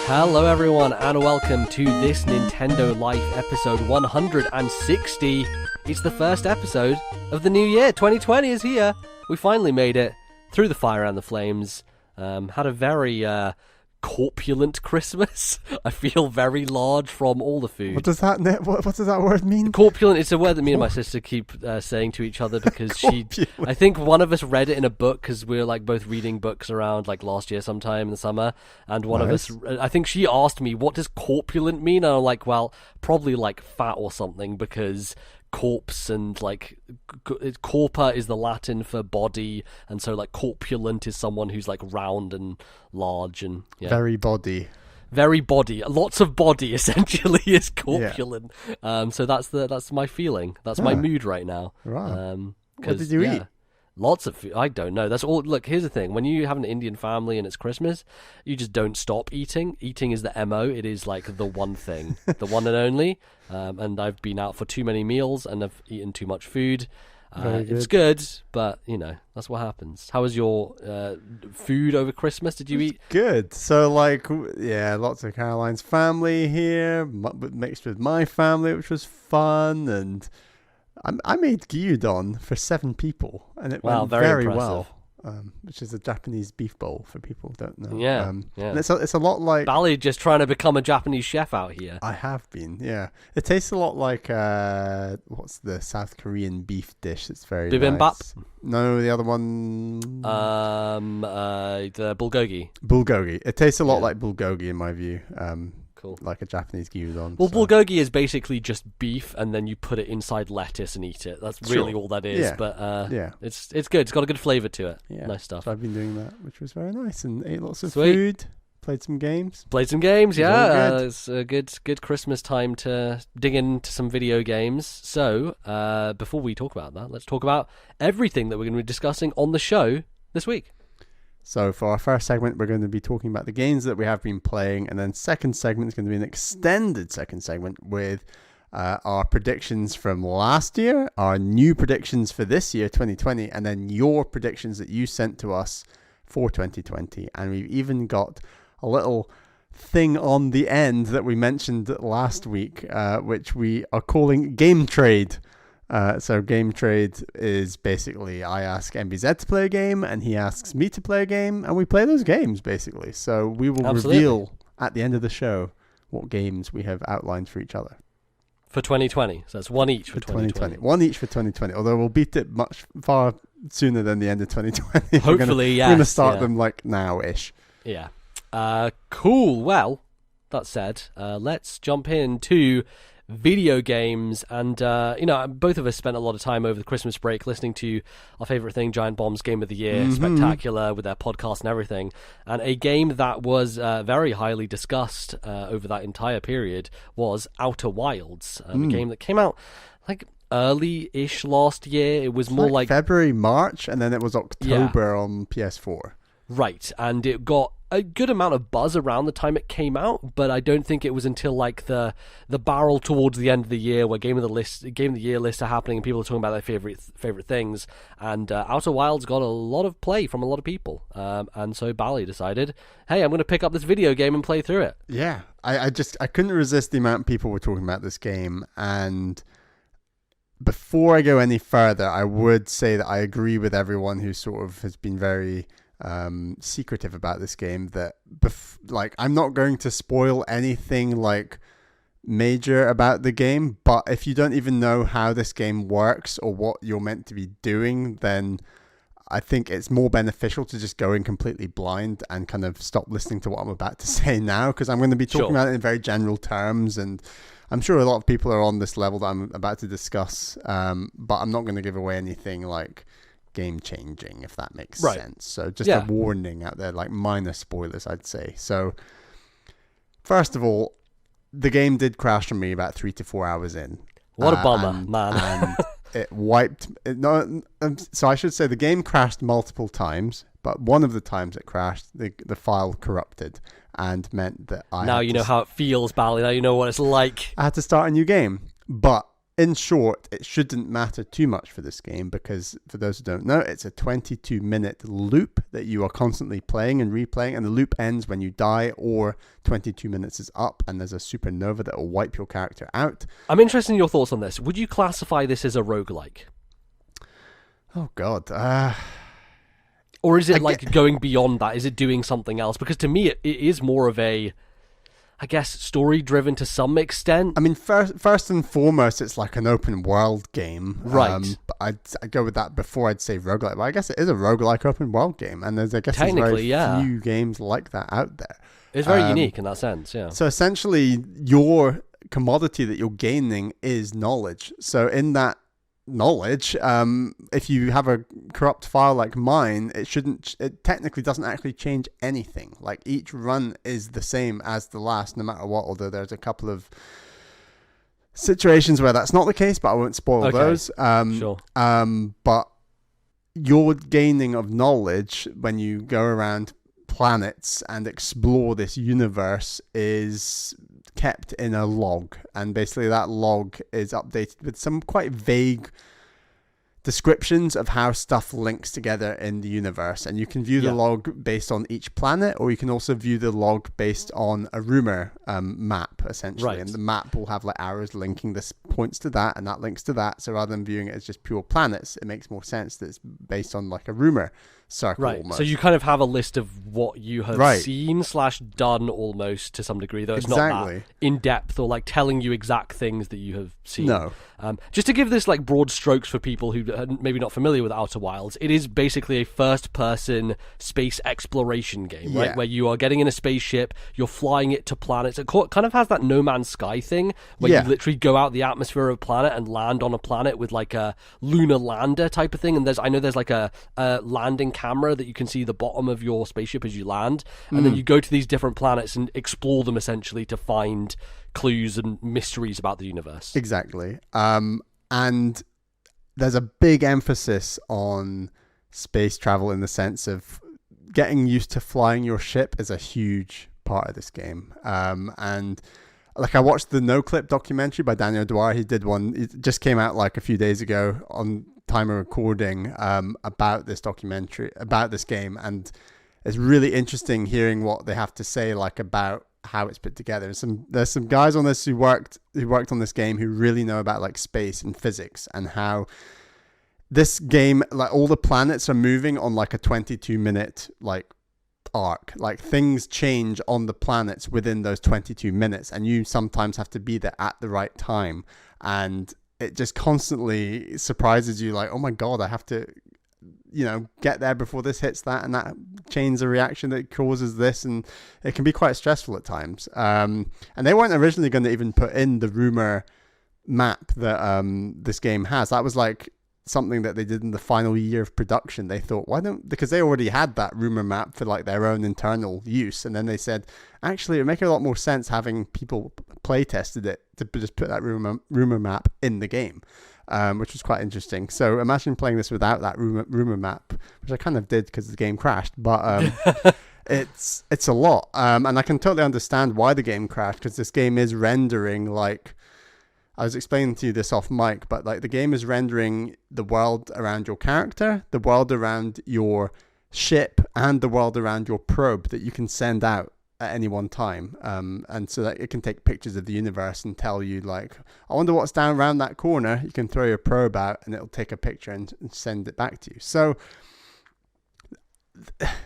Hello everyone and welcome to this Nintendo Life episode 160. It's the first episode of the new year. 2020 is here. We finally made it through the fire and the flames. Had a very corpulent Christmas. I feel very large from all the food. What does that word mean? Corpulent is a word that me and my sister keep saying to each other because I think one of us read it in a book because we were like both reading books around like last year sometime in the summer, and one of us, I think she asked me, what does corpulent mean? And I'm like, well, probably like fat or something, because corpse and like corpora is the Latin for body, and so like corpulent is someone who's like round and large and very body, lots of body essentially is corpulent. So that's my feeling, that's my mood right now. What did you eat? Lots of food. I don't know. That's all. Look, here's the thing. When you have an Indian family and it's Christmas, you just don't stop eating. Eating is the MO. It is like the one thing, the one and only. And I've been out for too many meals and I've eaten too much food. It's good, but you know, that's what happens. How was your food over Christmas? Did you eat? Good. So lots of Caroline's family here, mixed with my family, which was fun, and I made gyudon for 7 people, and it went very well. Which is a Japanese beef bowl for people who don't know. Yeah. And it's a lot like Bally, just trying to become a Japanese chef out here. I have been, yeah. It tastes a lot like what's the South Korean beef dish? It's very bibimbap. Nice. No, the other one. The bulgogi. Bulgogi. It tastes a lot like bulgogi in my view. Cool. Like a Japanese gyudon. Well, bulgogi is basically just beef, and then you put it inside lettuce and eat it. That's really all that is. Yeah. But it's good. It's got a good flavour to it. Yeah. Nice stuff. So I've been doing that, which was very nice, and ate lots of food. Played some games. Yeah. It's a good Christmas time to dig into some video games. So before we talk about that, let's talk about everything that we're going to be discussing on the show this week. So for our first segment, we're going to be talking about the games that we have been playing, and then second segment is going to be an extended second segment with our predictions from last year, our new predictions for this year, 2020, and then your predictions that you sent to us for 2020. And we've even got a little thing on the end that we mentioned last week, which we are calling Game Trade. So Game Trade is basically I ask MBZ to play a game and he asks me to play a game, and we play those games basically. So we will reveal at the end of the show what games we have outlined for each other. For 2020. So that's one each for 2020. One each for 2020, although we'll beat it far sooner than the end of 2020. Hopefully, we're going to start them like now-ish. Yeah. Cool. Well, that said, let's jump into video games, and both of us spent a lot of time over the Christmas break listening to our favorite thing, Giant Bomb's Game of the Year, Spectacular, with their podcast and everything, and a game that was very highly discussed over that entire period was Outer Wilds, a game that came out like early-ish last year. It was more like February, March, and then it was October on PS4. Right, and it got a good amount of buzz around the time it came out, but I don't think it was until like the barrel towards the end of the year where Game of the Year lists are happening and people are talking about their favorite things. And Outer Wilds got a lot of play from a lot of people, and so Bally decided, hey, I'm going to pick up this video game and play through it. Yeah, I couldn't resist the amount of people were talking about this game. And before I go any further, I would say that I agree with everyone who sort of has been very secretive about this game, that I'm not going to spoil anything like major about the game, but if you don't even know how this game works or what you're meant to be doing, then I think it's more beneficial to just go in completely blind and kind of stop listening to what I'm about to say now, because I'm going to be talking about it in very general terms, and I'm sure a lot of people are on this level that I'm about to discuss, but I'm not going to give away anything like game changing, if that makes sense. So just a warning out there, like minor spoilers, I'd say. So first of all, the game did crash on me about 3 to 4 hours in. What a bummer, man. And it wiped so I should say the game crashed multiple times, but one of the times it crashed, the file corrupted and meant that now you know how it feels, Bally. Now you know what it's like. I had to start a new game, but in short, it shouldn't matter too much for this game because, for those who don't know, it's a 22-minute loop that you are constantly playing and replaying, and the loop ends when you die or 22 minutes is up and there's a supernova that will wipe your character out. I'm interested in your thoughts on this. Would you classify this as a roguelike? Oh, God. Or is it going beyond that? Is it doing something else? Because to me, it is more of a, I guess, story-driven to some extent. I mean, first and foremost, it's like an open-world game. Right. But I'd go with that before I'd say roguelike. But I guess it is a roguelike open-world game. And there's very few games like that out there. It's very unique in that sense, yeah. So essentially, your commodity that you're gaining is knowledge. So in that knowledge, if you have a corrupt file like mine, it technically doesn't actually change anything. Like, each run is the same as the last, no matter what, although there's a couple of situations where that's not the case, but I won't spoil those. Sure. But your gaining of knowledge when you go around planets and explore this universe is kept in a log, and basically that log is updated with some quite vague descriptions of how stuff links together in the universe. And you can view the log based on each planet, or you can also view the log based on a rumor map, essentially. Right. And the map will have like arrows linking this points to that and that links to that. So rather than viewing it as just pure planets, it makes more sense that it's based on like a rumor circle. Right. Almost. So you kind of have a list of what you have seen / done almost to some degree, though it's not that in depth or like telling you exact things that you have seen. No. Just to give this like broad strokes for people who are maybe not familiar with Outer Wilds, it is basically a first-person space exploration game, right? Where you are getting in a spaceship, you're flying it to planets. It kind of has that No Man's Sky thing, where you literally go out the atmosphere of a planet and land on a planet with like a lunar lander type of thing. And I know there's like a landing camera that you can see the bottom of your spaceship as you land, and then you go to these different planets and explore them essentially to find clues and mysteries about the universe. Exactly. And there's a big emphasis on space travel in the sense of getting used to flying your ship is a huge part of this game. And like, I watched the No Clip documentary by Daniel Dwyer. He did one. It just came out like a few days ago on time of recording, about this documentary, about this game. And it's really interesting hearing what they have to say, like, about how it's put together. There's some guys on this who worked on this game who really know about like space and physics, and how this game, like, all the planets are moving on like a 22-minute like arc. Like, things change on the planets within those 22 minutes, and you sometimes have to be there at the right time, and it just constantly surprises you, like, oh my god, I have to, get there before this hits that, and that chains a reaction that causes this, and it can be quite stressful at times. And they weren't originally going to even put in the rumor map that this game has. That was like something that they did in the final year of production. They thought, because they already had that rumor map for like their own internal use, and then they said, actually, it would make a lot more sense having people play tested it to just put that rumor map in the game. Which was quite interesting. So imagine playing this without that rumor map, which I kind of did because the game crashed. But it's a lot, and I can totally understand why the game crashed, because this game is rendering, like, I was explaining to you this off mic, but like, the game is rendering the world around your character, the world around your ship, and the world around your probe that you can send out at any one time, and so that it can take pictures of the universe and tell you, like, I wonder what's down around that corner. You can throw your probe out and it'll take a picture and send it back to you. So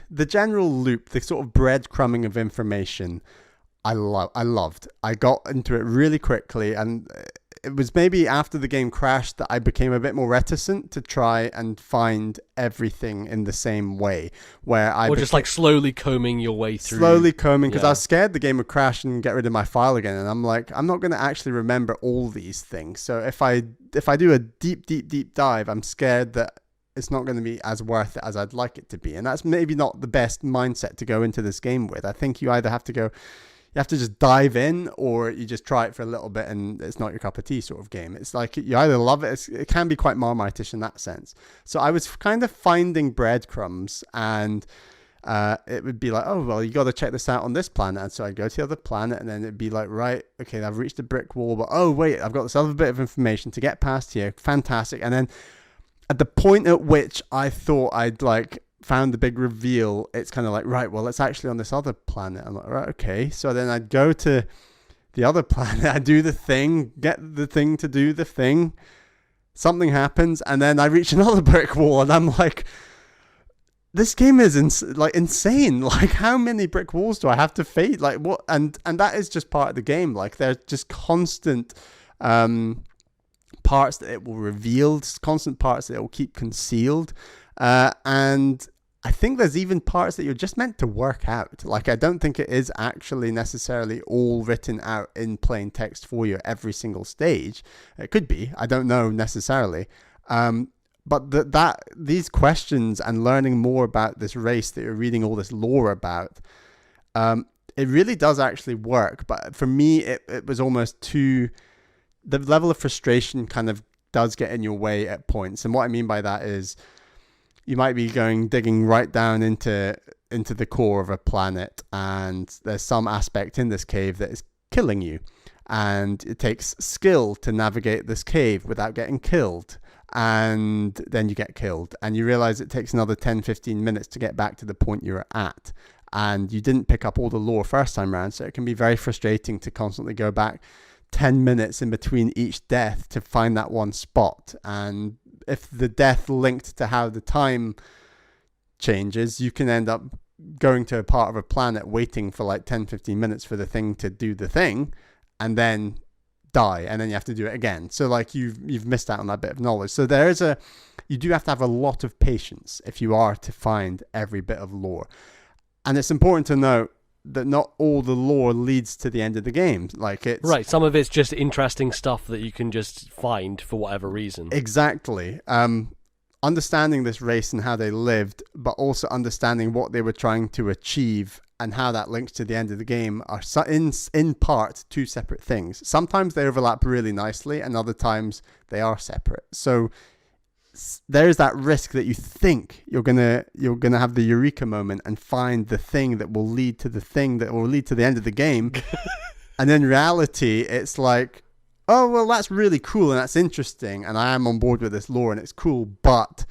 the general loop, the sort of breadcrumbing of information, I loved. I got into it really quickly, and it was maybe after the game crashed that I became a bit more reticent to try and find everything in the same way, just like slowly combing your way through. Because I was scared the game would crash and get rid of my file again, and I'm like, I'm not going to actually remember all these things. So if I do a deep dive, I'm scared that it's not going to be as worth it as I'd like it to be, and that's maybe not the best mindset to go into this game with. I think you either have to just dive in, or you just try it for a little bit and it's not your cup of tea sort of game. It's like, you either love it, it can be quite Marmite-ish in that sense. So I was kind of finding breadcrumbs, and it would be like, oh, well, you got to check this out on this planet. And so I'd go to the other planet, and then it'd be like, right, okay, I've reached a brick wall, but oh, wait, I've got this other bit of information to get past here. Fantastic. And then at the point at which I thought I'd like found the big reveal, it's kind of like, right, well, it's actually on this other planet. I'm like, right, okay. So then I'd go to the other planet, I do the thing, get the thing to do the thing, something happens, and then I reach another brick wall, and I'm like, this game is insane. Like, how many brick walls do I have to face? Like, what? And that is just part of the game. Like, there's just constant parts that it will reveal, constant parts that it will keep concealed, and I think there's even parts that you're just meant to work out. Like, I don't think it is actually necessarily all written out in plain text for you at every single stage. It could be. I don't know necessarily. But these questions and learning more about this race that you're reading all this lore about, it really does actually work. But for me, it was almost too... The level of frustration kind of does get in your way at points. And what I mean by that is you might be digging right down into the core of a planet, and there's some aspect in this cave that is killing you. And it takes skill to navigate this cave without getting killed. And then you get killed, and you realize it takes another 10-15 minutes to get back to the point you're at, and you didn't pick up all the lore first time around, so it can be very frustrating to constantly go back 10 minutes in between each death to find that one spot. And if the death linked to how the time changes, you can end up going to a part of a planet waiting for like 10-15 minutes for the thing to do the thing, and then die, and then you have to do it again. So like you've missed out on that bit of knowledge. So you do have to have a lot of patience if you are to find every bit of lore. And it's important to note that not all the lore leads to the end of the game. Like, it's right, some of it's just interesting stuff that you can just find for whatever reason. Exactly. Understanding this race and how they lived, but also understanding what they were trying to achieve and how that links to the end of the game are in part two separate things. Sometimes they overlap really nicely, and other times they are separate. So there's that risk that you think you're gonna have the eureka moment and find the thing that will lead to the thing that will lead to the end of the game, and in reality, it's like, oh, well, that's really cool and that's interesting, and I am on board with this lore and it's cool, but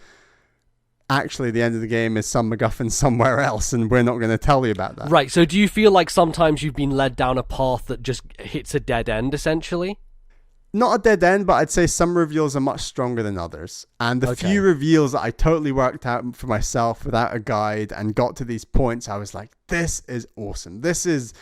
actually the end of the game is some MacGuffin somewhere else, and we're not going to tell you about that. Right, so do you feel like sometimes you've been led down a path that just hits a dead end, essentially? Not a dead end, but I'd say some reveals are much stronger than others. And the few reveals that I totally worked out for myself without a guide and got to these points, I was like, this is awesome. This is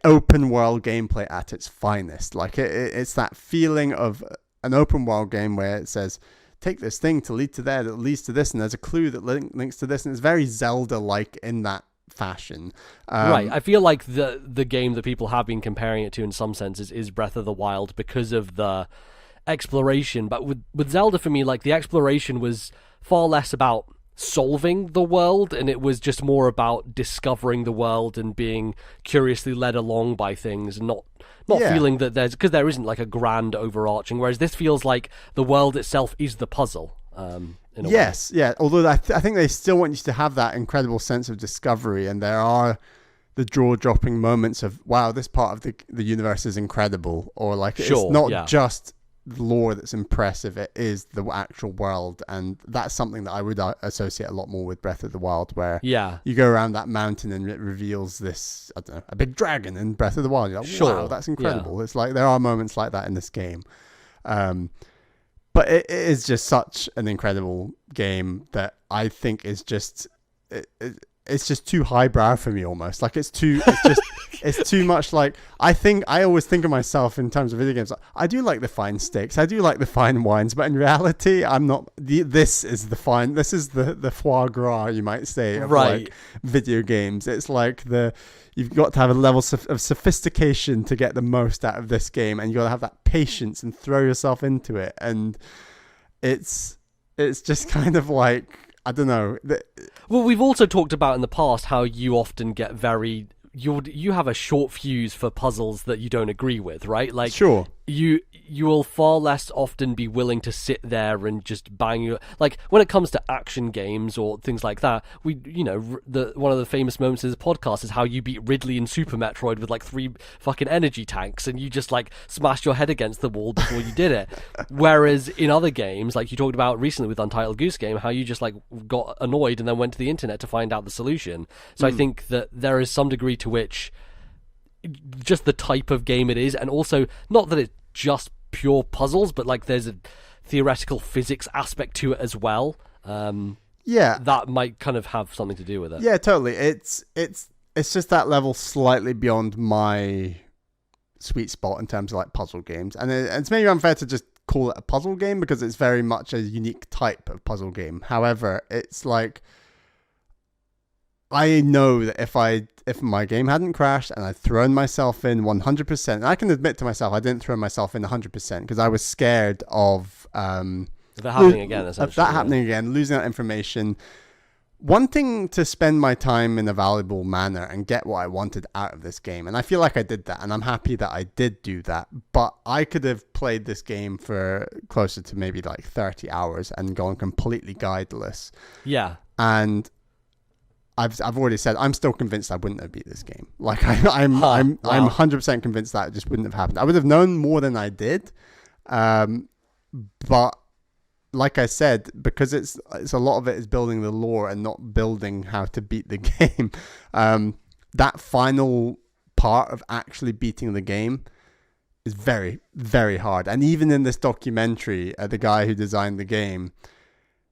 open world gameplay at its finest. Like, it's that feeling of an open world game where it says, take this thing to lead to there that leads to this, and there's a clue that links to this, and it's very Zelda-like in that fashion. Right, I feel like the game that people have been comparing it to in some senses is Breath of the Wild because of the exploration, but with Zelda, for me, like, the exploration was far less about solving the world, and it was just more about discovering the world and being curiously led along by things, and not feeling that there isn't like a grand overarching, whereas this feels like the world itself is the puzzle. Yes, yeah. Although I think they still want you to have that incredible sense of discovery, and there are the jaw-dropping moments of, wow, this part of the universe is incredible, or like, it's not just lore that's impressive, it is the actual world, and that's something that I would associate a lot more with Breath of the Wild, where you go around that mountain and it reveals this, I don't know, a big dragon in Breath of the Wild. You're like, wow, that's incredible. It's like, there are moments like that in this game. But it is just such an incredible game that I think is just it's just too highbrow for me almost. Like, it's too much. Like, I always think of myself in terms of video games. Like, I do like the fine steaks, I do like the fine wines, but in reality, I'm not. This is the foie gras, you might say, of like video games. It's like you've got to have a level of sophistication to get the most out of this game, and you got to have that patience and throw yourself into it. And it's just kind of like, I don't know. Well, we've also talked about in the past how you often get you have a short fuse for puzzles that you don't agree with, right? Like, sure. you will far less often be willing to sit there and just bang your, like, when it comes to action games or things like that. One of the famous moments of this podcast is how you beat Ridley in Super Metroid with like 3 fucking energy tanks, and you just like smashed your head against the wall before you did it. Whereas in other games, like you talked about recently with Untitled Goose Game, how you just like got annoyed and then went to the internet to find out the solution. So I think that there is some degree to which just the type of game it is, and also not that it's just pure puzzles, but like there's a theoretical physics aspect to it as well. That might kind of have something to do with it. Yeah, totally. It's just that level slightly beyond my sweet spot in terms of like puzzle games, and it's maybe unfair to just call it a puzzle game because it's very much a unique type of puzzle game. However, it's like, I know that if my game hadn't crashed and I'd thrown myself in 100%, and I can admit to myself I didn't throw myself in 100% because I was scared of that happening again, essentially. Happening again, losing that information, wanting to spend my time in a valuable manner and get what I wanted out of this game. And I feel like I did that, and I'm happy that I did do that. But I could have played this game for closer to maybe like 30 hours and gone completely guideless. Yeah. And I've already said I'm still convinced I wouldn't have beat this game. Like I'm 100% convinced that it just wouldn't have happened. I would have known more than I did, but like I said, because it's a lot of it is building the lore and not building how to beat the game. That final part of actually beating the game is very, very hard. And even in this documentary, the guy who designed the game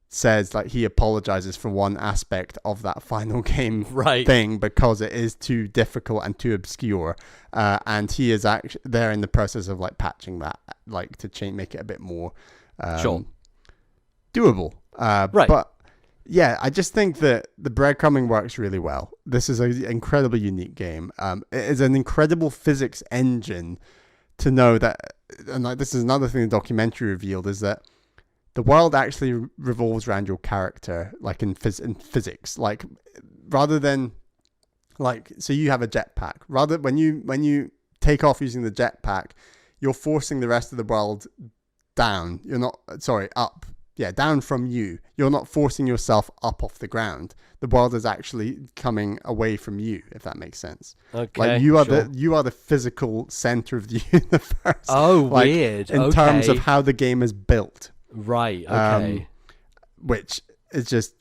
says like he apologizes for one aspect of that final game thing because it is too difficult and too obscure, and he is actually there in the process of like patching that, like to make it a bit more doable. But yeah, I just think that the breadcrumbing works really well. This is an incredibly unique game. It is an incredible physics engine to know that, and like this is another thing the documentary revealed, is that the world actually revolves around your character, like in physics. Like, rather than, like, so you have a jetpack. Rather, when you take off using the jetpack, you're forcing the rest of the world down. You're not, sorry, up. Yeah, down from you. You're not forcing yourself up off the ground. The world is actually coming away from you, if that makes sense. Okay, like you are the physical center of the universe. Oh, like, weird. In terms of how the game is built. Right, okay. Which is just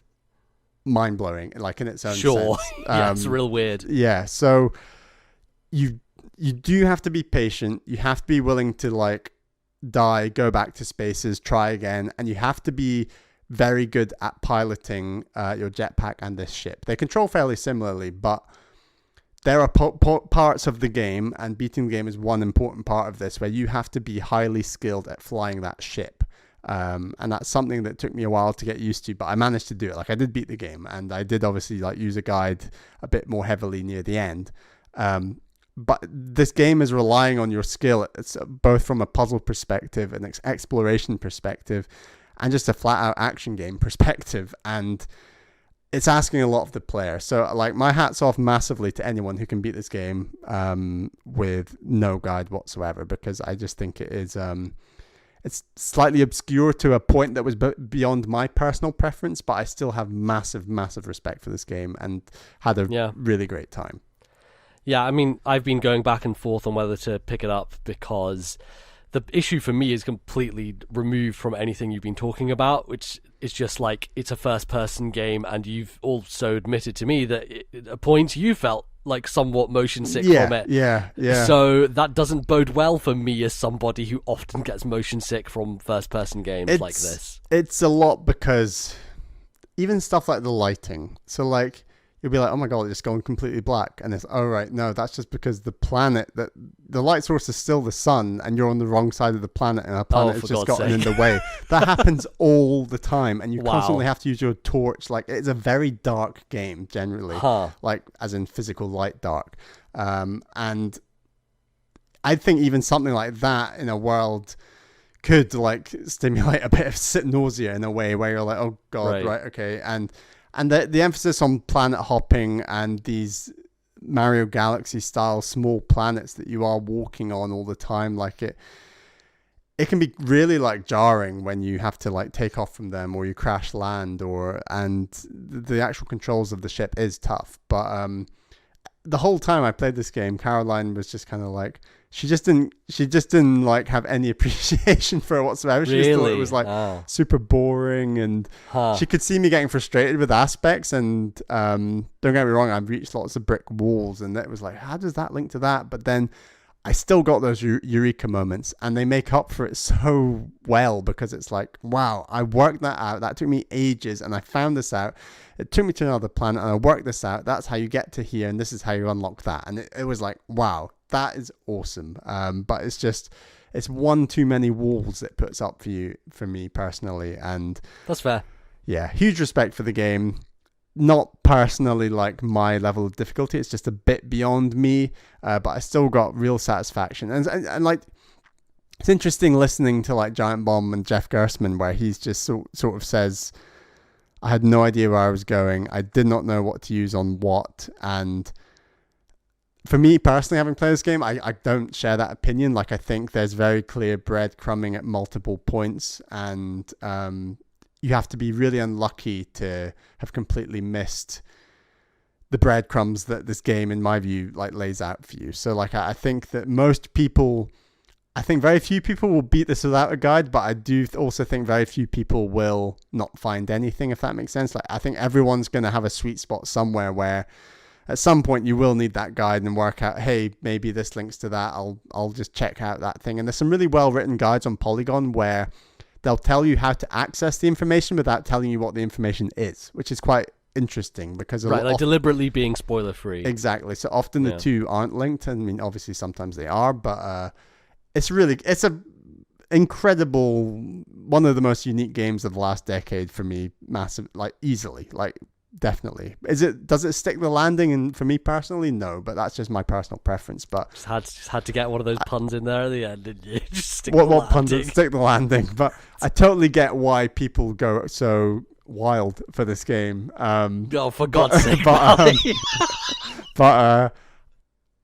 mind-blowing, like in its own sense. Yeah, it's real weird. Yeah, so you do have to be patient. You have to be willing to like die, go back to spaces, try again, and you have to be very good at piloting your jetpack and this ship. They control fairly similarly, but there are parts of the game, and beating the game is one important part of this, where you have to be highly skilled at flying that ship. And that's something that took me a while to get used to, but I managed to do it. Like, I did beat the game, and I did obviously like use a guide a bit more heavily near the end. But this game is relying on your skill. It's both from a puzzle perspective, an exploration perspective, and just a flat out action game perspective. And it's asking a lot of the player. So like, my hat's off massively to anyone who can beat this game with no guide whatsoever, because I just think it is it's slightly obscure to a point that was beyond my personal preference, but I still have massive respect for this game and had a really great time. Yeah, I mean, I've been going back and forth on whether to pick it up, because the issue for me is completely removed from anything you've been talking about, which is just like, it's a first-person game, and you've also admitted to me that at a point you felt like somewhat motion sick from it. Yeah. So that doesn't bode well for me as somebody who often gets motion sick from first-person games like this. It's a lot, because even stuff like the lighting. So like, you'll be like, oh my god, it's gone completely black, and it's, oh right, no, that's just because the planet, that the light source is still the sun, and you're on the wrong side of the planet, and our planet has just gotten in the way. That happens all the time, and you constantly have to use your torch. Like, it's a very dark game generally, like as in physical light dark, and I think even something like that in a world could like stimulate a bit of nausea in a way where you're like, oh god, right okay. And the emphasis on planet hopping and these Mario Galaxy style small planets that you are walking on all the time, like it can be really like jarring when you have to like take off from them or you crash land, and the actual controls of the ship is tough. But the whole time I played this game, Caroline was just kind of like, she just didn't like have any appreciation for it whatsoever. She just thought it was like super boring, and she could see me getting frustrated with aspects. And don't get me wrong, I've reached lots of brick walls, and it was like, how does that link to that? But then I still got those eureka moments, and they make up for it so well, because it's like, wow, I worked that out. That took me ages, and I found this out. It took me to another planet, and I worked this out. That's how you get to here, and this is how you unlock that. And it was like, wow, that is awesome. But it's one too many walls it puts up for me personally. And that's fair. Yeah, huge respect for the game. Not personally like my level of difficulty. It's just a bit beyond me, but I still got real satisfaction. And like, it's interesting listening to like Giant Bomb and Jeff Gerstmann, where he's just sort of says, I had no idea where I was going. I did not know what to use on what. And for me personally, having played this game, I don't share that opinion. Like, I think there's very clear breadcrumbing at multiple points, and you have to be really unlucky to have completely missed the breadcrumbs that this game, in my view, like lays out for you. So like, I think that I think very few people will beat this without a guide, but I do also think very few people will not find anything, if that makes sense. Like, I think everyone's going to have a sweet spot somewhere where at some point you will need that guide and work out, hey, maybe this links to that. I'll just check out that thing. And there's some really well written guides on Polygon where they'll tell you how to access the information without telling you what the information is, which is quite interesting, because like deliberately being spoiler free. Exactly. So often the two aren't linked. I mean, obviously sometimes they are, but it's a incredible, one of the most unique games of the last decade for me. Massive, like easily, like definitely. Does it stick the landing? And for me personally, no, but that's just my personal preference. But just had to get one of those puns in there at the end, didn't you? Just stick what puns? Stick the landing. But I totally get why people go so wild for this game. For God's sake! But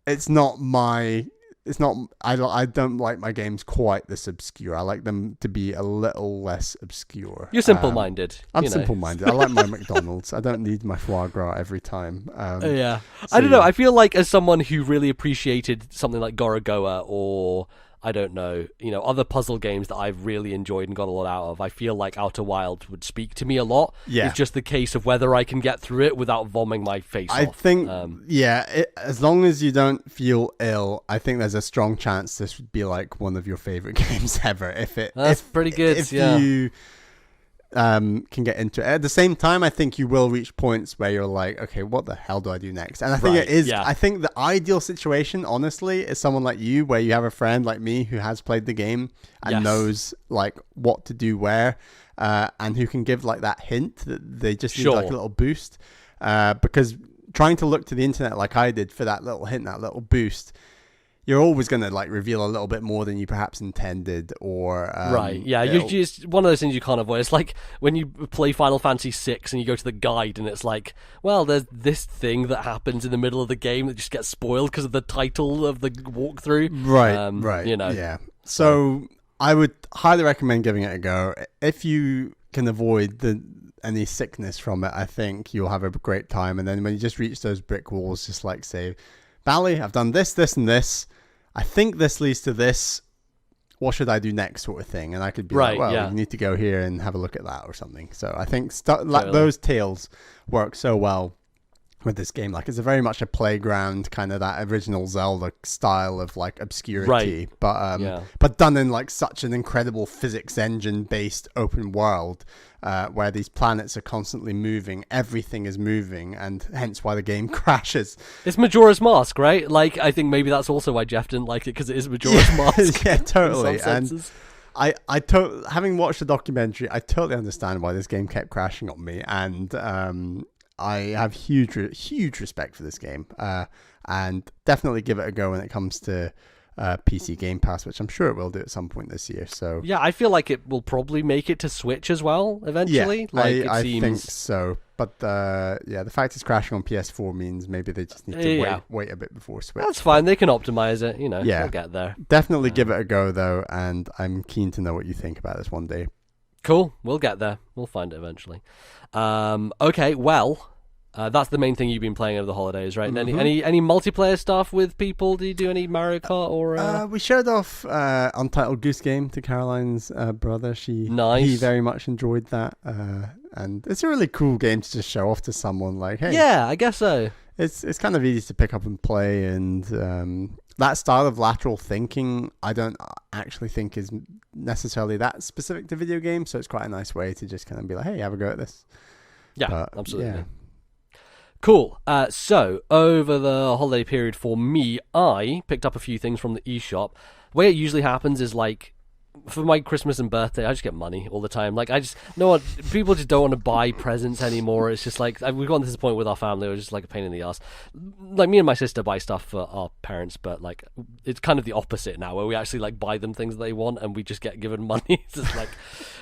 it's not my. It's not. I don't like my games quite this obscure. I like them to be a little less obscure. You're simple-minded. I'm simple-minded. I like my McDonald's. I don't need my foie gras every time. Yeah. I don't know. I feel like as someone who really appreciated something like Gorogoa, or I don't know, other puzzle games that I've really enjoyed and got a lot out of, I feel like Outer Wilds would speak to me a lot. Yeah. It's just the case of whether I can get through it without vomiting my face off. I think, as long as you don't feel ill, I think there's a strong chance this would be like one of your favorite games ever. That's pretty good. If you can get into it. At the same time, I think you will reach points where you're like, okay, what the hell do I do next? And I think I think the ideal situation, honestly, is someone like you, where you have a friend like me who has played the game and knows like what to do where, and who can give like that hint that they just need like a little boost. Because trying to look to the internet like I did for that little hint, that little boost, you're always going to like reveal a little bit more than you perhaps intended, or you're just one of those things you can't avoid. It's like when you play Final Fantasy VI and you go to the guide and it's like, well, there's this thing that happens in the middle of the game that just gets spoiled because of the title of the walkthrough. Right. Yeah. So I would highly recommend giving it a go. If you can avoid any sickness from it, I think you'll have a great time. And then when you just reach those brick walls, just like say, Bally, I've done this, this, and this. I think this leads to this. What should I do next, sort of thing? And I could be like, well, you need to go here and have a look at that or something. So I think those tales work so well with this game. Like, it's very much a playground, kind of that original Zelda style of like obscurity, but done in like such an incredible physics engine based open world, where these planets are constantly moving, everything is moving, and hence why the game crashes. It's Majora's Mask, right? Like, I think maybe that's also why Jeff didn't like it, because it is Majora's Mask. Yeah, totally. And I having watched the documentary, I totally understand why this game kept crashing on me, and I have huge respect for this game, and definitely give it a go when it comes to PC Game Pass, which I'm sure it will do at some point this year. So yeah, I feel like it will probably make it to Switch as well eventually. Yeah, I seems... think so. But the fact it's crashing on PS4 means maybe they just need to wait a bit before Switch. That's fine. They can optimize it. They'll get there. Definitely give it a go though, and I'm keen to know what you think about this one day. Cool. We'll get there. We'll find it eventually. Okay. Well. That's the main thing you've been playing over the holidays, right? Mm-hmm. Any multiplayer stuff with people? Do you do any Mario Kart or? We showed off Untitled Goose Game to Caroline's brother. He very much enjoyed that, and it's a really cool game to just show off to someone. Like, hey, yeah, I guess so. It's kind of easy to pick up and play, and that style of lateral thinking, I don't actually think is necessarily that specific to video games. So it's quite a nice way to just kind of be like, hey, have a go at this. Yeah, absolutely. Yeah. Cool. So, over the holiday period for me, I picked up a few things from the eShop. The way it usually happens is, like, for my Christmas and birthday, I just get money all the time. Like, people just don't want to buy presents anymore. It's just like, we've gotten to this point with our family, it was just like a pain in the ass. Like, me and my sister buy stuff for our parents, but, like, it's kind of the opposite now, where we actually, like, buy them things that they want, and we just get given money. It's just, like,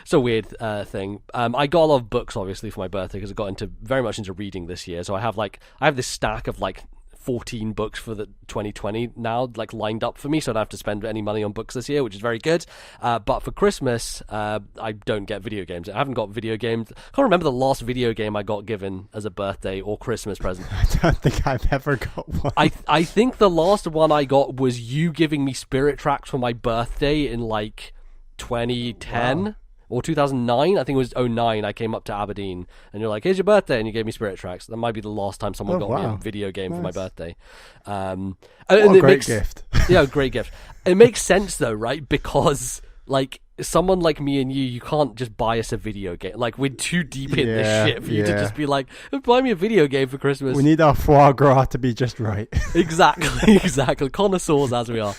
it's a weird thing. I got a lot of books, obviously, for my birthday, because I got very much into reading this year, so I have this stack of, like, 14 books for the 2020 now, like, lined up for me, so I don't have to spend any money on books this year, which is very good. But for Christmas, I don't get video games. I haven't got video games. I can't remember the last video game I got given as a birthday or Christmas present. I don't think I've ever got one. I think the last one I got was you giving me Spirit Tracks for my birthday in, like, 2010. Wow. Or 2009, I think it was 2009, I came up to Aberdeen, and you're like, here's your birthday, and you gave me Spirit Tracks. That might be the last time someone got me a video game for my birthday. What a great gift. Yeah, great gift. It makes sense, though, right? Because, like, someone like me and you can't just buy us a video game. Like, we're too deep in this shit for you to just be like, buy me a video game for Christmas. We need our foie gras to be just right. Exactly. Connoisseurs as we are.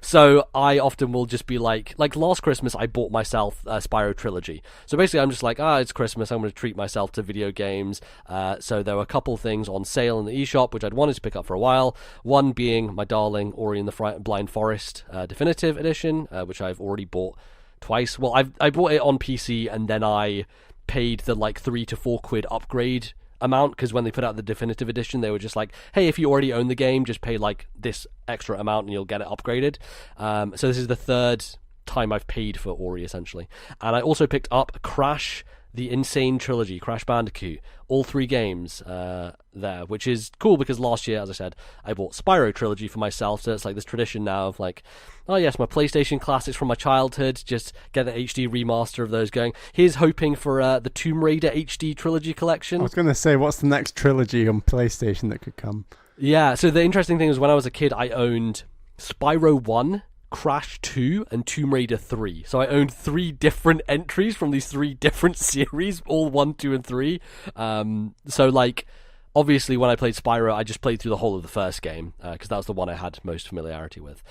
So I often will just be like last Christmas I bought myself Spyro Trilogy. So basically I'm just like, it's Christmas, I'm going to treat myself to video games. So there were a couple things on sale in the eShop which I'd wanted to pick up for a while. One being my darling Ori the Blind Forest Definitive Edition, which I've already bought twice. Well, I bought it on PC, and then I paid the like £3 to £4 upgrade amount, because when they put out the definitive edition, they were just like, hey, if you already own the game, just pay like this extra amount and you'll get it upgraded. So this is the third time I've paid for Ori, essentially. And I also picked up Crash the N Sane Trilogy, Crash Bandicoot, all 3 games there, which is cool because last year, as I said, I bought Spyro Trilogy for myself, so it's like this tradition now of like, oh yes, my PlayStation classics from my childhood, just get the HD remaster of those going. Here's hoping for the Tomb Raider HD Trilogy collection. I was going to say, what's the next trilogy on PlayStation that could come? Yeah, so the interesting thing is when I was a kid, I owned Spyro 1, Crash 2 and Tomb Raider 3. So I owned 3 different entries from these 3 different series, all 1, 2, and 3. So like, obviously when I played Spyro, I just played through the whole of the first game, because that was the one I had most familiarity with.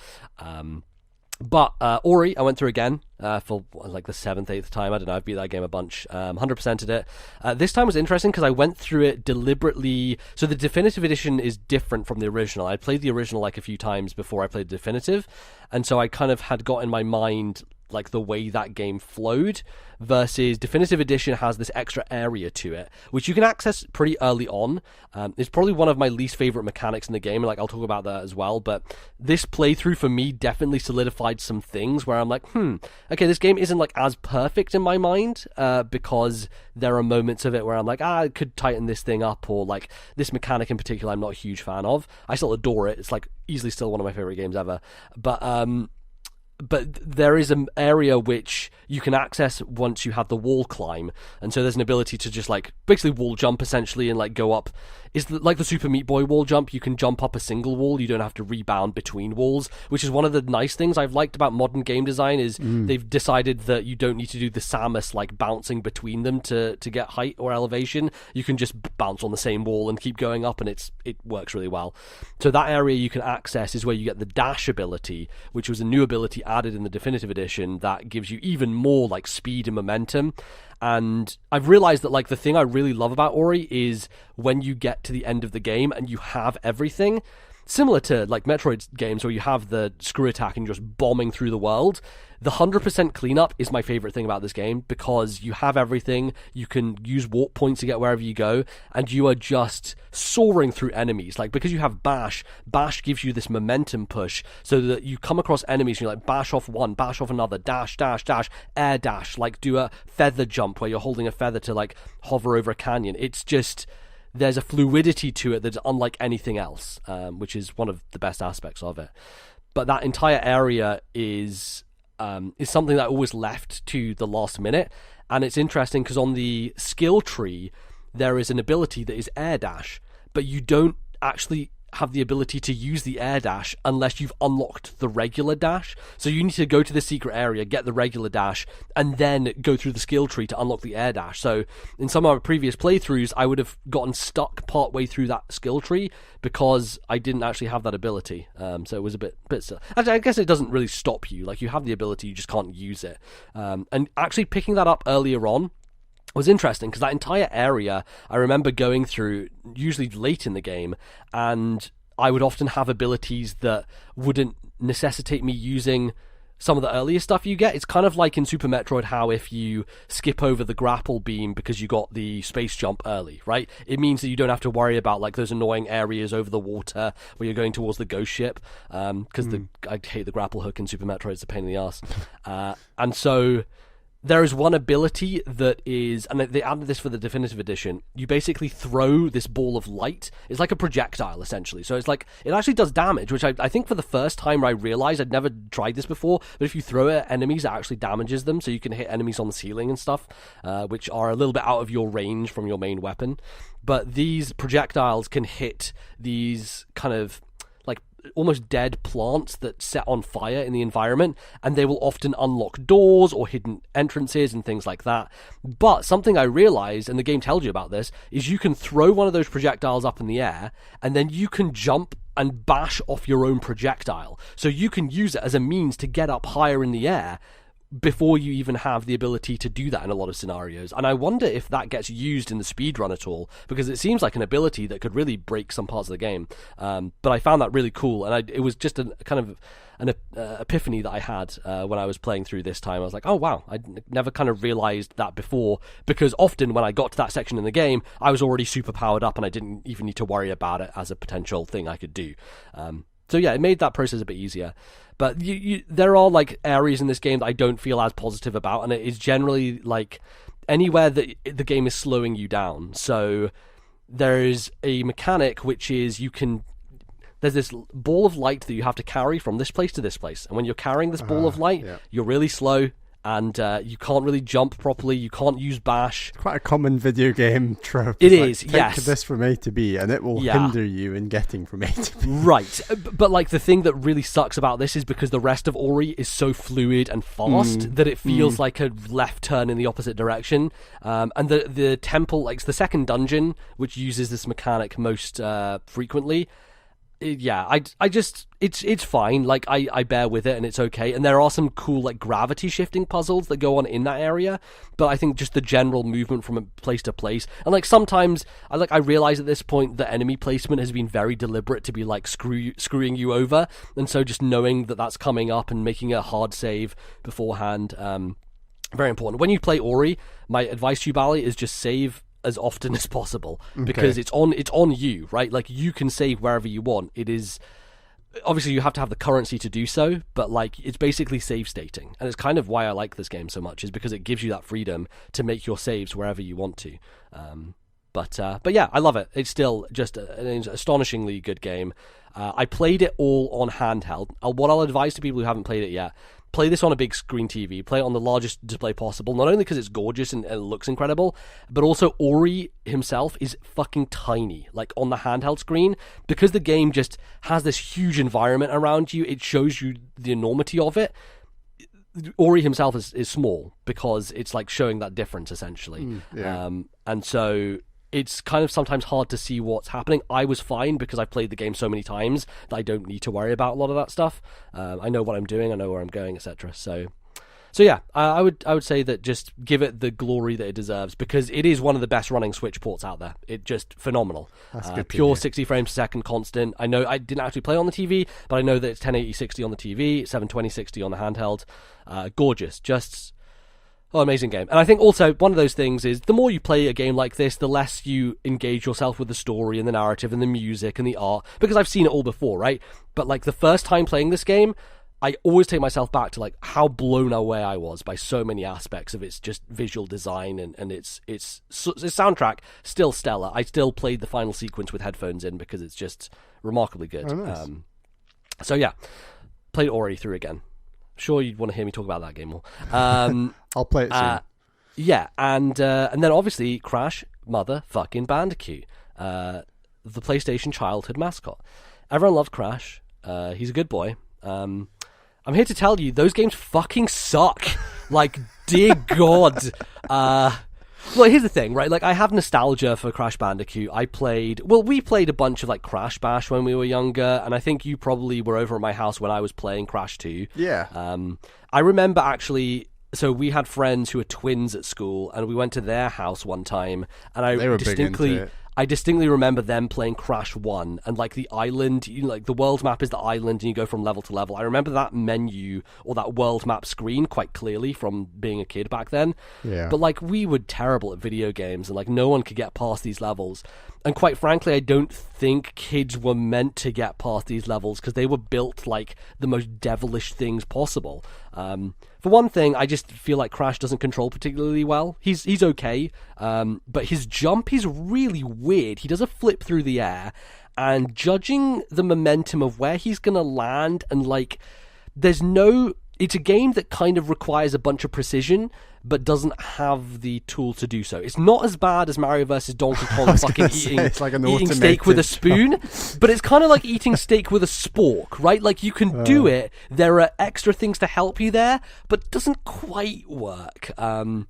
But Ori, I went through again for like the 7th, 8th time. I don't know, I've beat that game a bunch. 100%ed it. This time was interesting because I went through it deliberately. So the definitive edition is different from the original. I played the original like a few times before I played the definitive, and so I kind of had got in my mind like the way that game flowed, versus definitive edition has this extra area to it which you can access pretty early on. It's probably one of my least favorite mechanics in the game, and like I'll talk about that as well, but this playthrough for me definitely solidified some things where I'm like, okay, this game isn't like as perfect in my mind, because there are moments of it where I'm like, I could tighten this thing up, or like this mechanic in particular I'm not a huge fan of. I still adore it, it's like easily still one of my favorite games ever, but there is an area which you can access once you have the wall climb, and so there's an ability to just like basically wall jump essentially and like go up. It's like the Super Meat Boy wall jump. You can jump up a single wall, you don't have to rebound between walls, which is one of the nice things I've liked about modern game design, is they've decided that you don't need to do the Samus like bouncing between them to get height or elevation. You can just bounce on the same wall and keep going up, and it works really well. So that area you can access is where you get the dash ability, which was a new ability added in the definitive edition that gives you even more like speed and momentum. And I've realized that like the thing I really love about Ori is when you get to the end of the game and you have everything, similar to like Metroid games where you have the screw attack and you're just bombing through the world. The 100% cleanup is my favorite thing about this game, because you have everything, you can use warp points to get wherever you go, and you are just soaring through enemies. Like, because you have bash gives you this momentum push, so that you come across enemies and you're like, bash off one, bash off another, dash, dash, dash, air dash, like do a feather jump where you're holding a feather to like hover over a canyon. It's just, there's a fluidity to it that's unlike anything else, which is one of the best aspects of it. But that entire area is something that I always left to the last minute. And it's interesting because on the skill tree, there is an ability that is air dash, but you don't actually have the ability to use the air dash unless you've unlocked the regular dash. So you need to go to the secret area, get the regular dash, and then go through the skill tree to unlock the air dash. So in some of my previous playthroughs, I would have gotten stuck partway through that skill tree because I didn't actually have that ability. So it was a bit actually, I guess it doesn't really stop you. Like, you have the ability, you just can't use it. And actually picking that up earlier on was interesting, because that entire area I remember going through usually late in the game, and I would often have abilities that wouldn't necessitate me using some of the earlier stuff you get. It's kind of like in Super Metroid how if you skip over the grapple beam because you got the space jump early, right? It means that you don't have to worry about like those annoying areas over the water where you're going towards the ghost ship, because I hate the grapple hook in Super Metroid. It's a pain in the ass. And so there is one ability that is, and they added this for the definitive edition, you basically throw this ball of light. It's like a projectile, essentially. So it's like, it actually does damage, which I think for the first time I realized, I'd never tried this before, but if you throw it at enemies, it actually damages them, so you can hit enemies on the ceiling and stuff, which are a little bit out of your range from your main weapon. But these projectiles can hit these kind of almost dead plants that set on fire in the environment, and they will often unlock doors or hidden entrances and things like that. But something I realized, and the game tells you about this, is you can throw one of those projectiles up in the air, and then you can jump and bash off your own projectile. So you can use it as a means to get up higher in the air before you even have the ability to do that in a lot of scenarios. And I wonder if that gets used in the speedrun at all, because it seems like an ability that could really break some parts of the game. But I found that really cool, and it was just a kind of an epiphany that I had when I was playing through this time. I was like, oh wow, I never kind of realized that before, because often when I got to that section in the game, I was already super powered up and I didn't even need to worry about it as a potential thing I could do. So yeah, it made that process a bit easier. But there are like areas in this game that I don't feel as positive about, and it is generally like anywhere that the game is slowing you down. So there's a mechanic which is there's this ball of light that you have to carry from this place to this place, and when you're carrying this ball of light, you're really slow. And you can't really jump properly. You can't use bash. Quite a common video game trope. It is, take yes. this from A to B, and it will hinder you in getting from A to B. Right. But like the thing that really sucks about this is because the rest of Ori is so fluid and fast that it feels like a left turn in the opposite direction. And the temple, like it's the second dungeon, which uses this mechanic most frequently. I just it's fine. Like I bear with it and it's okay. And there are some cool like gravity shifting puzzles that go on in that area, but I think just the general movement from place to place, and like sometimes I realize at this point that enemy placement has been very deliberate to be like screwing you over, and so just knowing that that's coming up and making a hard save beforehand, very important. When you play Ori, my advice to you, Bally, is just save as often as possible, because it's on you, right? Like you can save wherever you want. It is obviously you have to have the currency to do so, but like it's basically save stating, and it's kind of why I like this game so much, is because it gives you that freedom to make your saves wherever you want to. But yeah, I love it. It's still just an astonishingly good game. I played it all on handheld. What I'll advise to people who haven't played it yet: play this on a big screen TV. Play it on the largest display possible, not only because it's gorgeous and it looks incredible, but also Ori himself is fucking tiny, like on the handheld screen, because the game just has this huge environment around you. It shows you the enormity of it. Ori himself is small because it's like showing that difference, essentially. And so it's kind of sometimes hard to see what's happening. I was fine because I've played the game so many times that I don't need to worry about a lot of that stuff. I know what I'm doing, I know where I'm going, etc. So So yeah, I would say that just give it the glory that it deserves, because it is one of the best running Switch ports out there. It just phenomenal. That's good. Pure 60 frames per second, constant. I know I didn't actually play on the TV, but I know that it's 1080 60 on the TV, 720 60 on the handheld. Gorgeous, just amazing game. And I think also one of those things is the more you play a game like this, the less you engage yourself with the story and the narrative and the music and the art, because I've seen it all before, right? But like the first time playing this game, I always take myself back to like how blown away I was by so many aspects of its just visual design and its soundtrack. Still stellar. I still played the final sequence with headphones in because it's just remarkably good. Oh, nice. So yeah, played Ori through again. Sure, you'd want to hear me talk about that game more. I'll play it soon. Yeah, and then obviously Crash motherfucking Bandicoot, the PlayStation childhood mascot. Everyone loves Crash. He's a good boy. I'm here to tell you, those games fucking suck. Like, dear God. Well, here's the thing, right? Like, I have nostalgia for Crash Bandicoot. We played a bunch of, like, Crash Bash when we were younger, and I think you probably were over at my house when I was playing Crash 2. Yeah. I remember actually, so we had friends who were twins at school, and we went to their house one time, and They were big into it. I distinctly remember them playing Crash 1, and like the island, like the world map is the island and you go from level to level. I remember that menu or that world map screen quite clearly from being a kid back then. Yeah. But like we were terrible at video games and like no one could get past these levels. And quite frankly, I don't think kids were meant to get past these levels because they were built like the most devilish things possible. For one thing, I just feel like Crash doesn't control particularly well. He's okay, but his jump is really weird. He does a flip through the air, and judging the momentum of where he's going to land, and like, it's a game that kind of requires a bunch of precision, but doesn't have the tool to do so. It's not as bad as Mario vs. Donkey Kong fucking eating steak with a spoon, but it's kind of like eating steak with a spork, right? Like, you can do it, there are extra things to help you there, but it doesn't quite work. And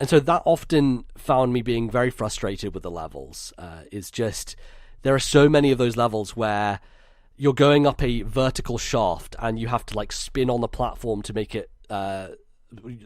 so that often found me being very frustrated with the levels. Is just, there are so many of those levels where you're going up a vertical shaft and you have to like spin on the platform to make it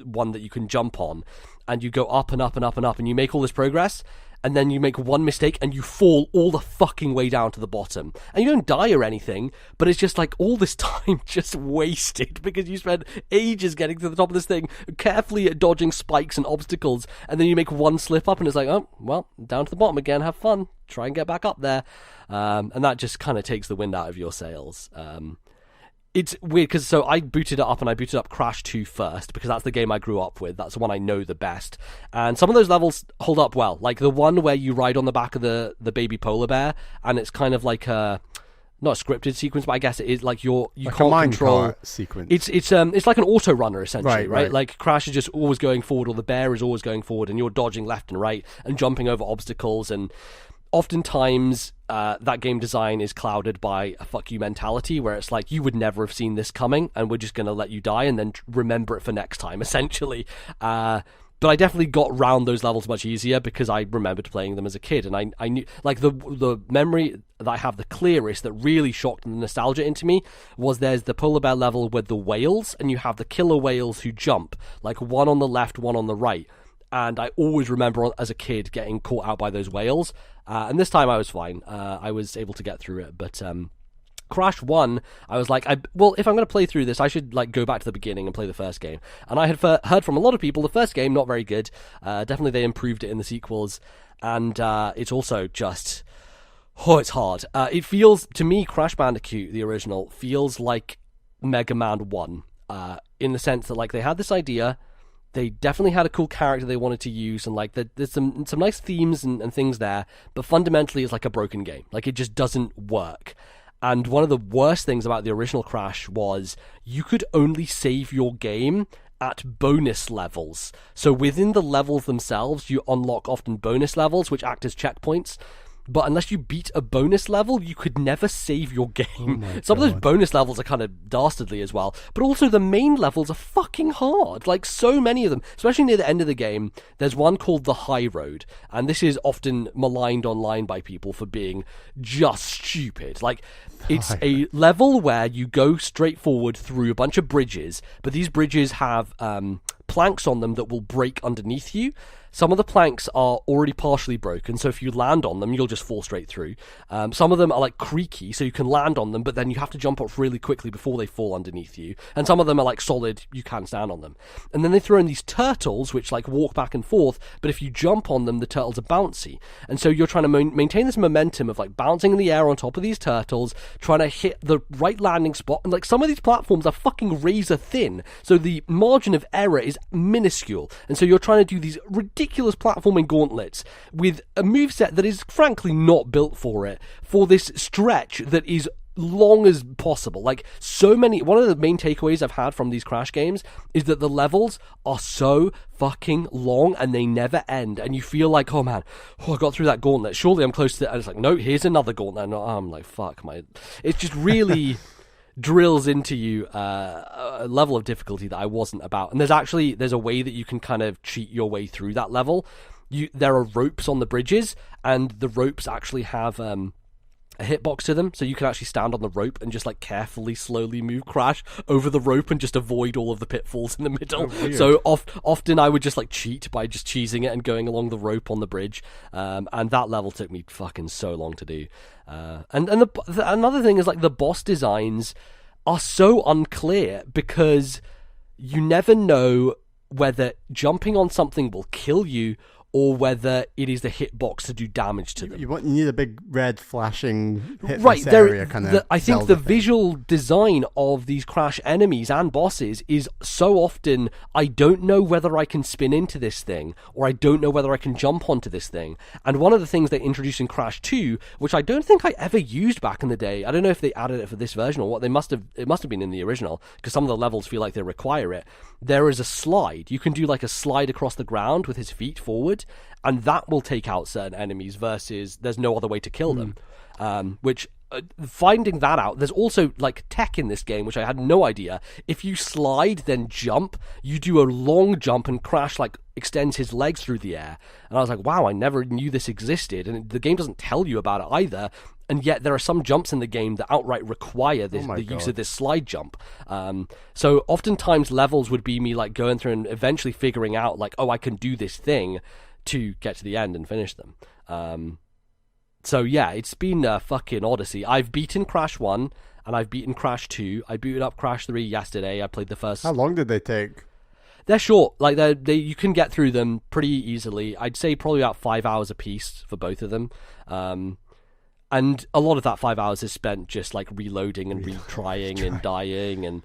one that you can jump on, and you go up and up and up and up and you make all this progress, and then you make one mistake and you fall all the fucking way down to the bottom, and you don't die or anything, but it's just like all this time just wasted because you spent ages getting to the top of this thing, carefully dodging spikes and obstacles, and then you make one slip up and it's like, oh well, down to the bottom again, have fun, try and get back up there. And that just kind of takes the wind out of your sails. It's weird because I booted it up, and I booted up Crash 2 first because that's the game I grew up with. That's the one I know the best. And some of those levels hold up well. Like the one where you ride on the back of the baby polar bear, and it's kind of like a, not a scripted sequence, but I guess it is like you like can't control sequence. It's like an auto runner essentially, right? Like Crash is just always going forward, or the bear is always going forward, and you're dodging left and right and jumping over obstacles. And oftentimes that game design is clouded by a fuck you mentality where it's like, you would never have seen this coming and we're just going to let you die and then remember it for next time, essentially. But I definitely got round those levels much easier because I remembered playing them as a kid, and I knew, like, the memory that I have the clearest that really shocked the nostalgia into me was there's the polar bear level with the whales, and you have the killer whales who jump, like one on the left, one on the right. And I always remember as a kid getting caught out by those whales. And this time I was fine. I was able to get through it. But Crash 1, I was like, if I'm going to play through this, I should like go back to the beginning and play the first game. And I had heard from a lot of people, the first game, not very good. Definitely they improved it in the sequels. And it's also just, it's hard. It feels, to me, Crash Bandicoot, the original, feels like Mega Man 1. In the sense that like they had this idea, they definitely had a cool character they wanted to use, and like there's some nice themes and things there, but fundamentally it's like a broken game. Like, it just doesn't work. And one of the worst things about the original Crash was you could only save your game at bonus levels. So within the levels themselves, you unlock often bonus levels, which act as checkpoints. but unless you beat a bonus level, you could never save your game. Oh Some of those bonus levels are kind of dastardly as well, but also the main levels are fucking hard. Like, so many of them, especially near the end of the game. There's one called the High Road, and this is often maligned online by people for being just stupid. Like, it's a level where you go straight forward through a bunch of bridges, but these bridges have planks on them that will break underneath you. Some of the planks are already partially broken, so if you land on them, you'll just fall straight through. Some of them are like creaky, so you can land on them, but then you have to jump up really quickly before they fall underneath you. And some of them are like solid, you can stand on them. And then they throw in these turtles, which like walk back and forth, but if you jump on them, the turtles are bouncy. And so you're trying to maintain this momentum of like bouncing in the air on top of these turtles, trying to hit the right landing spot. And like some of these platforms are fucking razor thin, so the margin of error is minuscule. And so you're trying to do these ridiculous platforming gauntlets with a moveset that is frankly not built for it, for this stretch that is long as possible. Like, so many, one of the main takeaways I've had from these Crash games is that the levels are so fucking long and they never end, and you feel like, oh man, I got through that gauntlet, surely I'm close to it, and it's like, no, here's another gauntlet, and I'm like, fuck, it's just really drills into you a level of difficulty that I wasn't about. And there's a way that you can kind of cheat your way through that level. There are ropes on the bridges, and the ropes actually have a hitbox to them, so you can actually stand on the rope and just like carefully slowly move Crash over the rope and just avoid all of the pitfalls in the middle. So often I would just like cheat by just cheesing it and going along the rope on the bridge, and that level took me fucking so long to do. And another thing is like the boss designs are so unclear because you never know whether jumping on something will kill you or whether it is the hitbox to do damage to them. You need a big red flashing hit this area kind of. I think the visual design of these Crash enemies and bosses is so often, I don't know whether I can spin into this thing, or I don't know whether I can jump onto this thing. And one of the things they introduced in Crash 2, which I don't think I ever used back in the day, I don't know if they added it for this version or what, it must have been in the original, because some of the levels feel like they require it. There is a slide. You can do like a slide across the ground with his feet forward, and that will take out certain enemies versus there's no other way to kill them. Finding that out, there's also like tech in this game, which I had no idea. If you slide, then jump, you do a long jump and Crash like extends his legs through the air. And I was like, wow, I never knew this existed. And the game doesn't tell you about it either. And yet there are some jumps in the game that outright require the use of this slide jump. So oftentimes levels would be me like going through and eventually figuring out like, oh, I can do this thing to get to the end and finish them. So yeah, it's been a fucking odyssey. I've beaten Crash 1 and I've beaten Crash 2. I booted up Crash 3 yesterday. I played the first. How long did they take? They're short. Like you can get through them pretty easily. I'd say probably about 5 hours a piece for both of them. And a lot of that 5 hours is spent just like reloading and retrying and dying, and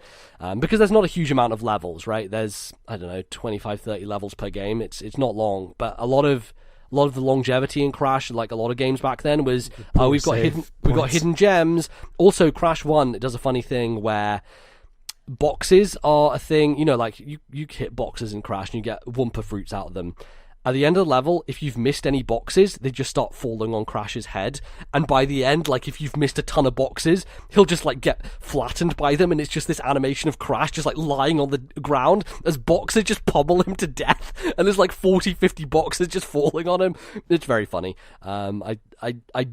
because there's not a huge amount of levels, right? There's, I don't know, 25, 30 levels per game. It's not long, but a lot of the longevity in Crash, like a lot of games back then, was we've got hidden gems. Also, Crash 1 does a funny thing where boxes are a thing. You know, like you hit boxes in Crash and you get Wumpa fruits out of them. At the end of the level, if you've missed any boxes, they just start falling on Crash's head. And by the end, like, if you've missed a ton of boxes, he'll just, like, get flattened by them, and it's just this animation of Crash just, like, lying on the ground as boxes just pummel him to death, and there's, like, 40, 50 boxes just falling on him. It's very funny. I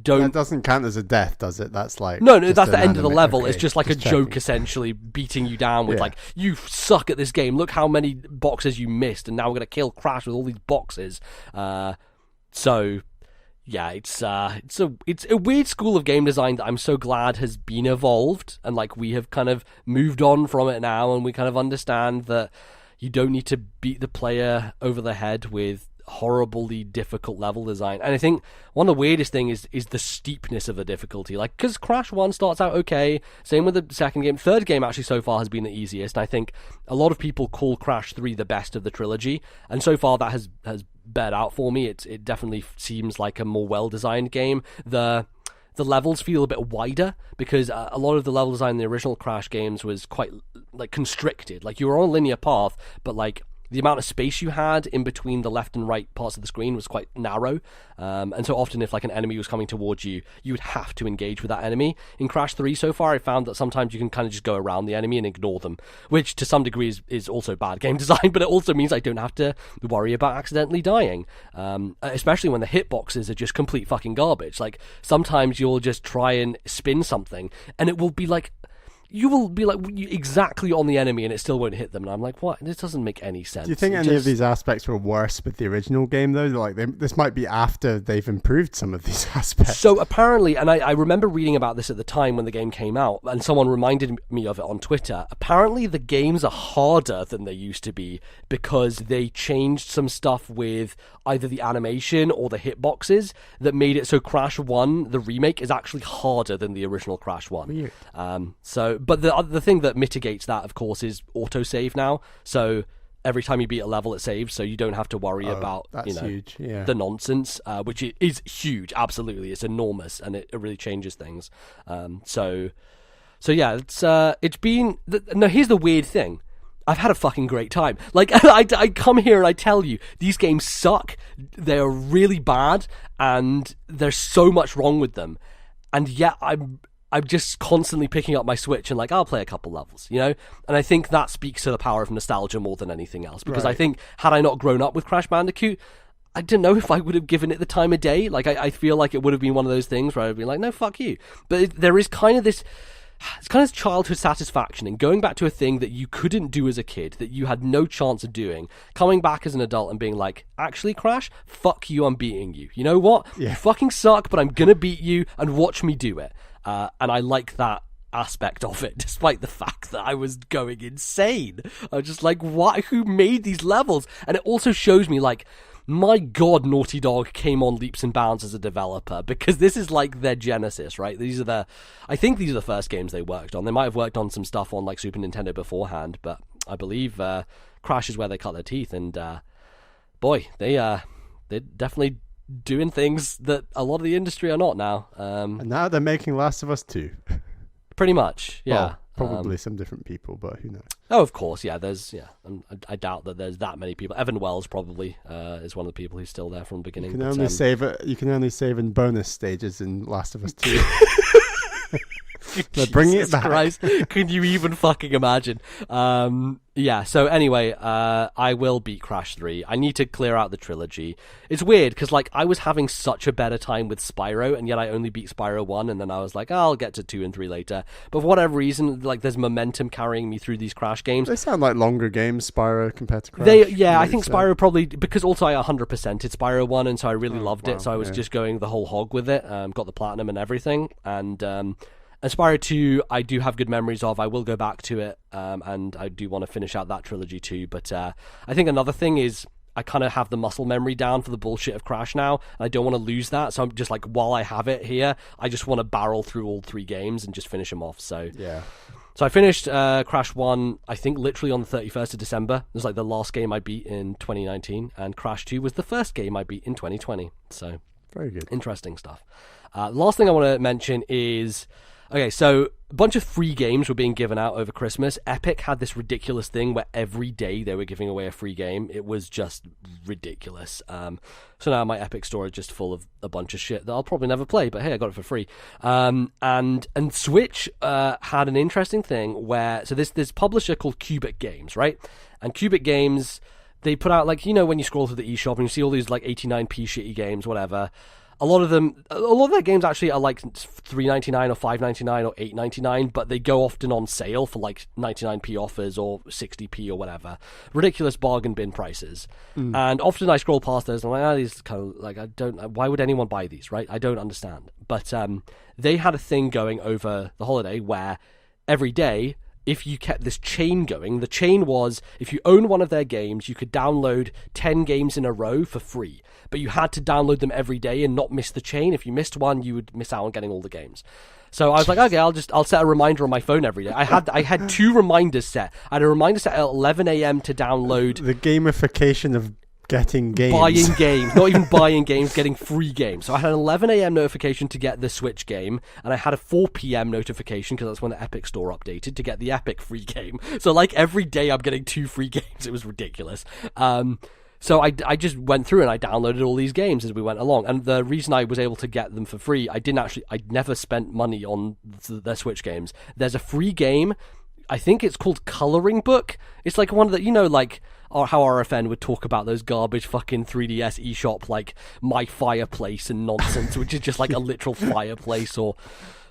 don't... That doesn't count as a death, does it? That's, like... No, that's the end of the level. Okay. It's just, like, just a joke, essentially, beating you down with, like, you suck at this game. Look how many boxes you missed, and now we're going to kill Crash with all these boxes. So yeah, it's a weird school of game design that I'm so glad has been evolved, and like we have kind of moved on from it now, and we kind of understand that you don't need to beat the player over the head with horribly difficult level design. And I think one of the weirdest thing is the steepness of the difficulty, like, because Crash 1 starts out okay, same with the second game. Third game actually so far has been the easiest, and I think a lot of people call Crash 3 the best of the trilogy, and so far that has bared out for me. It definitely seems like a more well-designed game. The levels feel a bit wider, because a lot of the level design in the original Crash games was quite like constricted. Like, you were on a linear path, but like the amount of space you had in between the left and right parts of the screen was quite narrow. And so often if like an enemy was coming towards you, you would have to engage with that enemy. In Crash 3 so far, I found that sometimes you can kind of just go around the enemy and ignore them, which to some degree is also bad game design, but it also means I don't have to worry about accidentally dying. Especially when the hitboxes are just complete fucking garbage. Like, sometimes you'll just try and spin something, and it will be like, you will be like exactly on the enemy and it still won't hit them. And I'm like, what? This doesn't make any sense. Do you think any of these aspects were worse with the original game, though? Like, this might be after they've improved some of these aspects. So apparently, and I remember reading about this at the time when the game came out, and someone reminded me of it on Twitter. Apparently, the games are harder than they used to be because they changed some stuff with either the animation or the hitboxes that made it so Crash 1, the remake, is actually harder than the original Crash 1. Weird. But the thing that mitigates that, of course, is autosave now. So every time you beat a level, it saves, so you don't have to worry about huge. Yeah. the nonsense, which is huge. Absolutely, it's enormous, and it really changes things. So yeah, it's been. No, here's the weird thing. I've had a fucking great time. Like, I come here and I tell you, these games suck. They are really bad, and there's so much wrong with them. And yet I'm just constantly picking up my Switch and like, I'll play a couple levels, you know? And I think that speaks to the power of nostalgia more than anything else. Because I think, had I not grown up with Crash Bandicoot, I don't know if I would have given it the time of day. Like, I feel like it would have been one of those things where I'd be like, no, fuck you. But there is kind of this... It's kind of childhood satisfaction in going back to a thing that you couldn't do as a kid, that you had no chance of doing, coming back as an adult and being like, actually, Crash, fuck you, I'm beating you. You know what? Yeah. You fucking suck, but I'm gonna beat you, and watch me do it. And I like that aspect of it, despite the fact that I was going insane. I was just like, what? Who made these levels? And it also shows me, like, my God, Naughty Dog came on leaps and bounds as a developer, because this is like their genesis, right? I think these are the first games they worked on. They might have worked on some stuff on like Super Nintendo beforehand, but I believe Crash is where they cut their teeth, and boy, they're definitely doing things that a lot of the industry are not now. And now they're making Last of Us 2. Pretty much, yeah. Well, probably some different people, but who knows? Oh, of course, yeah. I doubt that there's that many people. Evan Wells probably is one of the people who's still there from the beginning. You can only save it. You can only save in bonus stages in Last of Us 2. They're bringing it back. Christ. Can you even fucking imagine? Yeah, so anyway, I will beat Crash 3. I need to clear out the trilogy. It's weird, because like, I was having such a better time with Spyro, and yet I only beat Spyro 1, and then I was like, I'll get to 2 and 3 later. But for whatever reason, like, there's momentum carrying me through these Crash games. They sound like longer games, Spyro, compared to Crash. I think Spyro probably, because also I 100%ed Spyro 1, and so I really loved it, so I was just going the whole hog with it, got the platinum and everything, and Spyro 2, I do have good memories of. I will go back to it, and I do want to finish out that trilogy too. But I think another thing is I kind of have the muscle memory down for the bullshit of Crash now. And I don't want to lose that, so I'm just like, while I have it here, I just want to barrel through all 3 games and just finish them off. So yeah. So I finished Crash 1, I think, literally on the 31st of December. It was like the last game I beat in 2019, and Crash 2 was the first game I beat in 2020. So very good. Interesting stuff. Last thing I want to mention is... Okay, so a bunch of free games were being given out over Christmas. Epic had this ridiculous thing where every day they were giving away a free game. It was just ridiculous. So now my Epic store is just full of a bunch of shit that I'll probably never play, but hey, I got it for free. And Switch had an interesting thing where... So this publisher called Cubic Games, right? And Cubic Games, they put out, like, you know, when you scroll through the eShop and you see all these, like, 89p shitty games, whatever... A lot of their games actually are like $3.99 or $5.99 or $8.99, but they go often on sale for like 99p offers or 60p or whatever. Ridiculous bargain bin prices. And often I scroll past those and I'm like, these kind of like, why would anyone buy these, right? I don't understand. But they had a thing going over the holiday where every day, if you kept this chain going, the chain was, if you own one of their games, you could download 10 games in a row for free. But you had to download them every day and not miss the chain. If you missed one, you would miss out on getting all the games. So I was like, okay, I'll set a reminder on my phone every day. I had 2 reminders set. I had a reminder set at 11 a.m. to download. The gamification of getting games. Buying games. Not even buying games, getting free games. So I had an 11 a.m. notification to get the Switch game, and I had a 4 p.m. notification, because that's when the Epic Store updated, to get the Epic free game. So like every day I'm getting 2 free games. It was ridiculous. So I just went through and I downloaded all these games as we went along. And the reason I was able to get them for free, I never spent money on their Switch games. There's a free game, I think it's called Coloring Book. It's like one of the, like how RFN would talk about those garbage fucking 3DS eShop, like My Fireplace and nonsense, which is just like a literal fireplace, or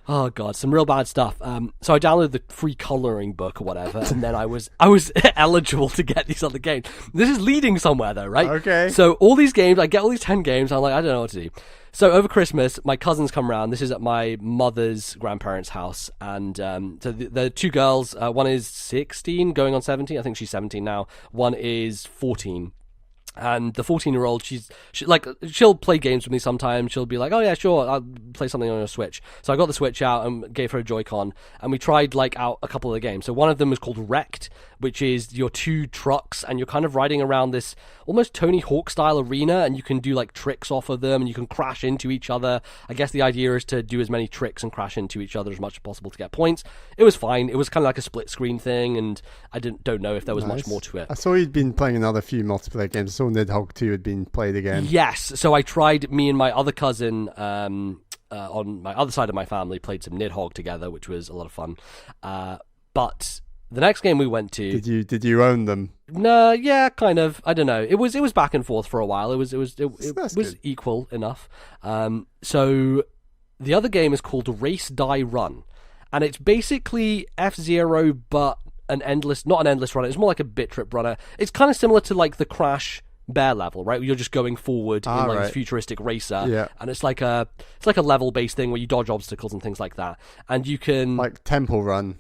oh god, some real bad stuff. So I downloaded the free coloring book or whatever, and then I was eligible to get these other games. This is leading somewhere though, right? Okay. So all these games, I get all these 10 games. I'm like, I don't know what to do. So over Christmas, my cousins come around. This is at my mother's grandparents' house, and so the 2 girls, one is 16, going on 17. I think she's 17 now. One is 14. And the 14-year-old, she'll play games with me sometimes. She'll be like, oh yeah, sure, I'll play something on your Switch. So I got the Switch out and gave her a Joy-Con, and we tried out a couple of the games. So one of them was called Wrecked, which is your 2 trucks, and you're kind of riding around this almost Tony Hawk style arena, and you can do tricks off of them, and you can crash into each other. I guess the idea is to do as many tricks and crash into each other as much as possible to get points. It was fine. It was kind of like a split screen thing, and I don't know if there was much more to it. I saw you'd been playing another few multiplayer games. I saw Nidhogg 2 had been played again. Yes, so I tried. Me and my other cousin on my other side of my family played some Nidhogg together, which was a lot of fun. But the next game we went to, did you own them? No, yeah, kind of. I don't know. It was back and forth for a while. It was equal enough. So the other game is called RaceDieRun, and it's basically F-Zero, but not an endless runner. It's more like a bit trip runner. It's kind of similar to the Crash Bear level, right? You're just going forward in this futuristic racer, and it's like a level based thing where you dodge obstacles and things like that, and you can Temple Run.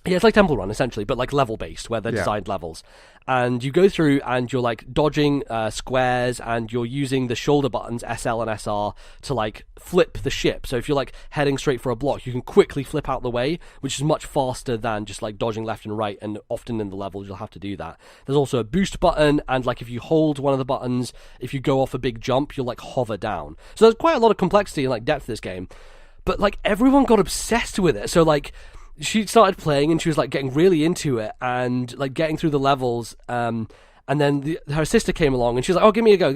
Yeah, it's like Temple Run, essentially, but level based, where they're designed levels. And you go through and you're dodging squares, and you're using the shoulder buttons SL and SR to flip the ship. So if you're heading straight for a block, you can quickly flip out the way, which is much faster than just dodging left and right, and often in the levels you'll have to do that. There's also a boost button, and if you hold one of the buttons, if you go off a big jump, you'll hover down. So there's quite a lot of complexity and depth to this game. But everyone got obsessed with it. So she started playing, and she was getting really into it, and getting through the levels, and then her sister came along, and she was like, oh, give me a go,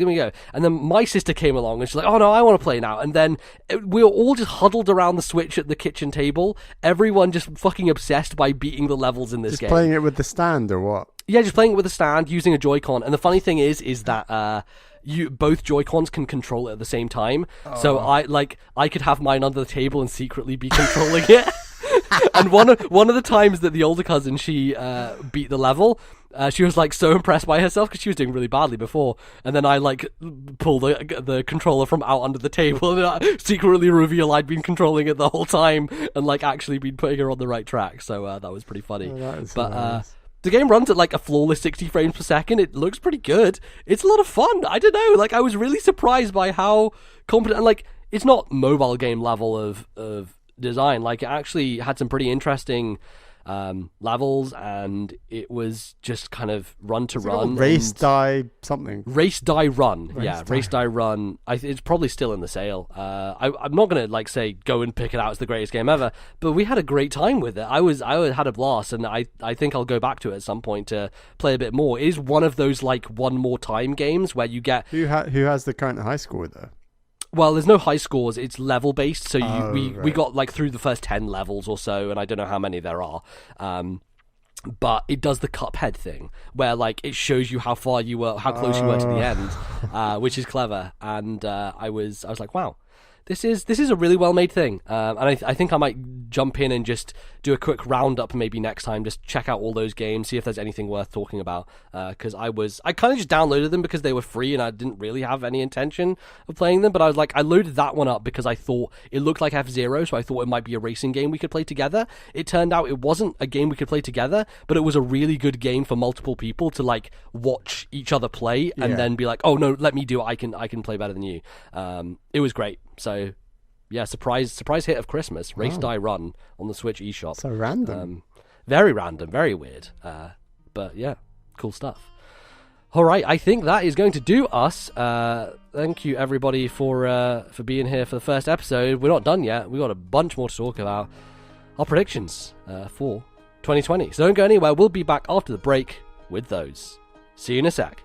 and then my sister came along, and she's like, oh no, I want to play now. And then we were all just huddled around the Switch at the kitchen table, everyone just fucking obsessed by beating the levels in this game. Playing it with the stand or what? Yeah, just playing it with a stand, using a Joy-Con. And the funny thing is that both Joy-Cons can control it at the same time. So I could have mine under the table and secretly be controlling it. And one of the times that the older cousin, she beat the level, she was so impressed by herself, because she was doing really badly before, and then I pull the controller from out under the table, and I secretly reveal I'd been controlling it the whole time, and actually been putting her on the right track. So that was pretty funny. The game runs at a flawless 60 frames per second. It looks pretty good. It's a lot of fun. I don't know. I was really surprised by how competent, and it's not mobile game level of design. It actually had some pretty interesting levels, and it was just kind of run to run. RaceDieRun. Yeah, RaceDieRun. It's probably still in the sale. I'm not gonna say go and pick it out as the greatest game ever, but we had a great time with it. I had a blast, and I think I'll go back to it at some point to play a bit more. It is one of those one more time games where you get who has the current high score though. Well, there's no high scores. It's level based. So we got through the first 10 levels or so, and I don't know how many there are. But it does the Cuphead thing, where it shows you how close you were to the end, which is clever. And I was like, wow, this is a really well made thing. And I think I might jump in and just do a quick roundup maybe next time, just check out all those games, see if there's anything worth talking about, because I kind of just downloaded them because they were free, and I didn't really have any intention of playing them, but I was I loaded that one up because I thought it looked like F-Zero, so I thought it might be a racing game we could play together. It turned out it wasn't a game we could play together, but it was a really good game for multiple people to watch each other play, and then be oh no, let me do it, I can play better than you. It was great. So yeah, surprise hit of Christmas. RaceDieRun on the Switch eShop. So random. Very random, very weird. But yeah, cool stuff. All right, I think that is going to do us. Thank you, everybody, for being here for the first episode. We're not done yet. We've got a bunch more to talk about. Our predictions for 2020. So don't go anywhere. We'll be back after the break with those. See you in a sec.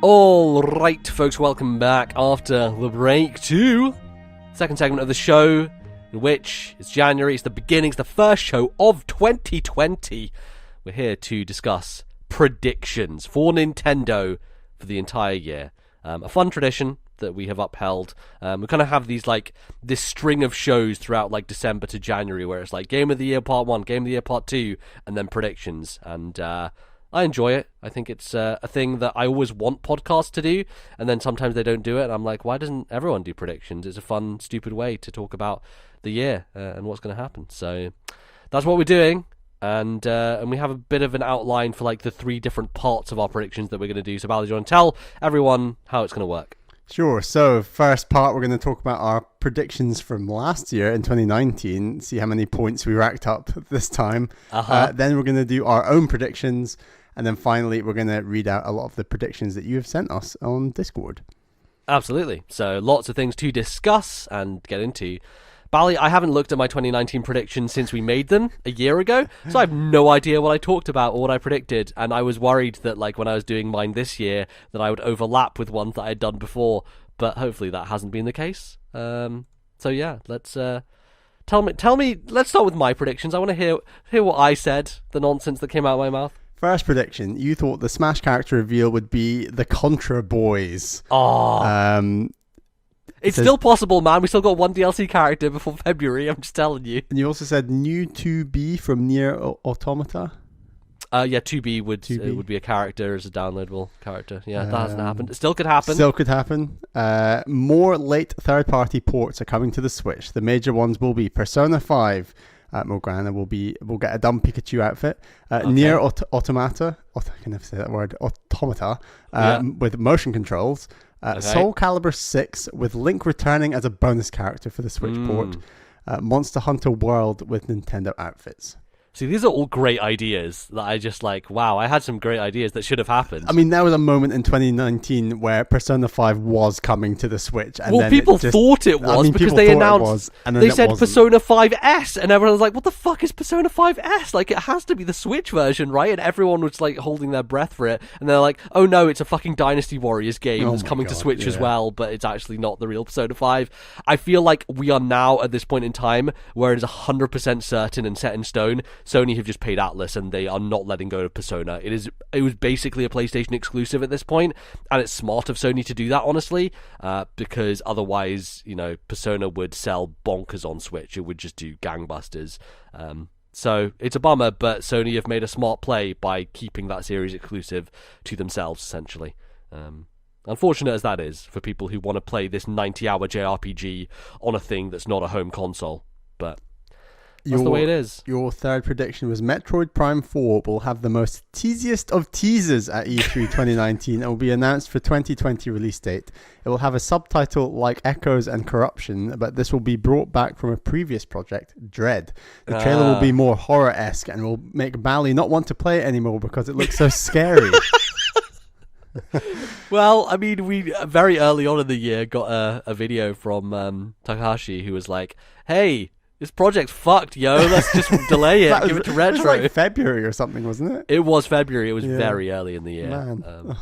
All right, folks, welcome back after the break to second segment of the show, in which it's January, it's the beginning, it's the first show of 2020. We're here to discuss predictions for Nintendo for the entire year. A fun tradition that we have upheld. We kind of have these this string of shows throughout December to January, where it's Game of the Year Part 1, Game of the Year Part 2, and then predictions. And I enjoy it. I think it's a thing that I always want podcasts to do, and then sometimes they don't do it, and I'm like, why doesn't everyone do predictions? It's a fun, stupid way to talk about the year and what's going to happen. So that's what we're doing, and we have a bit of an outline for the three different parts of our predictions that we're going to do. So Bally, do you want to tell everyone how it's going to work? Sure. So first part, we're going to talk about our predictions from last year in 2019, see how many points we racked up this time. Then we're going to do our own predictions. And then finally, we're going to read out a lot of the predictions that you have sent us on Discord. Absolutely. So lots of things to discuss and get into. Bally, I haven't looked at my 2019 predictions since we made them a year ago, so I have no idea what I talked about or what I predicted. And I was worried that when I was doing mine this year, that I would overlap with ones that I had done before. But hopefully that hasn't been the case. So yeah, let's tell me. Let's start with my predictions. I want to hear what I said, the nonsense that came out of my mouth. First prediction, you thought the Smash character reveal would be the Contra Boys. Oh. It's still possible, man. We still got one DLC character before February, I'm just telling you. And you also said new 2B from Nier Automata. Yeah, 2B would be a character as a downloadable character. Yeah, that hasn't happened. It still could happen. More late third-party ports are coming to the Switch. The major ones will be Persona 5. Morgana will get a dumb Pikachu outfit. Nier Automata. I can never say that word. Automata. With motion controls. Soul Calibur 6 with Link returning as a bonus character for the Switch port. Monster Hunter World with Nintendo outfits. See, these are all great ideas that I just wow, I had some great ideas that should have happened. I mean, there was a moment in 2019 where Persona 5 was coming to the Switch. And then people thought it was because they announced, they said Persona 5S, and everyone was like, what the fuck is Persona 5S? It has to be the Switch version, right? And everyone was holding their breath for it. And they're like, oh no, it's a fucking Dynasty Warriors game that's coming to Switch as well, but it's actually not the real Persona 5. I feel like we are now at this point in time where it is 100% certain and set in stone. Sony have just paid Atlas and they are not letting go of Persona. It was basically a PlayStation exclusive at this point, and it's smart of Sony to do that, honestly, because otherwise, Persona would sell bonkers on Switch. It would just do gangbusters. So it's a bummer, but Sony have made a smart play by keeping that series exclusive to themselves, essentially. Unfortunate as that is for people who want to play this 90-hour JRPG on a thing that's not a home console, but that's the way it is. Your third prediction was Metroid Prime 4 will have the most teasiest of teasers at E3 2019 and will be announced for 2020 release date. It will have a subtitle like Echoes and Corruption, but this will be brought back from a previous project, Dread. The trailer will be more horror-esque and will make Bally not want to play it anymore because it looks so scary. Well, I mean, we very early on in the year got a video from Takahashi who was like, hey, this project's fucked, yo. Let's just delay it. Give it to Retro. It was February or something, wasn't it? It was February. It was very early in the year. Man.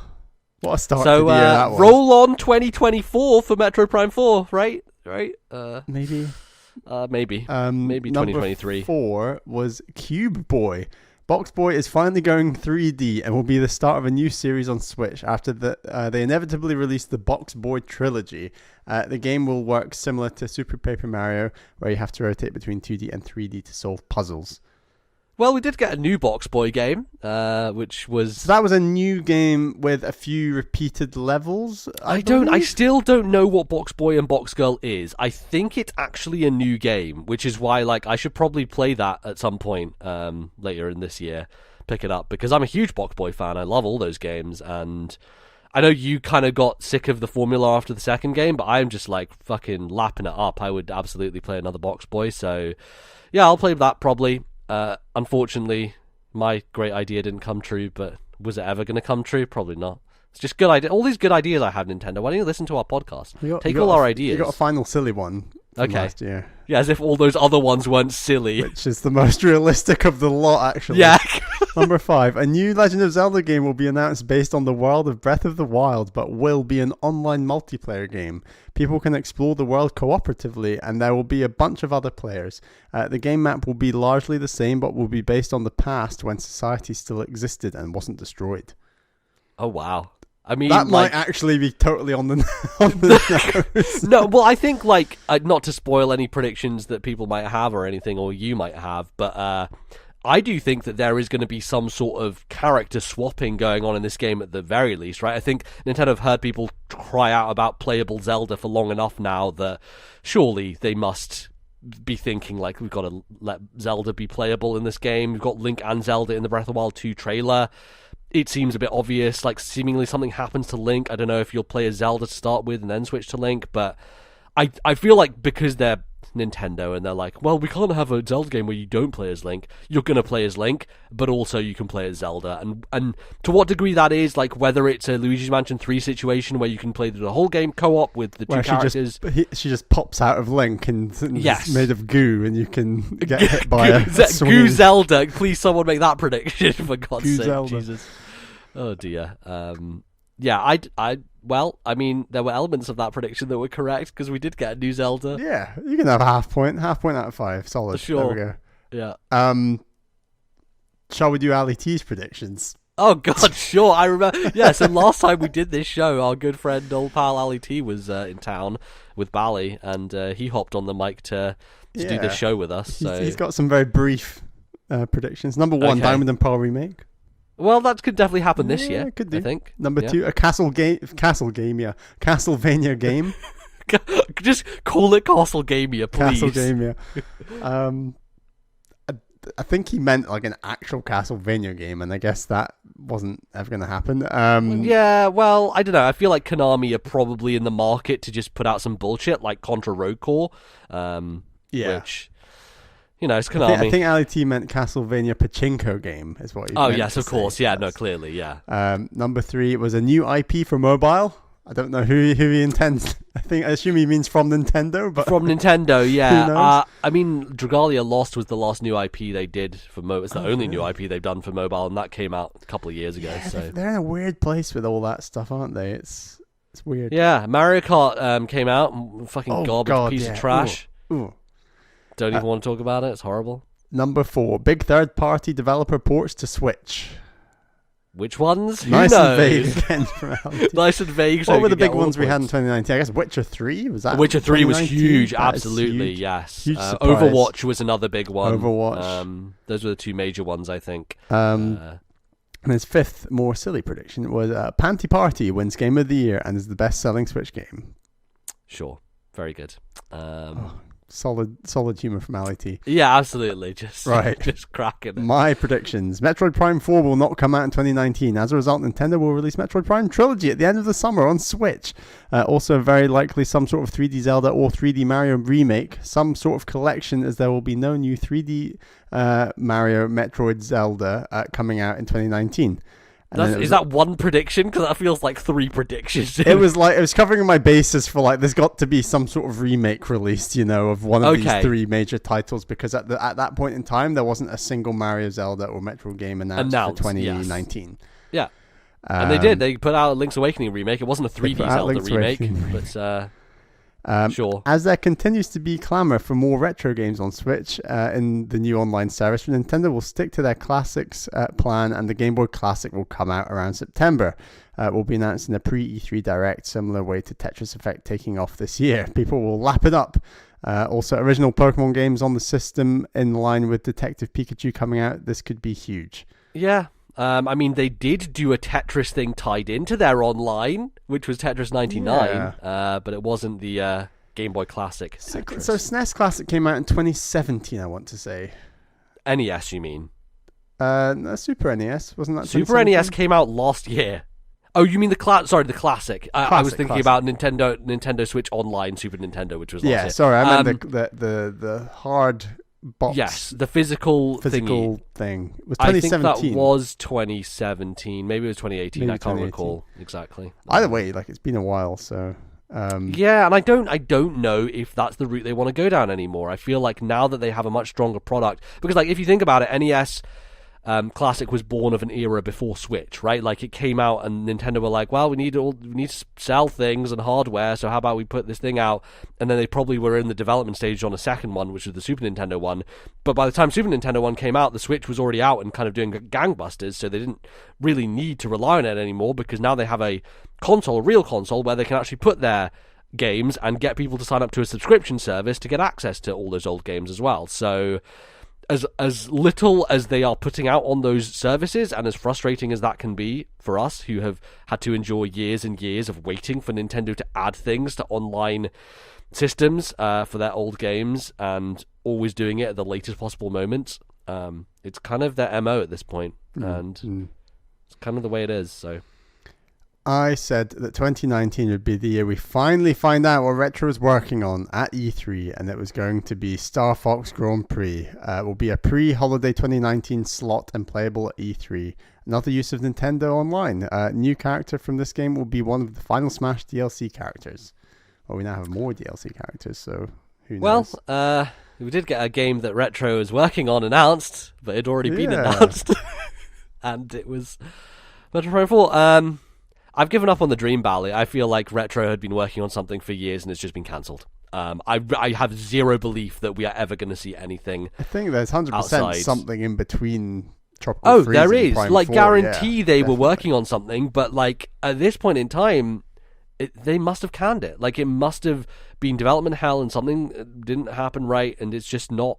What a start So to the year that was. roll on 2024 for Metroid Prime 4, right? Maybe. Maybe 2023. Number 4 was Cube Boy. Box Boy is finally going 3D and will be the start of a new series on Switch after they inevitably released the Box Boy Trilogy. The game will work similar to Super Paper Mario, where you have to rotate between 2D and 3D to solve puzzles. Well, we did get a new Box Boy game, which was... So that was a new game with a few repeated levels, I still don't know what Box Boy and Box Girl is. I think it's actually a new game, which is why I should probably play that at some point later in this year, pick it up, because I'm a huge Box Boy fan. I love all those games, and I know you kind of got sick of the formula after the second game, but I'm just fucking lapping it up. I would absolutely play another Box Boy, so yeah, I'll play that probably. Unfortunately, my great idea didn't come true, but was it ever going to come true? Probably not. It's just good idea. All these good ideas I have, Nintendo. Why don't you listen to our podcast? Take all our ideas. You got a final silly one from last year. Yeah, as if all those other ones weren't silly. Which is the most realistic of the lot, actually. Yeah. Number 5. A new Legend of Zelda game will be announced based on the world of Breath of the Wild, but will be an online multiplayer game. People can explore the world cooperatively, and there will be a bunch of other players. The game map will be largely the same, but will be based on the past when society still existed and wasn't destroyed. Oh, wow. I mean, that might actually be totally on the nose. No, well, I think, not to spoil any predictions that people might have or anything, or you might have, but I do think that there is going to be some sort of character swapping going on in this game at the very least, right? I think Nintendo have heard people cry out about playable Zelda for long enough now that surely they must be thinking, we've got to let Zelda be playable in this game. We've got Link and Zelda in the Breath of the Wild 2 trailer. It seems a bit obvious, seemingly something happens to Link. I don't know if you'll play as Zelda to start with and then switch to Link, but I feel like because they're Nintendo and they're well, we can't have a Zelda game where you don't play as Link. You're going to play as Link, but also you can play as Zelda. And to what degree that is, whether it's a Luigi's Mansion 3 situation where you can play the whole game co-op with the two characters. She just pops out of Link and yes. It's made of goo and you can get hit by a Goo Zelda. Please someone make that prediction, for God's Goo sake. Zelda. Jesus. Oh dear. Yeah, well, I mean, there were elements of that prediction that were correct because we did get a new Zelda. Yeah, you can have half point out of 5. Solid. Sure. There we go. Yeah. Shall we do Alit T's predictions? Oh God, sure. I remember. Yeah. So last time we did this show, our good friend, old pal Alit T was in town with Bally, and he hopped on the mic to do this show with us. So he's got some very brief predictions. Number 1, Diamond and Pearl remake. Well, that could definitely happen this year. Could do. I think. Number 2, a Castlevania game. Just call it Castlegamia, please. Castlegamia. I think he meant an actual Castlevania game, and I guess that wasn't ever going to happen. Yeah, well, I don't know. I feel like Konami are probably in the market to just put out some bullshit like Contra Road Core. Which... it's Konami. I think Alit T meant Castlevania Pachinko game is what he meant. Oh, yes, of course. Yeah, no, clearly, yeah. Number 3 was a new IP for mobile. I don't know who he intends. I assume he means from Nintendo. But from Nintendo, yeah. Who knows? I mean, Dragalia Lost was the last new IP they did for mobile. It's the only new IP they've done for mobile, and that came out a couple of years ago. Yeah, so they're in a weird place with all that stuff, aren't they? It's weird. Yeah, Mario Kart came out, fucking garbage piece of trash. Ooh. Don't even want to talk about it. It's horrible. Number 4, big third-party developer ports to Switch. Which ones? Who nice knows? And vague again from Alit T. Nice and vague. What were the big ones we had in 2019? I guess Witcher 3 was that. Witcher 3 was huge. Absolutely, huge. Yes. Huge surprise. Overwatch was another big one. Overwatch. Those were the two major ones, I think. And his 5th, more silly prediction was Panty Party wins Game of the Year and is the best-selling Switch game. Sure. Very good. Solid humour from Alit T. Yeah, absolutely. Just cracking it. My predictions. Metroid Prime 4 will not come out in 2019. As a result, Nintendo will release Metroid Prime Trilogy at the end of the summer on Switch. Also, very likely some sort of 3D Zelda or 3D Mario remake. Some sort of collection, as there will be no new 3D Mario, Metroid, Zelda coming out in 2019. Is that one prediction? Because that feels like 3 predictions. It was covering my bases for there's got to be some sort of remake released, of one of these 3 major titles, because at that point in time there wasn't a single Mario, Zelda, or Metroid game announced for 2019. Yes. Yeah. And they did. They put out a Link's Awakening remake. It wasn't a 3D Zelda remake, but sure. As there continues to be clamour for more retro games on Switch in the new online service, Nintendo will stick to their classics plan, and the Game Boy Classic will come out around September. Will be announced in a pre-E3 Direct, similar way to Tetris Effect taking off this year. People will lap it up. Also, original Pokemon games on the system in line with Detective Pikachu coming out. This could be huge. Yeah. I mean, they did do a Tetris thing tied into their online, which was Tetris 99, but it wasn't the Game Boy Classic Tetris. So SNES Classic came out in 2017, I want to say. NES, you mean? No, Super NES, wasn't that Super NES came out last year. Oh, you mean the Classic. I was thinking about Nintendo Switch Online Super Nintendo, which was last year. Yeah, sorry, I meant the hard box. Yes, the physical thing. It was 2017. I think that was 2017. Maybe it was 2018. I can't recall exactly. Either way, it's been a while, so... yeah, and I don't know if that's the route they want to go down anymore. I feel like now that they have a much stronger product... Because, if you think about it, NES... Classic was born of an era before Switch, right? It came out and Nintendo were like, well, we need to sell things and hardware, so how about we put this thing out? And then they probably were in the development stage on a second one, which was the Super Nintendo one. But by the time Super Nintendo one came out, the Switch was already out and kind of doing gangbusters, so they didn't really need to rely on it anymore, because now they have a real console, where they can actually put their games and get people to sign up to a subscription service to get access to all those old games as well. So... As little as they are putting out on those services, and as frustrating as that can be for us, who have had to endure years and years of waiting for Nintendo to add things to online systems for their old games, and always doing it at the latest possible moment, it's kind of their MO at this point, and it's kind of the way it is, so... I said that 2019 would be the year we finally find out what Retro is working on at E3, and it was going to be Star Fox Grand Prix. It will be a pre-holiday 2019 slot and playable at E3. Another use of Nintendo Online. A new character from this game will be one of the Final Smash DLC characters. Well, we now have more DLC characters, so who knows? Well, we did get a game that Retro is working on announced, but it had already been announced. And it was Metro Prime 4. I've given up on the dream, Bally. I feel like Retro had been working on something for years and it's just been cancelled. I have zero belief that we are ever going to see anything. I think there's 100% outside. Something in between Tropical Freeze there and is. Prime 4, guarantee they definitely. were working on something, but at this point in time, they must have canned it. It must have been development hell and something didn't happen right, and it's just not...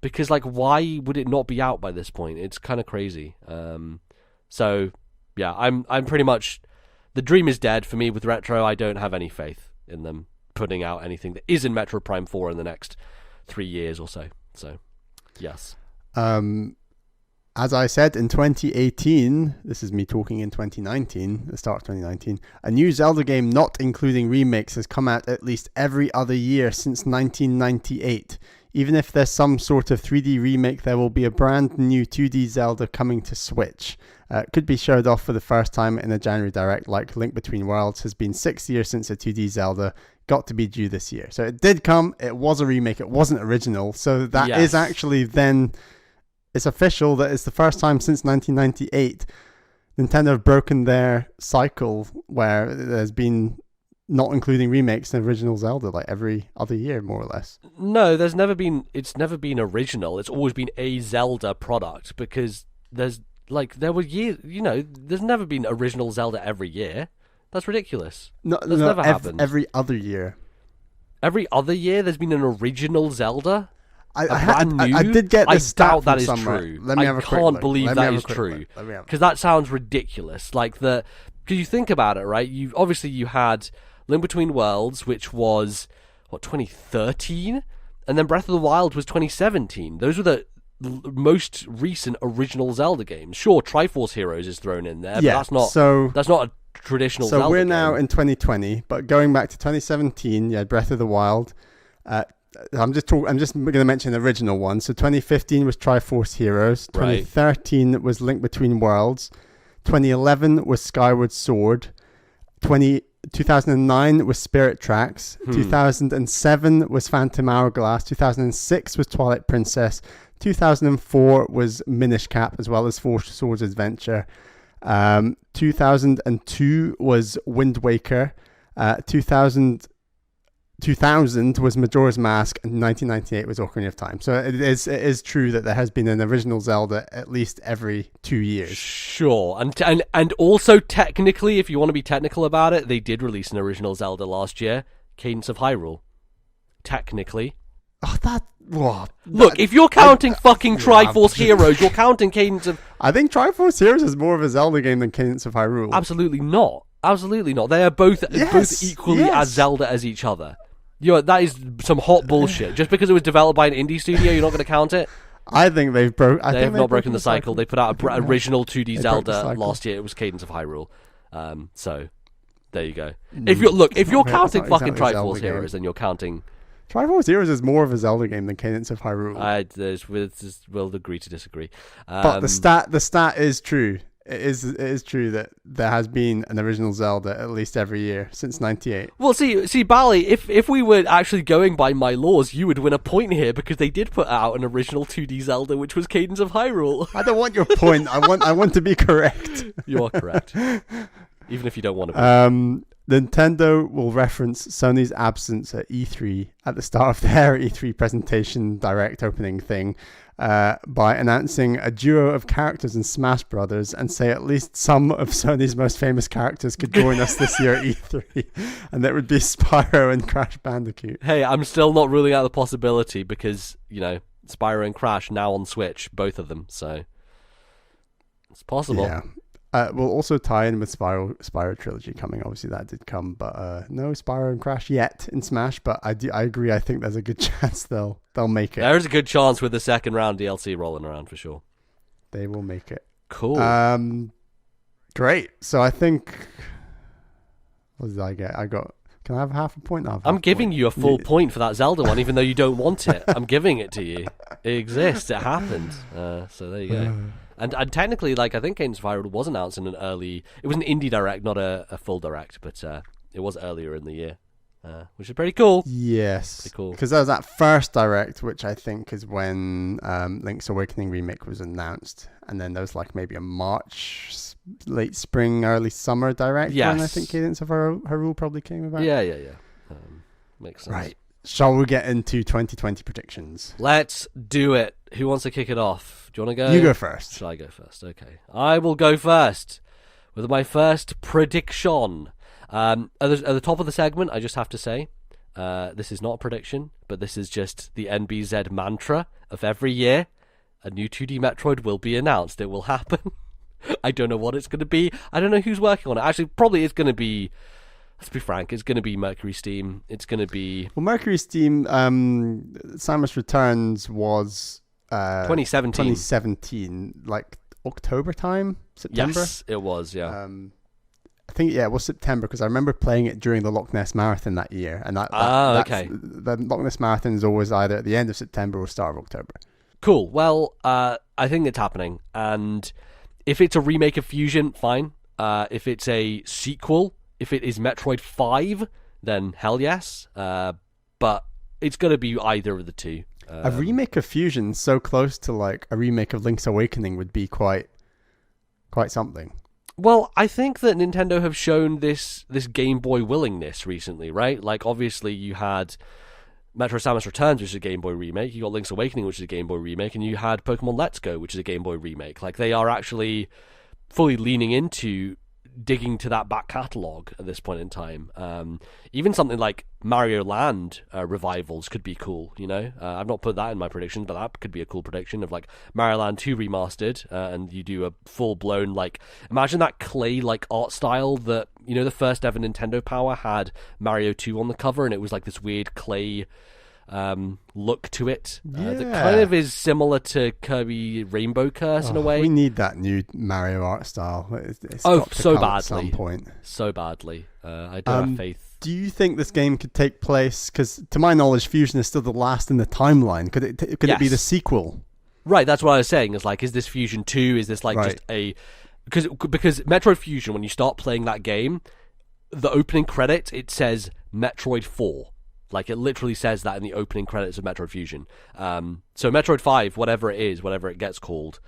Because, why would it not be out by this point? It's kind of crazy. So, yeah, I'm pretty much... The dream is dead for me with Retro. I don't have any faith in them putting out anything that isn't Metro Prime 4 in the next 3 years or so. So, yes. As I said, in 2018, this is me talking in 2019, the start of 2019, a new Zelda game not including remakes has come out at least every other year since 1998. Even if there's some sort of 3D remake, there will be a brand new 2D Zelda coming to Switch. Could be showed off for the first time in a January Direct, like Link Between Worlds has been 6 years since a 2D Zelda, got to be due this year. So it did come, it was a remake, it wasn't original. So that is actually then, it's official that it's the first time since 1998 Nintendo have broken their cycle where there's been not including remakes in original Zelda every other year, more or less. No, it's never been original. It's always been a Zelda product, because there were years, there's never been original Zelda every year. That's ridiculous. That's never happened. Every other year. Every other year there's been an original Zelda? I did get this stat doubt that is somewhere. true. Let me have a quick can't look. believe that is true. Because that sounds ridiculous. Because you think about it, right? You had Link Between Worlds, which was 2013, and then Breath of the Wild was 2017. Those were the most recent original Zelda games. Sure, Triforce Heroes is thrown in there, but that's not a traditional Zelda So we're game. now in 2020, but going back to 2017, you had Breath of the Wild. I'm just going to mention the original one. So 2015 was Triforce Heroes. 2013 was Link Between Worlds. 2011 was Skyward Sword. 2009 was Spirit Tracks. 2007 was Phantom Hourglass. 2006 was Twilight Princess. 2004 was Minish Cap, as well as Four Swords Adventure. 2002 was Wind Waker. 2000 was Majora's Mask, and 1998 was Ocarina of Time. So it is true that there has been an original Zelda at least every 2 years. Sure, and also technically, if you want to be technical about it, they did release an original Zelda last year, Cadence of Hyrule. Technically. Oh, Look, if you're counting fucking Triforce Heroes, you're counting Cadence of... I think Triforce Heroes is more of a Zelda game than Cadence of Hyrule. Absolutely not. Absolutely not. They are both equally as Zelda as each other. That is some hot bullshit. Just because it was developed by an indie studio, you're not going to count it? I think they've broken... They have not broken the cycle. They put out an original 2D Zelda last year. It was Cadence of Hyrule. So, there you go. If you're counting fucking Triforce Heroes, then you're counting... Triforce Heroes is more of a Zelda game than Cadence of Hyrule. We'll agree to disagree. But the stat is true. It is true that there has been an original Zelda at least every year since '98. Well, see, Bally, if we were actually going by my laws, you would win a point here because they did put out an original 2D Zelda, which was Cadence of Hyrule. I don't want your point. I want to be correct. You are correct, even if you don't want to be. Nintendo will reference Sony's absence at E3 at the start of their E3 presentation direct opening thing by announcing a duo of characters in Smash Brothers and say at least some of Sony's most famous characters could join us this year at E3, and that would be Spyro and Crash Bandicoot. Hey, I'm still not ruling out the possibility because, Spyro and Crash now on Switch, both of them, so it's possible. Yeah. We'll also tie in with Spyro Trilogy coming. Obviously, that did come, but no Spyro and Crash yet in Smash. But I agree. I think there's a good chance they'll make it. There's a good chance with the second round DLC rolling around for sure. They will make it. Cool. Great. So I think, what did I get? Can I have half a point? I'm giving you a full point for that Zelda one, even though you don't want it. I'm giving it to you. It exists. It happened. So there you go. And technically, I think Cadence of Hyrule was announced in it was an indie direct, not a full direct, but it was earlier in the year, which is pretty cool. Yes. Pretty cool. Because there was that first direct, which I think is when Link's Awakening Remake was announced, and then there was maybe a March, late spring, early summer direct, when I think Cadence of Hyrule probably came about. Yeah. Makes sense. Right. Shall we get into 2020 predictions? Let's do it. Who wants to kick it off? Do you want to go? You go first. Shall I go first? Okay. I will go first with my first prediction. At the top of the segment, I just have to say, this is not a prediction, but this is just the NBZ mantra of every year. A new 2D Metroid will be announced. It will happen. I don't know what it's going to be. I don't know who's working on it. Actually, probably it's going to be... Let's be frank, it's going to be Mercury Steam. It's going to be... Well, Mercury Steam, Samus Returns was... 2017, October time? September? Yes, it was, yeah. I think, it was September, because I remember playing it during the Loch Ness Marathon that year. And okay. The Loch Ness Marathon is always either at the end of September or start of October. Cool. Well, I think it's happening. And if it's a remake of Fusion, fine. If it's a sequel... If it is Metroid 5, then hell yes. But it's going to be either of the two. A remake of Fusion so close to a remake of Link's Awakening would be quite something. Well, I think that Nintendo have shown this Game Boy willingness recently, right? Obviously you had Metro Samus Returns, which is a Game Boy remake. You got Link's Awakening, which is a Game Boy remake. And you had Pokemon Let's Go, which is a Game Boy remake. They are actually fully leaning into... digging to that back catalogue at this point in time. Even something like Mario Land revivals could be cool, I've not put that in my predictions, but that could be a cool prediction of Mario Land 2 remastered, and you do a full-blown, imagine that clay art style that, the first ever Nintendo Power had Mario 2 on the cover, and it was this weird clay look to it that kind of is similar to Kirby Rainbow Curse in a way. We need that new Mario art style. It's so badly. At some point. So badly. I don't have faith. Do you think this game could take place? Because to my knowledge, Fusion is still the last in the timeline. Could it be the sequel? Right, that's what I was saying. Is this Fusion 2? Is this just a... Because Metroid Fusion, when you start playing that game, the opening credits, it says Metroid 4. It literally says that in the opening credits of Metroid Fusion. So Metroid 5, whatever it is, whatever it gets called,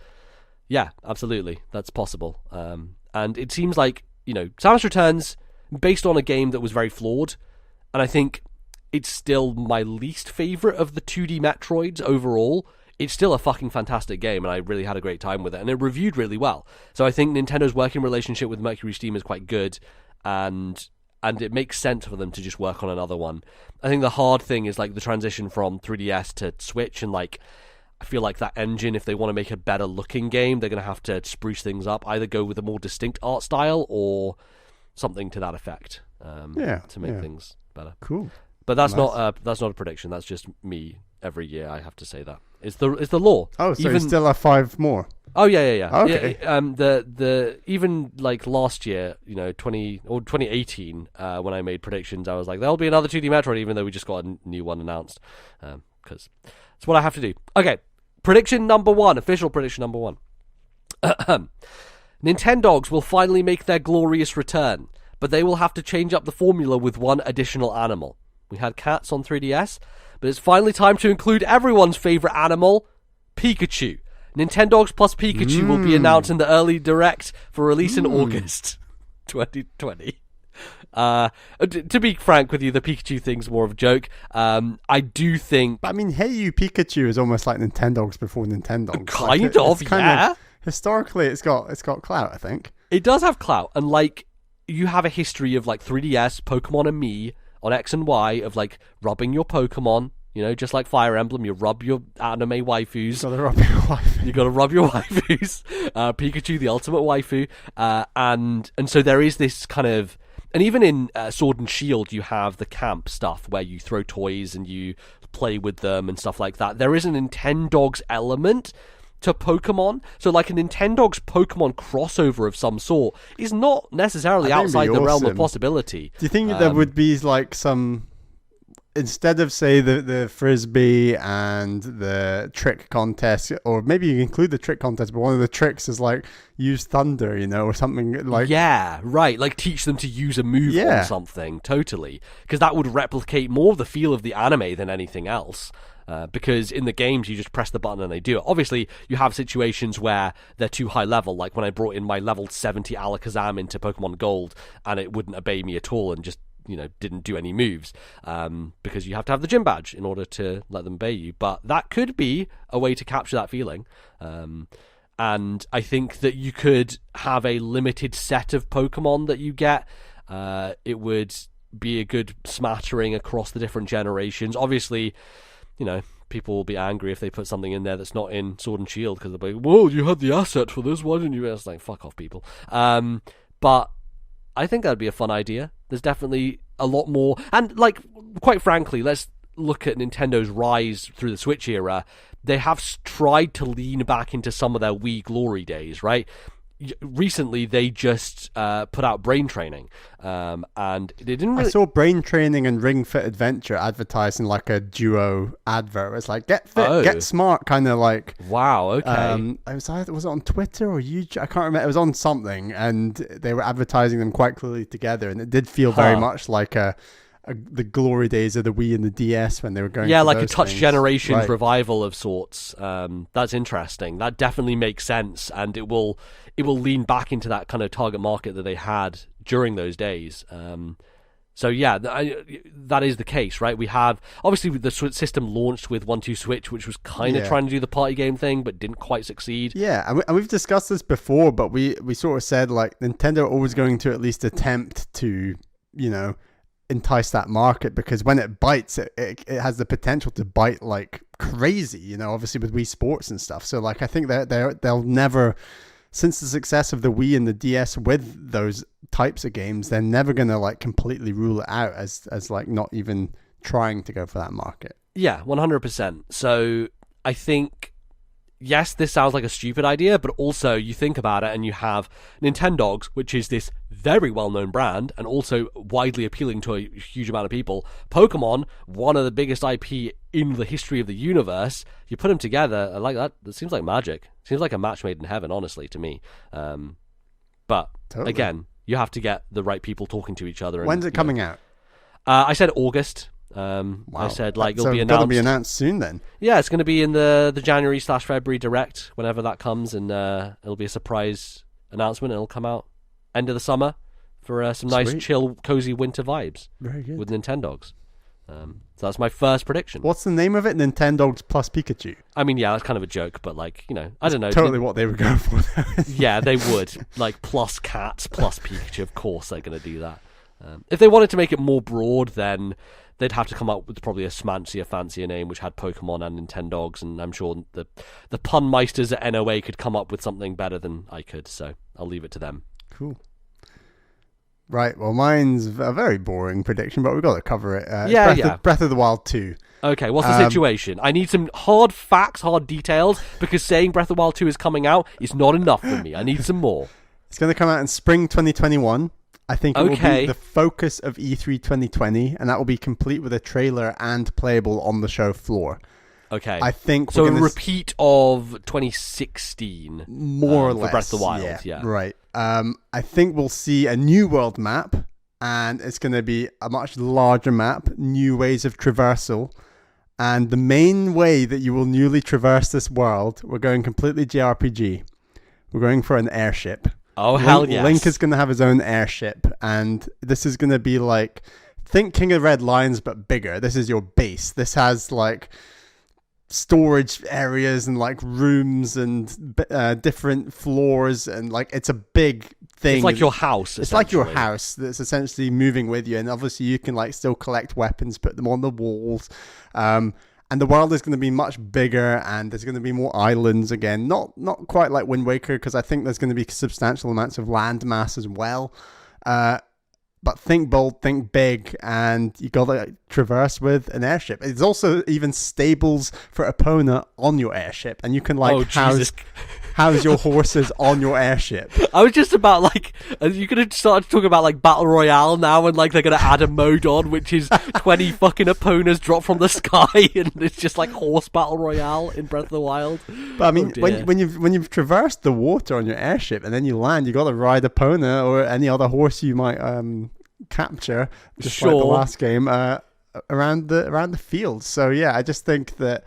yeah, absolutely, that's possible. And And it seems like, Samus Returns, based on a game that was very flawed, and I think it's still my least favourite of the 2D Metroids overall. It's still a fucking fantastic game, and I really had a great time with it, and it reviewed really well. So I think Nintendo's working relationship with Mercury Steam is quite good, and it makes sense for them to just work on another one. I think the hard thing is like the transition from 3DS to Switch, and like I feel like that engine, if they want to make a better looking game, they're going to have to spruce things up, either go with a more distinct art style or something to that effect, to make things better. Cool. But that's not a prediction. That's just me. Every year I have to say that it's the law. Oh, so you still have 5 more. Oh yeah. Okay. The even like last year, 2018, when I made predictions, I was like, there'll be another 2D Metroid, even though we just got a new one announced, because it's what I have to do. Okay, prediction number 1, official prediction number 1. Nintendogs will finally make their glorious return, but they will have to change up the formula with one additional animal. We had cats on 3DS. But it's finally time to include everyone's favourite animal, Pikachu. Nintendogs plus Pikachu will be announced in the early direct for release in August 2020. To be frank with you, the Pikachu thing's more of a joke. I do think... But I mean, Hey You Pikachu is almost like Nintendogs before Nintendogs. Kind of. Historically, it's got clout, I think. It does have clout. And like, you have a history of like 3DS, Pokemon and Me, on X and Y, of like rubbing your Pokemon, just like Fire Emblem, you rub your anime waifus. You gotta rub your waifus. Pikachu, the ultimate waifu, and so there is this kind of, and even in Sword and Shield, you have the camp stuff where you throw toys and you play with them and stuff like that. There is an Nintendogs element to Pokemon, so like a Nintendogs Pokemon crossover of some sort is not necessarily outside the realm of possibility. Do you think there would be like some, instead of say the frisbee and the trick contest, or maybe you include the trick contest, but one of the tricks is like use thunder, or something like, yeah, right, like teach them to use a move on something, totally, because that would replicate more of the feel of the anime than anything else. Because in the games, you just press the button and they do it. Obviously, you have situations where they're too high level, like when I brought in my level 70 Alakazam into Pokemon Gold, and it wouldn't obey me at all and just, didn't do any moves, because you have to have the gym badge in order to let them obey you. But that could be a way to capture that feeling. And I think that you could have a limited set of Pokemon that you get. It would be a good smattering across the different generations. Obviously, people will be angry if they put something in there that's not in Sword and Shield, because they'll be like, well, you had the asset for this, why didn't you? It's like, fuck off, people. But I think that'd be a fun idea. There's definitely a lot more. And, like, quite frankly, let's look at Nintendo's rise through the Switch era. They have tried to lean back into some of their Wii glory days, right? Recently, they just put out Brain Training, and they didn't really... I saw Brain Training and Ring Fit Adventure advertised in like a duo advert. It's like, get fit, get smart, kind of like... Wow, okay. Was it on Twitter or YouTube? I can't remember. It was on something, and they were advertising them quite clearly together, and it did feel very much like the glory days of the Wii and the DS when they were going. Yeah, like a Touch things. Generations revival of sorts. That's interesting. That definitely makes sense, and it will lean back into that kind of target market that they had during those days. So yeah, that is the case, right? We have, obviously, the system launched with 1-2 Switch, which was kind of trying to do the party game thing, but didn't quite succeed. Yeah, and we've discussed this before, but we sort of said, like, Nintendo are always going to at least attempt to, entice that market, because when it bites, it has the potential to bite like crazy, obviously with Wii Sports and stuff. So, like, I think that they'll never... Since the success of the Wii and the DS with those types of games, they're never going to like completely rule it out as like not even trying to go for that market. Yeah, 100%. So I think, yes, this sounds like a stupid idea, but also you think about it and you have Nintendogs, which is this very well-known brand and also widely appealing to a huge amount of people. Pokemon, one of the biggest IP in the history of the universe. You put them together, I like that. It seems like magic. Seems like a match made in heaven, honestly, to me. But totally. Again, you have to get the right people talking to each other. When's it coming out? I said August. Wow. I said like it'll so be announced. It'll be announced soon then. Yeah, it's going to be in the January/February direct, whenever that comes, and it'll be a surprise announcement. It'll come out end of the summer for some nice, Sweet. chill, cozy winter vibes Very good. with Nintendogs. So that's my first prediction. What's the name of it? Nintendogs plus Pikachu. I mean, yeah, that's kind of a joke, but like, you know, I don't know. Totally what they would go for. Yeah, they would. Like, plus cats, plus Pikachu. Of course they're going to do that. If they wanted to make it more broad, then they'd have to come up with probably a fancier name, which had Pokemon and Nintendogs, and I'm sure the pun meisters at NOA could come up with something better than I could, so I'll leave it to them. Cool. Right, well, mine's a very boring prediction, but we've got to cover it. Breath of the Wild 2. Okay, what's the situation? I need some hard facts, hard details, because saying Breath of the Wild 2 is coming out is not enough for me. I need some more. It's going to come out in spring 2021. I think it will be the focus of E3 2020, and that will be complete with a trailer and playable on the show floor. Okay. I think so. A repeat of 2016, more or less, for Breath of the Wild. Yeah. Right. I think we'll see a new world map, and it's going to be a much larger map, new ways of traversal, and the main way that you will newly traverse this world, we're going completely JRPG. We're going for an airship. Oh, hell yes. Link is going to have his own airship, and this is going to be like, think King of Red Lions, but bigger. This is your base. This has like storage areas and like rooms and different floors, and like it's a big thing. It's like your house. It's like your house that's essentially moving with you, and obviously you can like still collect weapons, put them on the walls. And the world is going to be much bigger, and there's going to be more islands again. Not quite like Wind Waker, because I think there's going to be substantial amounts of land mass as well. But think bold, think big, and you got to traverse with an airship. It's also even stables for Epona on your airship, and you can like house your horses on your airship. I was just about like, you could have started talking about like Battle Royale now, and like they're going to add a mode on, which is 20 fucking Eponas drop from the sky, and it's just like horse Battle Royale in Breath of the Wild. But I mean, when you've traversed the water on your airship, and then you land, you got to ride Epona or any other horse you might capture, just like the last game, around the field. So yeah, I just think that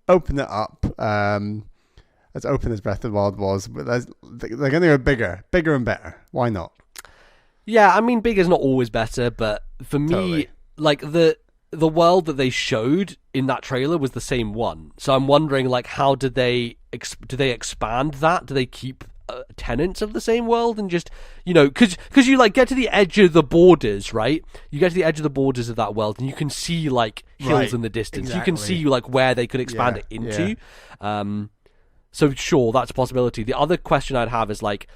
open it up. As open as Breath of the Wild was, but they're going to go bigger and better. Why not? Yeah, I mean, bigger is not always better, but for me, like the world that they showed in that trailer was the same one. So I'm wondering, like, how do they expand that? Do they keep tenants of the same world and just, you know, because you like get to the edge of the borders, right? You get to the edge of the borders of that world, and you can see like hills in the distance. Exactly. You can see like where they could expand it into. Yeah. So sure, that's a possibility. The other question I'd have is like,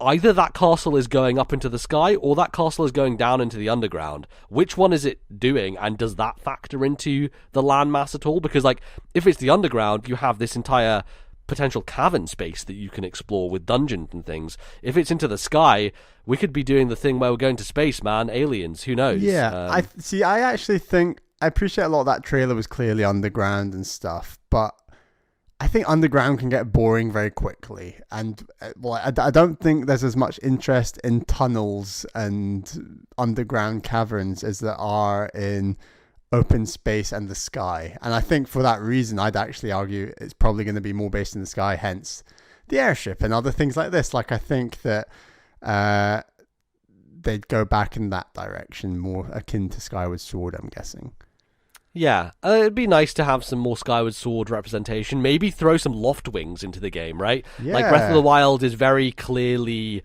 either that castle is going up into the sky or that castle is going down into the underground. Which one is it doing, and does that factor into the landmass at all? Because like, if it's the underground, you have this entire potential cavern space that you can explore with dungeons and things. If it's into the sky, we could be doing the thing where we're going to space, man. Aliens, who knows? Yeah, I actually think, I appreciate a lot of that trailer was clearly underground and stuff, but I think underground can get boring very quickly, and I don't think there's as much interest in tunnels and underground caverns as there are in open space and the sky. And I think for that reason, I'd actually argue it's probably going to be more based in the sky, hence the airship and other things like this. Like, I think that they'd go back in that direction, more akin to Skyward Sword, I'm guessing. Yeah, it'd be nice to have some more Skyward Sword representation. Maybe throw some Loft Wings into the game, right? Yeah. Like, Breath of the Wild is very clearly...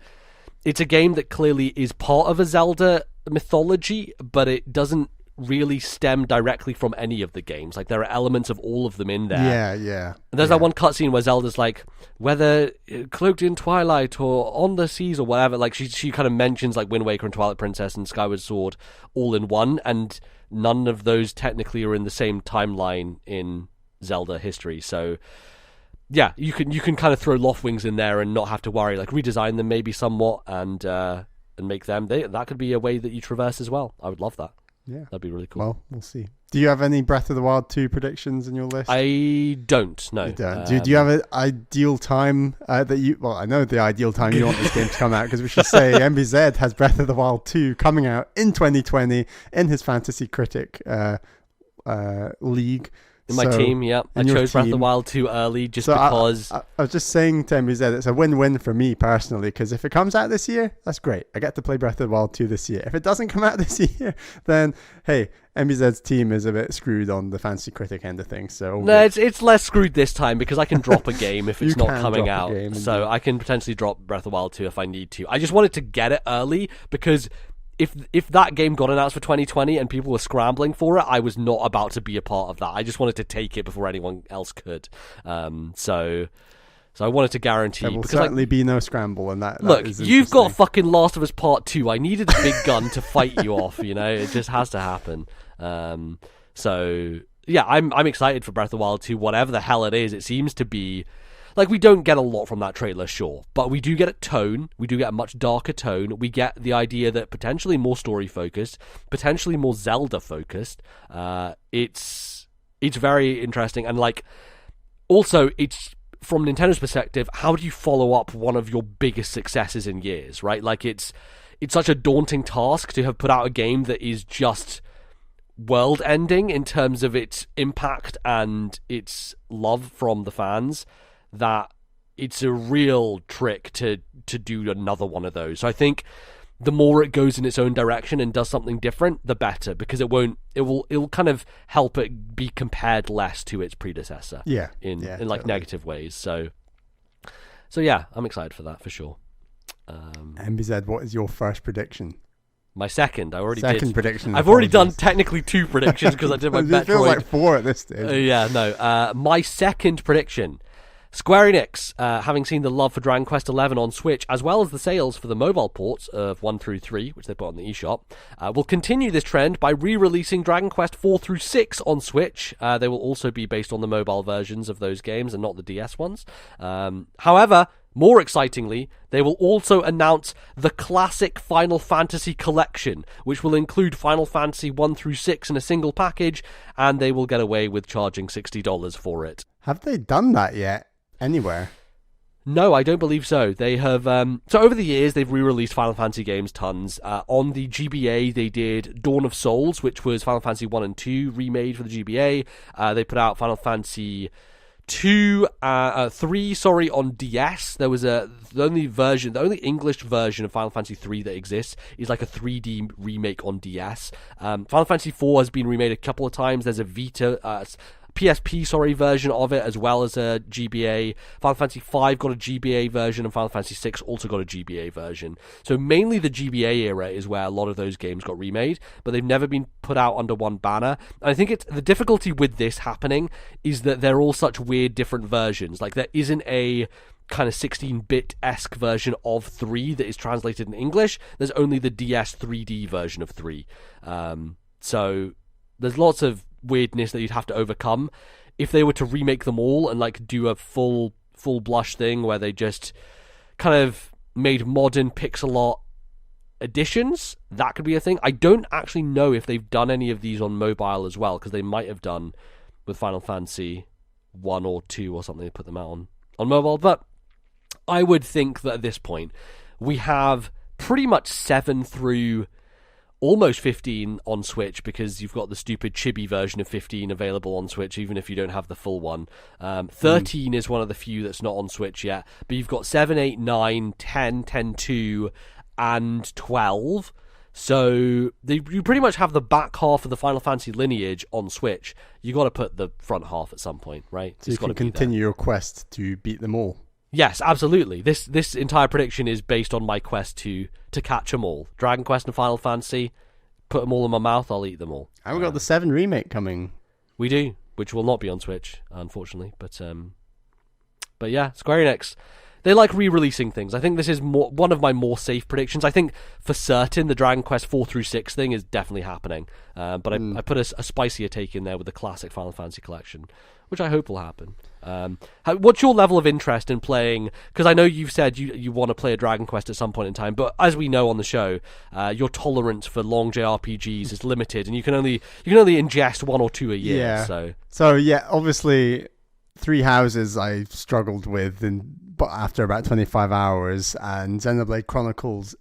It's a game that clearly is part of a Zelda mythology, but it doesn't really stem directly from any of the games. Like, there are elements of all of them in there. Yeah. And there's that one cutscene where Zelda's like, whether cloaked in twilight or on the seas or whatever, like, she kind of mentions, like, Wind Waker and Twilight Princess and Skyward Sword all in one, and none of those technically are in the same timeline in Zelda history. So yeah, you can kind of throw Loft Wings in there and not have to worry, like redesign them maybe somewhat and make them, that could be a way that you traverse as well. I would love that. Yeah, that'd be really cool. Well, we'll see. Do you have any Breath of the Wild 2 predictions in your list? I don't, no. You don't. Do you have an ideal time that you... Well, I know the ideal time you want this game to come out, because we should say MBZ has Breath of the Wild 2 coming out in 2020 in his Fantasy Critic league. In my team, yeah. I chose Breath of the Wild 2 early just because... I was just saying to MBZ, it's a win-win for me personally, because if it comes out this year, that's great. I get to play Breath of the Wild 2 this year. If it doesn't come out this year, then, hey, MBZ's team is a bit screwed on the fancy critic end of things. So no, it's less screwed this time because I can drop a game if it's not coming out. So I can potentially drop Breath of the Wild 2 if I need to. I just wanted to get it early because... If that game got announced for 2020 and people were scrambling for it, I was not about to be a part of that. I just wanted to take it before anyone else could. So I wanted to guarantee. There will certainly be no scramble, and that. Look, you've got fucking Last of Us Part 2. I needed a big gun to fight you off. You know, it just has to happen. So yeah, I'm excited for Breath of the Wild 2. Whatever the hell it is, it seems to be. Like, we don't get a lot from that trailer, sure, but we do get a tone. We do get a much darker tone. We get the idea that potentially more story-focused, potentially more Zelda-focused. It's very interesting. And, like, also, it's, from Nintendo's perspective, how do you follow up one of your biggest successes in years, right? Like, it's such a daunting task to have put out a game that is just world-ending in terms of its impact and its love from the fans, that it's a real trick to do another one of those. So I think the more it goes in its own direction and does something different, the better, because it will kind of help it be compared less to its predecessor. In like totally. Negative ways. So yeah, I'm excited for that for sure. MBZ, what is your first prediction? My second, I already did. Second prediction. I've already done technically 2 predictions because I did my Metroid. It feels like 4 at this stage. My second prediction. Square Enix, having seen the love for Dragon Quest XI on Switch, as well as the sales for the mobile ports of 1 through 3, which they put on the eShop, will continue this trend by re-releasing Dragon Quest 4 through 6 on Switch. They will also be based on the mobile versions of those games and not the DS ones. However, more excitingly, they will also announce the classic Final Fantasy collection, which will include Final Fantasy 1 through 6 in a single package, and they will get away with charging $60 for it. Have they done that yet? Anywhere? No, I don't believe so. They have so over the years they've re-released Final Fantasy games tons. On the GBA they did Dawn of Souls, which was Final Fantasy 1 and 2 remade for the GBA. They put out Final Fantasy 3 on DS. There was the only English version of Final Fantasy 3 that exists is like a 3D remake on DS. Final Fantasy 4 has been remade a couple of times. There's a Vita PSP version of it, as well as a GBA. Final Fantasy 5 got a GBA version, and Final Fantasy 6 also got a GBA version. So mainly the GBA era is where a lot of those games got remade, but they've never been put out under one banner. And I think the difficulty with this happening is that they're all such weird different versions. Like, there isn't a kind of 16-bit-esque version of 3 that is translated in English. There's only the DS 3D version of 3. So there's lots of weirdness that you'd have to overcome. If they were to remake them all and like do a full blush thing where they just kind of made modern pixel art additions, that could be a thing. I don't actually know if they've done any of these on mobile as well, because they might have done with Final Fantasy 1 or 2 or something to put them out on mobile. But I would think that at this point we have pretty much 7 through almost 15 on Switch, because you've got the stupid chibi version of 15 available on Switch, even if you don't have the full one. 13 is one of the few that's not on Switch yet, but you've got 7, 8, 9, 10, 10-2, and 12. So you pretty much have the back half of the Final Fantasy lineage on Switch. You got to put the front half at some point, right? So you can continue your quest to beat them all. Yes, absolutely. This entire prediction is based on my quest to catch them all. Dragon Quest and Final Fantasy, put them all in my mouth, I'll eat them all. And we've got the 7 remake coming. We do, which will not be on Switch, unfortunately. But yeah, Square Enix, they like re-releasing things. I think this is one of my more safe predictions. I think for certain the Dragon Quest 4 through 6 thing is definitely happening. But I put a spicier take in there with the classic Final Fantasy collection, which I hope will happen. What's your level of interest in playing? Because I know you've said you want to play a Dragon Quest at some point in time, but as we know on the show, your tolerance for long JRPGs is limited, and you can only ingest 1 or 2 a year. Yeah. So yeah, obviously, Three Houses I struggled with, but after about 25 hours, and Xenoblade Chronicles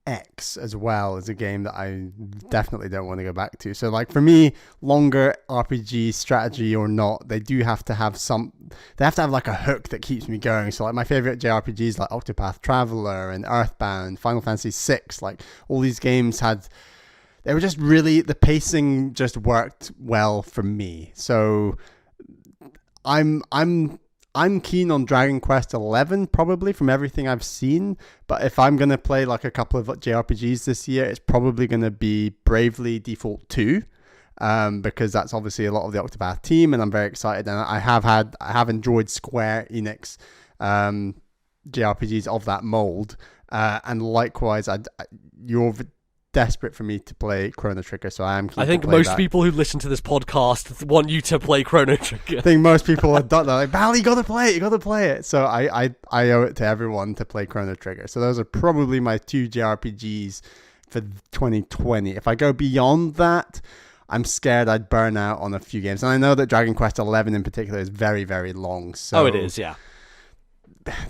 X as well is a game that I definitely don't want to go back to. So like for me, longer RPG strategy or not, they have to have like a hook that keeps me going. So like my favorite JRPGs like Octopath Traveler and Earthbound, Final Fantasy VI, like all these games they were just really, the pacing just worked well for me. So I'm keen on Dragon Quest 11 probably from everything I've seen, but if I'm going to play like a couple of JRPGs this year, it's probably going to be Bravely Default 2, because that's obviously a lot of the Octopath team, and I'm very excited. And I have enjoyed Square Enix JRPGs of that mold, and likewise, you're desperate for me to play Chrono Trigger, so I am keen. I think most people who listen to this podcast want you to play Chrono Trigger. I think most people have done that. Like, Bally, you gotta play it. So I owe it to everyone to play Chrono Trigger. So those are probably my 2 JRPGs for 2020. If I go beyond that, I'm scared I'd burn out on a few games. And I know that Dragon Quest 11 in particular is very, very long. So it is, yeah.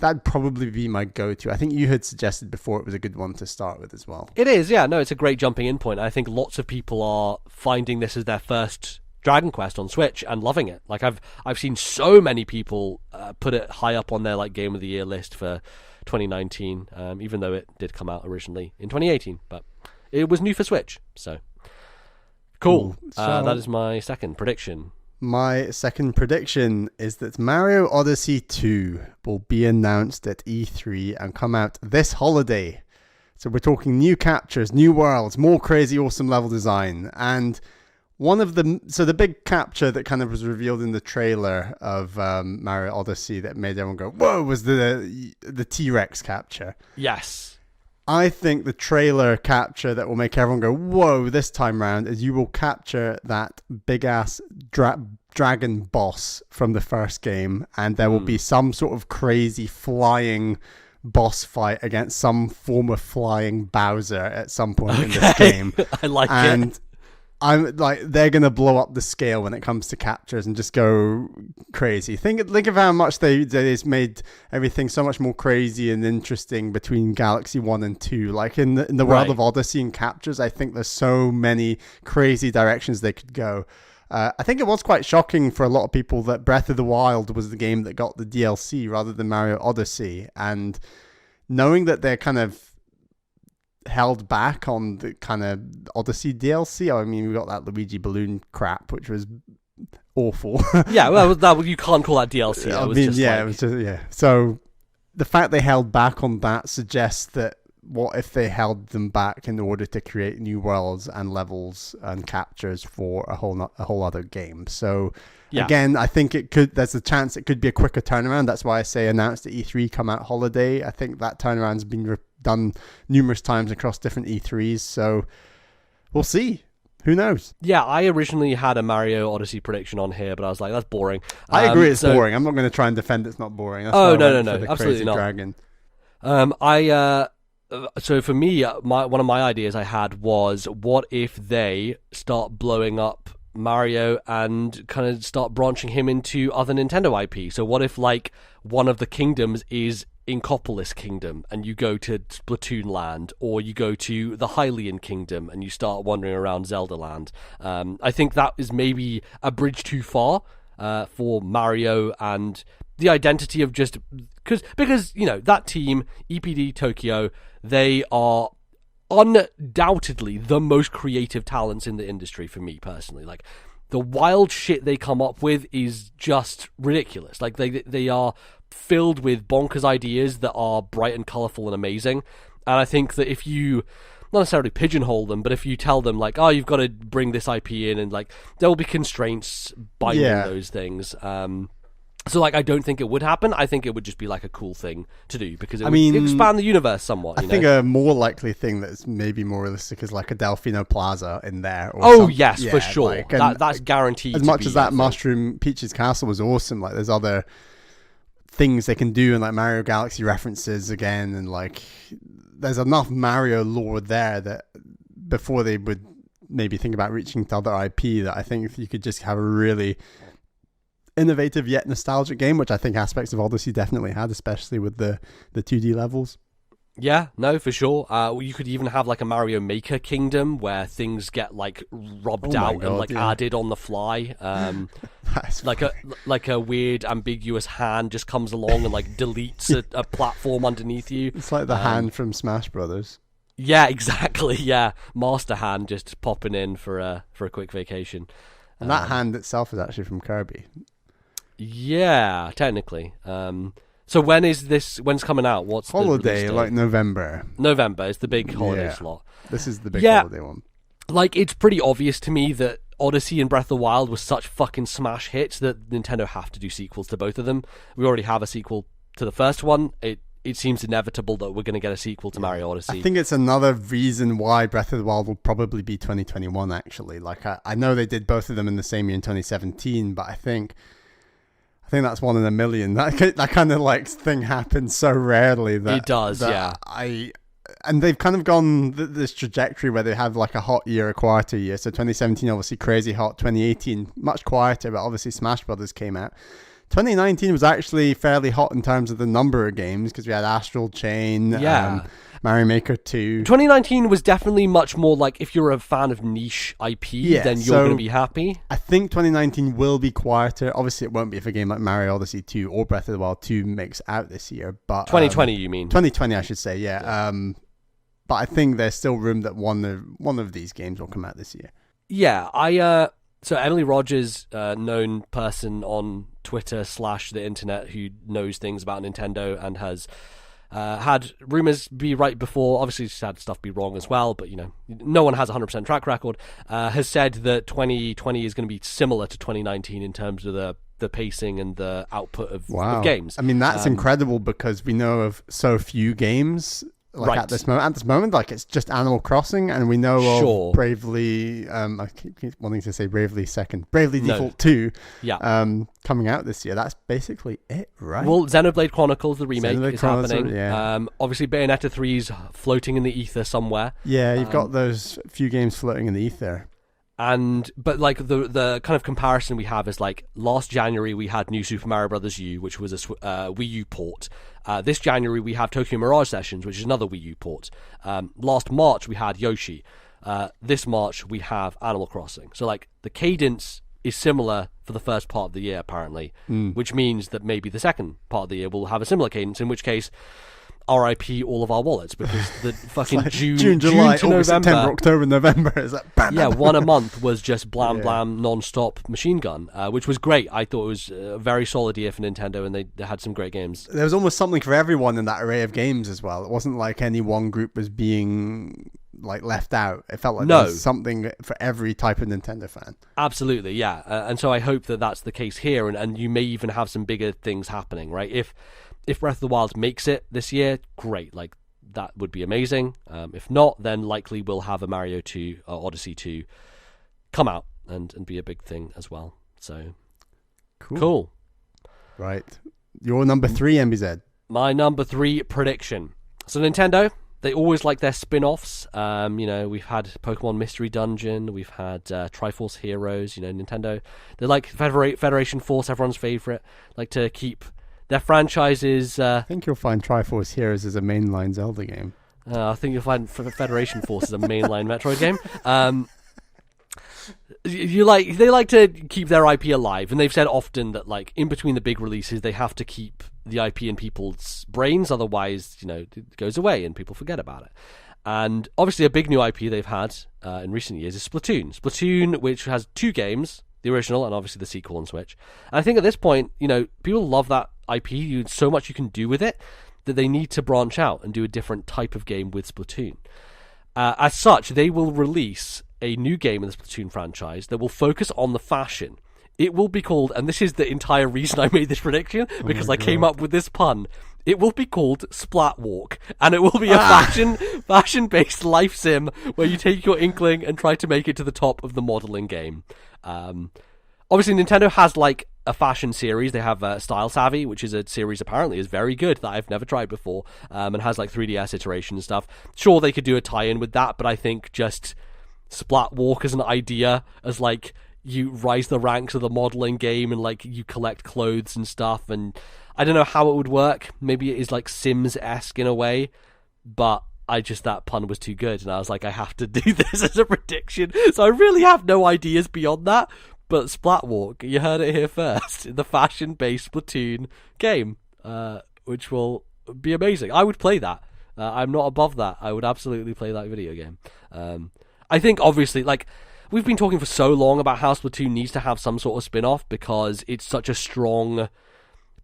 That'd probably be my go-to. I think you had suggested before it was a good one to start with as well. It is, yeah. No, it's a great jumping in point. I think lots of people are finding this as their first Dragon Quest on Switch and loving it. Like I've seen so many people put it high up on their like Game of the Year list for 2019, even though it did come out originally in 2018, but it was new for Switch. So cool. So, that is my second prediction. My second prediction is that Mario Odyssey 2 will be announced at E3 and come out this holiday. So we're talking new captures, new worlds, more crazy awesome level design. And the big capture that kind of was revealed in the trailer of Mario Odyssey that made everyone go, whoa, was the T-Rex capture. Yes. I think the trailer capture that will make everyone go, whoa, this time round is you will capture that big-ass dragon boss from the first game, and there will be some sort of crazy flying boss fight against some form of flying Bowser at some point in this game. I like and it. I'm like, they're gonna blow up the scale when it comes to captures and just go crazy. Think of how much they made everything so much more crazy and interesting between Galaxy 1 and 2. Like in the world of Odyssey and captures, I think there's so many crazy directions they could go. I think it was quite shocking for a lot of people that Breath of the Wild was the game that got the DLC rather than Mario Odyssey, and knowing that they're kind of held back on the kind of Odyssey DLC. I mean, we got that Luigi balloon crap, which was awful. Yeah, well, you can't call that DLC. It was just. So the fact they held back on that suggests that what if they held them back in order to create new worlds and levels and captures for a whole other game. So again, I think there's a chance it could be a quicker turnaround. That's why I say announced at E3, come out holiday. I think that turnaround's been done numerous times across different E3s. So we'll see. Who knows? Yeah, I originally had a Mario Odyssey prediction on here, but I was like, that's boring. I agree, it's boring. I'm not going to try and defend it's not boring. That's no, absolutely crazy not. Dragon. So for me, one of my ideas I had was, what if they start blowing up Mario and kind of start branching him into other Nintendo IP? So what if like one of the kingdoms is Inkopolis Kingdom and you go to Splatoon Land, or you go to the Hylian Kingdom and you start wandering around Zelda Land? I think that is maybe a bridge too far for Mario and the identity of just because you know that team, EPD Tokyo, they are undoubtedly the most creative talents in the industry for me personally. Like, the wild shit they come up with is just ridiculous. Like, they are filled with bonkers ideas that are bright and colorful and amazing. And I think that if you not necessarily pigeonhole them, but if you tell them like, oh, you've got to bring this IP in, and like there will be constraints binding those things. So, like, I don't think it would happen. I think it would just be, like, a cool thing to do because it would expand the universe somewhat. I think a more likely thing that's maybe more realistic is, like, a Delfino Plaza in there. Or yes, for sure. Like, that's guaranteed. As much as that Mushroom Peach's Castle was awesome, like, there's other things they can do, and, like, Mario Galaxy references again, and, like, there's enough Mario lore there that before they would maybe think about reaching to other IP, that I think you could just have a really innovative yet nostalgic game, which I think aspects of Odyssey definitely had, especially with the 2D levels. Yeah, no, for sure. You could even have like a Mario Maker kingdom where things get like rubbed out and like added on the fly. Like a weird ambiguous hand just comes along and like deletes a platform underneath you. It's like the hand from Smash Brothers. Yeah, exactly. Yeah, Master Hand just popping in for a quick vacation. And that hand itself is actually from Kirby. Yeah, technically. So when's coming out? What's holiday? Like November. November is the big holiday slot. This is the big holiday one. Like, it's pretty obvious to me that Odyssey and Breath of the Wild were such fucking smash hits that Nintendo have to do sequels to both of them. We already have a sequel to the first one. It seems inevitable that we're going to get a sequel to Mario Odyssey. I think it's another reason why Breath of the Wild will probably be 2021, actually. Like, I know they did both of them in the same year in 2017, but I think that's 1 in a million. That kind of like thing happens so rarely that it does. And they've kind of gone this trajectory where they have like a hot year, a quieter year. So 2017 obviously crazy hot. 2018 much quieter, but obviously Smash Brothers came out. 2019 was actually fairly hot in terms of the number of games because we had Astral Chain, Mario Maker 2. 2019 was definitely much more like, if you're a fan of niche IP, then you're going to be happy. I think 2019 will be quieter. Obviously, it won't be if a game like Mario Odyssey 2 or Breath of the Wild 2 makes out this year. But 2020, you mean? 2020, I should say, yeah. But I think there's still room that one of these games will come out this year. Yeah, so Emily Rogers, known person on Twitter / the internet who knows things about Nintendo and has had rumors be right before, obviously she's had stuff be wrong as well, but no one has a 100% track record, has said that 2020 is going to be similar to 2019 in terms of the pacing and the output of games. I mean, that's incredible because we know of so few games. Like at this moment, like it's just Animal Crossing, and we know of Bravely. I keep wanting to say Bravely Default 2. Coming out this year. That's basically it, right? Well, Xenoblade Chronicles, the remake, is happening. Yeah. Obviously, Bayonetta 3's floating in the ether somewhere. Yeah, you've got those few games floating in the ether. But like the kind of comparison we have is like last January we had New Super Mario Bros. U, which was a Wii U port. This January we have Tokyo Mirage Sessions, which is another Wii U port. Last March we had Yoshi. This March we have Animal Crossing. So like the cadence is similar for the first part of the year apparently, which means that maybe the second part of the year will have a similar cadence. In which case, RIP all of our wallets, because the fucking like June, July, to August, November, September, October, November is like bam, one a month was just blam non-stop machine gun, which was great. I thought it was a very solid year for Nintendo, and they had some great games. There was almost something for everyone in that array of games as well. It wasn't like any one group was being like left out. It felt like there was something for every type of Nintendo fan. Absolutely, yeah. And so I hope that that's the case here, and you may even have some bigger things happening, right? If Breath of the Wild makes it this year, great. Like, that would be amazing. If not, then likely we'll have a Mario 2 or Odyssey 2 come out and be a big thing as well. So, cool. Right. Your number 3, MBZ. My number 3 prediction. So Nintendo, they always like their spin-offs. We've had Pokemon Mystery Dungeon. We've had Triforce Heroes. Nintendo, they like Federation Force, everyone's favorite. Like to keep their franchises. I think you'll find Triforce Heroes as a mainline Zelda game. I think you'll find Federation Force as a mainline Metroid game. They like to keep their IP alive, and they've said often that like in between the big releases, they have to keep the IP in people's brains, otherwise, it goes away and people forget about it. And obviously, a big new IP they've had in recent years is Splatoon. Splatoon, which has 2 games. The original and obviously the sequel on Switch. And I think at this point, people love that IP. So much you can do with it that they need to branch out and do a different type of game with Splatoon. As such, they will release a new game in the Splatoon franchise that will focus on the fashion. It will be called, and this is the entire reason I made this prediction, because I came up with this pun. It will be called Splatwalk, and it will be a fashion-based life sim where you take your Inkling and try to make it to the top of the modeling game. Obviously, Nintendo has like a fashion series. They have Style Savvy, which is a series apparently is very good that I've never tried before, and has like 3DS iteration and stuff. Sure, they could do a tie-in with that, but I think just Splatwalk as an idea, as like you rise the ranks of the modeling game and like you collect clothes and stuff, and I don't know how it would work. Maybe it is like Sims-esque in a way, but that pun was too good, and I was like, I have to do this as a prediction. So I really have no ideas beyond that. But Splatwalk, you heard it here first, in the fashion-based Splatoon game, which will be amazing. I would play that. I'm not above that. I would absolutely play that video game. I think, obviously, like, we've been talking for so long about how Splatoon needs to have some sort of spin-off because it's such a strong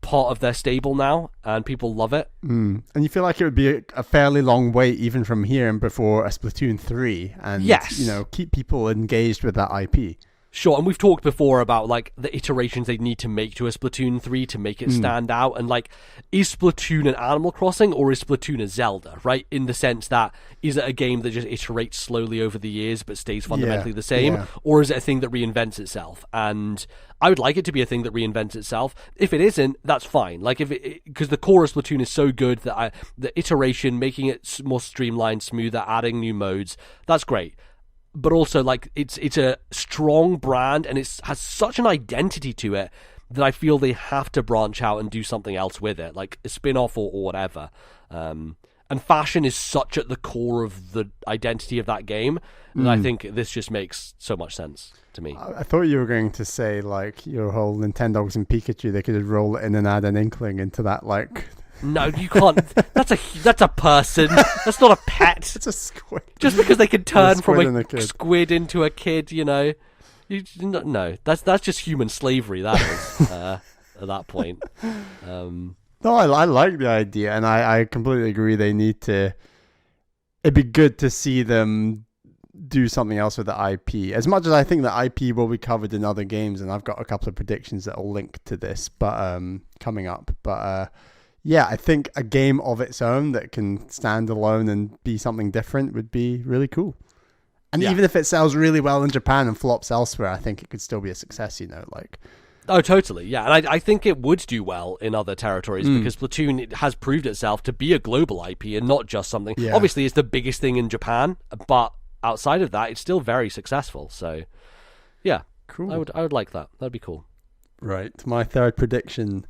part of their stable now, and people love it. And you feel like it would be a fairly long wait even from here and before a Splatoon 3, and yes, keep people engaged with that IP. Sure, and we've talked before about, like, the iterations they need to make to a Splatoon 3 to make it stand out, and, like, is Splatoon an Animal Crossing, or is Splatoon a Zelda, right? In the sense that, is it a game that just iterates slowly over the years but stays fundamentally the same, or is it a thing that reinvents itself? And I would like it to be a thing that reinvents itself. If it isn't, that's fine. Like, because the core of Splatoon is so good that the iteration, making it more streamlined, smoother, adding new modes, that's great. But also, like, it's a strong brand, and it has such an identity to it that I feel they have to branch out and do something else with it, like a spin-off or whatever. And fashion is such at the core of the identity of that game that I think this just makes so much sense to me. I thought you were going to say, like, your whole Nintendogs and Pikachu, they could roll it in and add an Inkling into that, like... No, you can't. That's a person. That's not a pet. It's a squid. Just because they can turn from a squid into a kid, no, that's just human slavery. That is at that point. No, I like the idea, and I completely agree. They need to. It'd be good to see them do something else with the IP. As much as I think the IP will be covered in other games, and I've got a couple of predictions that will link to this, but coming up, but. Yeah, I think a game of its own that can stand alone and be something different would be really cool. And even if it sells really well in Japan and flops elsewhere, I think it could still be a success, like... Oh, totally, yeah. And I think it would do well in other territories because Splatoon has proved itself to be a global IP and not just something... Yeah. Obviously, it's the biggest thing in Japan, but outside of that, it's still very successful. So, yeah, cool. I would like that. That'd be cool. Right. My third prediction...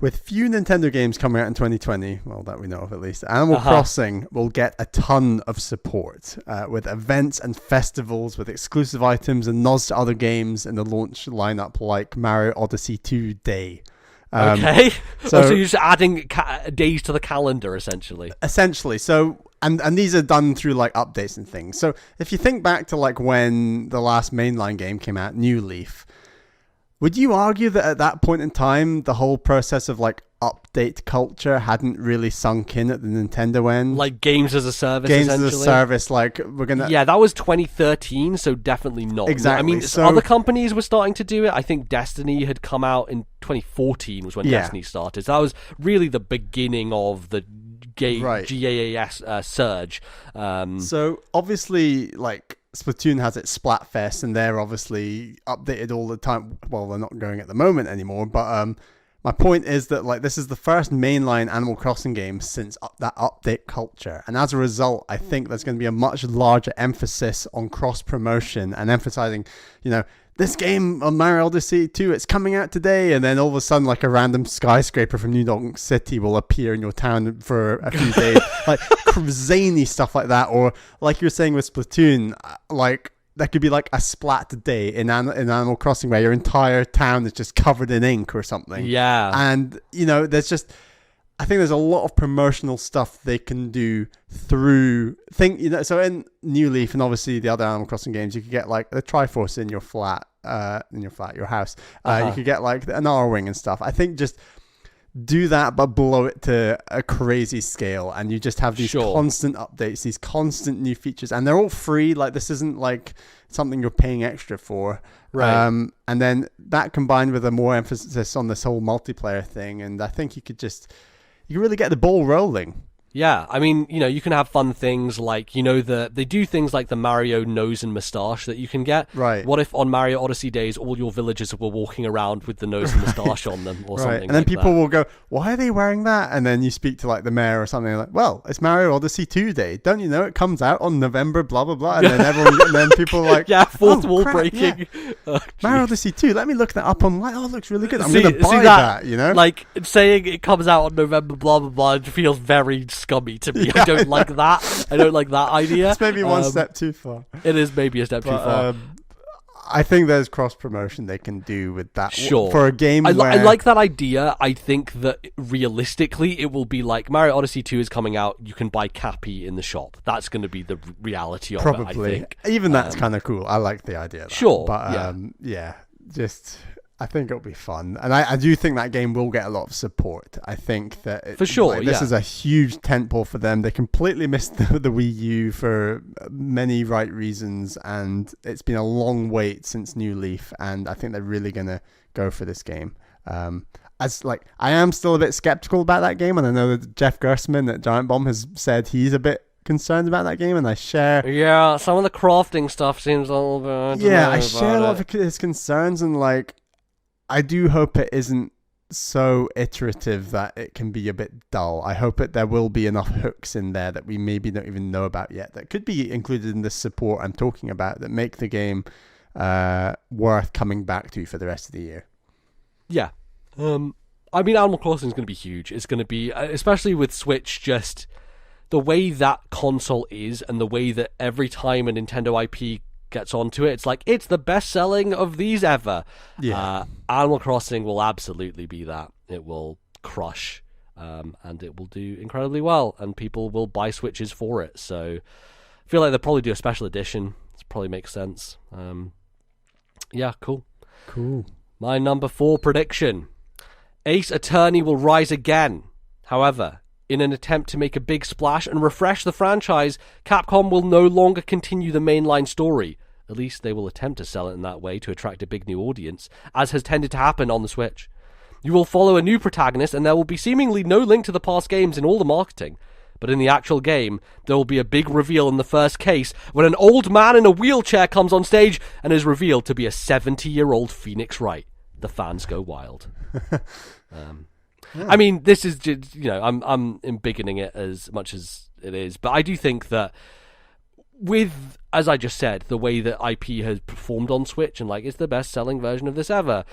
With few Nintendo games coming out in 2020, well, that we know of at least, Animal Crossing will get a ton of support with events and festivals, with exclusive items and nods to other games in the launch lineup, like Mario Odyssey 2 Day. Okay. So you're just adding days to the calendar, essentially. Essentially. So, and these are done through, like, updates and things. So if you think back to, like, when the last mainline game came out, New Leaf, would you argue that at that point in time, the whole process of, like, update culture hadn't really sunk in at the Nintendo end? Like games as a service, games as a service, like, we're going to... Yeah, that was 2013, so definitely not. Exactly. I mean, other companies were starting to do it. I think Destiny had come out in 2014 was when Destiny started. So that was really the beginning of the GAAS surge. So, obviously, like... Splatoon has its Splatfest, and they're obviously updated all the time. Well, they're not going at the moment anymore, but my point is that, like, this is the first mainline Animal Crossing game since that update culture, and as a result, I think there's going to be a much larger emphasis on cross-promotion and emphasizing, this game on Mario Odyssey 2, it's coming out today, and then all of a sudden, like, a random skyscraper from New Donk City will appear in your town for a few days. Like, zany stuff like that. Or, like you were saying with Splatoon, like, there could be, like, a splat day in Animal Crossing where your entire town is just covered in ink or something. Yeah. And, there's just... I think there's a lot of promotional stuff they can do through so in New Leaf and obviously the other Animal Crossing games, you could get like the Triforce in your house. You could get like an R-Wing and stuff. I think just do that, but blow it to a crazy scale, and you just have these constant updates, these constant new features, and they're all free. Like, this isn't like something you're paying extra for. Right. And then that combined with a more emphasis on this whole multiplayer thing, and I think you can really get the ball rolling. Yeah, I mean, you can have fun things like, they do things like the Mario nose and moustache that you can get. Right. What if on Mario Odyssey days, all your villagers were walking around with the nose and moustache on them or something? And then people will go, why are they wearing that? And then you speak to like the mayor or something like, well, it's Mario Odyssey 2 Day. Don't you know it comes out on November, blah, blah, blah. And then people are like, fourth wall breaking. Yeah. Oh, Mario Odyssey 2, let me look that up online. Oh, it looks really good. I'm going to buy that, Like, saying it comes out on November, blah, blah, blah, it feels very scummy to me. I don't like that. I don't like that idea. It's maybe one step too far. It is maybe a step too far. I think there's cross promotion they can do with that. Sure. For a game where... I like that idea. I think that realistically it will be like Mario Odyssey 2 is coming out. You can buy Cappy in the shop. That's going to be the reality of it, I think. Even that's kind of cool. I like the idea of that. Sure. But just... I think it'll be fun, and I do think that game will get a lot of support. I think that for sure, this is a huge tentpole for them. They completely missed the Wii U for many right reasons, and it's been a long wait since New Leaf, and I think they're really gonna go for this game. I am still a bit skeptical about that game, and I know that Jeff Gerstmann at Giant Bomb has said he's a bit concerned about that game, and I share. Yeah, some of the crafting stuff seems a little bit. I share a lot of his concerns, and I do hope it isn't so iterative that it can be a bit dull. I hope there will be enough hooks in there that we maybe don't even know about yet that could be included in the support I'm talking about that make the game worth coming back to for the rest of the year. Yeah. I mean, Animal Crossing is going to be huge. It's going to be, especially with Switch, just the way that console is and the way that every time a Nintendo IP gets onto it, it's like it's the best selling of these ever. Animal Crossing will absolutely be that. It will crush, and it will do incredibly well, and people will buy Switches for it. So I feel like they'll probably do a special edition. It probably makes sense. Cool. My number 4 prediction: Ace Attorney will rise again. However, in an attempt to make a big splash and refresh the franchise, Capcom will no longer continue the mainline story. At least they will attempt to sell it in that way to attract a big new audience, as has tended to happen on the Switch. You will follow a new protagonist, and there will be seemingly no link to the past games in all the marketing. But in the actual game, there will be a big reveal in the first case when an old man in a wheelchair comes on stage and is revealed to be a 70-year-old Phoenix Wright. The fans go wild. I mean, this is just, I'm embiggening it as much as it is, but I do think that with, as I just said, the way that IP has performed on Switch and it's the best selling version of this ever,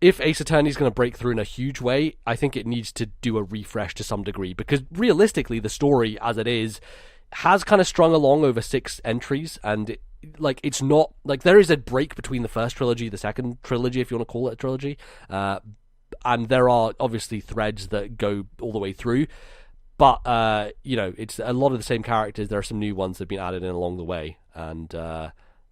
if Ace Attorney is going to break through in a huge way, I think it needs to do a refresh to some degree, because realistically the story as it is has kind of strung along over 6 entries, and it's not there is a break between the first trilogy, the second trilogy, if you want to call it a trilogy, and there are obviously threads that go all the way through, but it's a lot of the same characters. There are some new ones that have been added in along the way, and I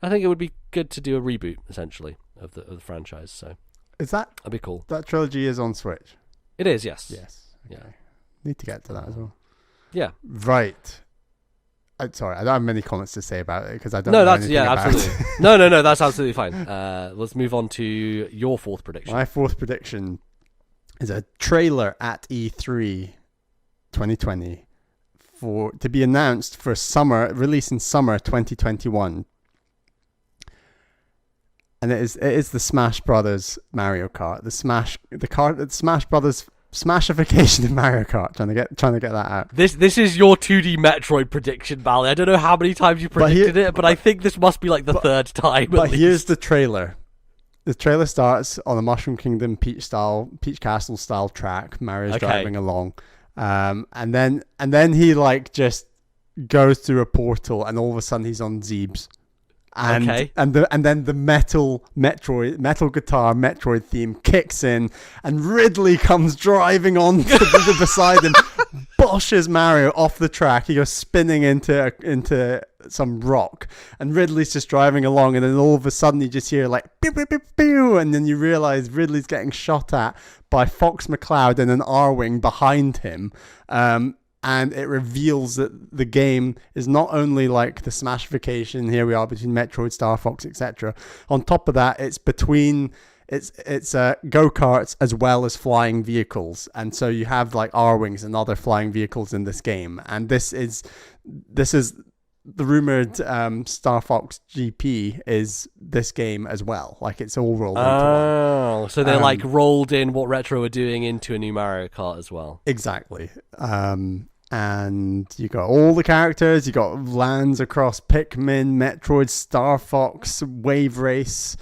think it would be good to do a reboot essentially of the franchise. So that'd be cool. That trilogy is on Switch. It is, yes. Okay. Yeah. Need to get to that as well. Yeah. Right. Sorry, I don't have many comments to say about it because I don't know anything about absolutely. it. No, that's absolutely fine. Let's move on to your 4th prediction. My 4th prediction is a trailer at E3 2020 to be announced for release in summer 2021. And it is the Smash Brothers Mario Kart, the Smash Brothers Smashification of Mario Kart. Trying to get that out. This is your 2D Metroid prediction, Bally. I don't know how many times you predicted it, but I think this must be the 3rd time. But here's the trailer. The trailer starts on a Mushroom Kingdom Peach Castle style track. Mario's driving along, and then he just goes through a portal, and all of a sudden he's on Zeebs. And then the metal guitar Metroid theme kicks in, and Ridley comes driving on beside him, boshes Mario off the track. He goes spinning into some rock, and Ridley's just driving along, and then all of a sudden you just hear pew, pew, pew, pew, and then you realize Ridley's getting shot at by Fox McCloud and an R-Wing behind him. And it reveals that the game is not only the Smashification, here we are between Metroid, Star Fox, etc. On top of that, it's between it's go-karts as well as flying vehicles, and so you have R-Wings and other flying vehicles in this game. And this is the rumored Star Fox GP is this game as well. It's all rolled into one. Oh, so they rolled in what Retro are doing into a new Mario Kart as well. Exactly. And you got all the characters. You got lands across Pikmin, Metroid, Star Fox, Wave Race.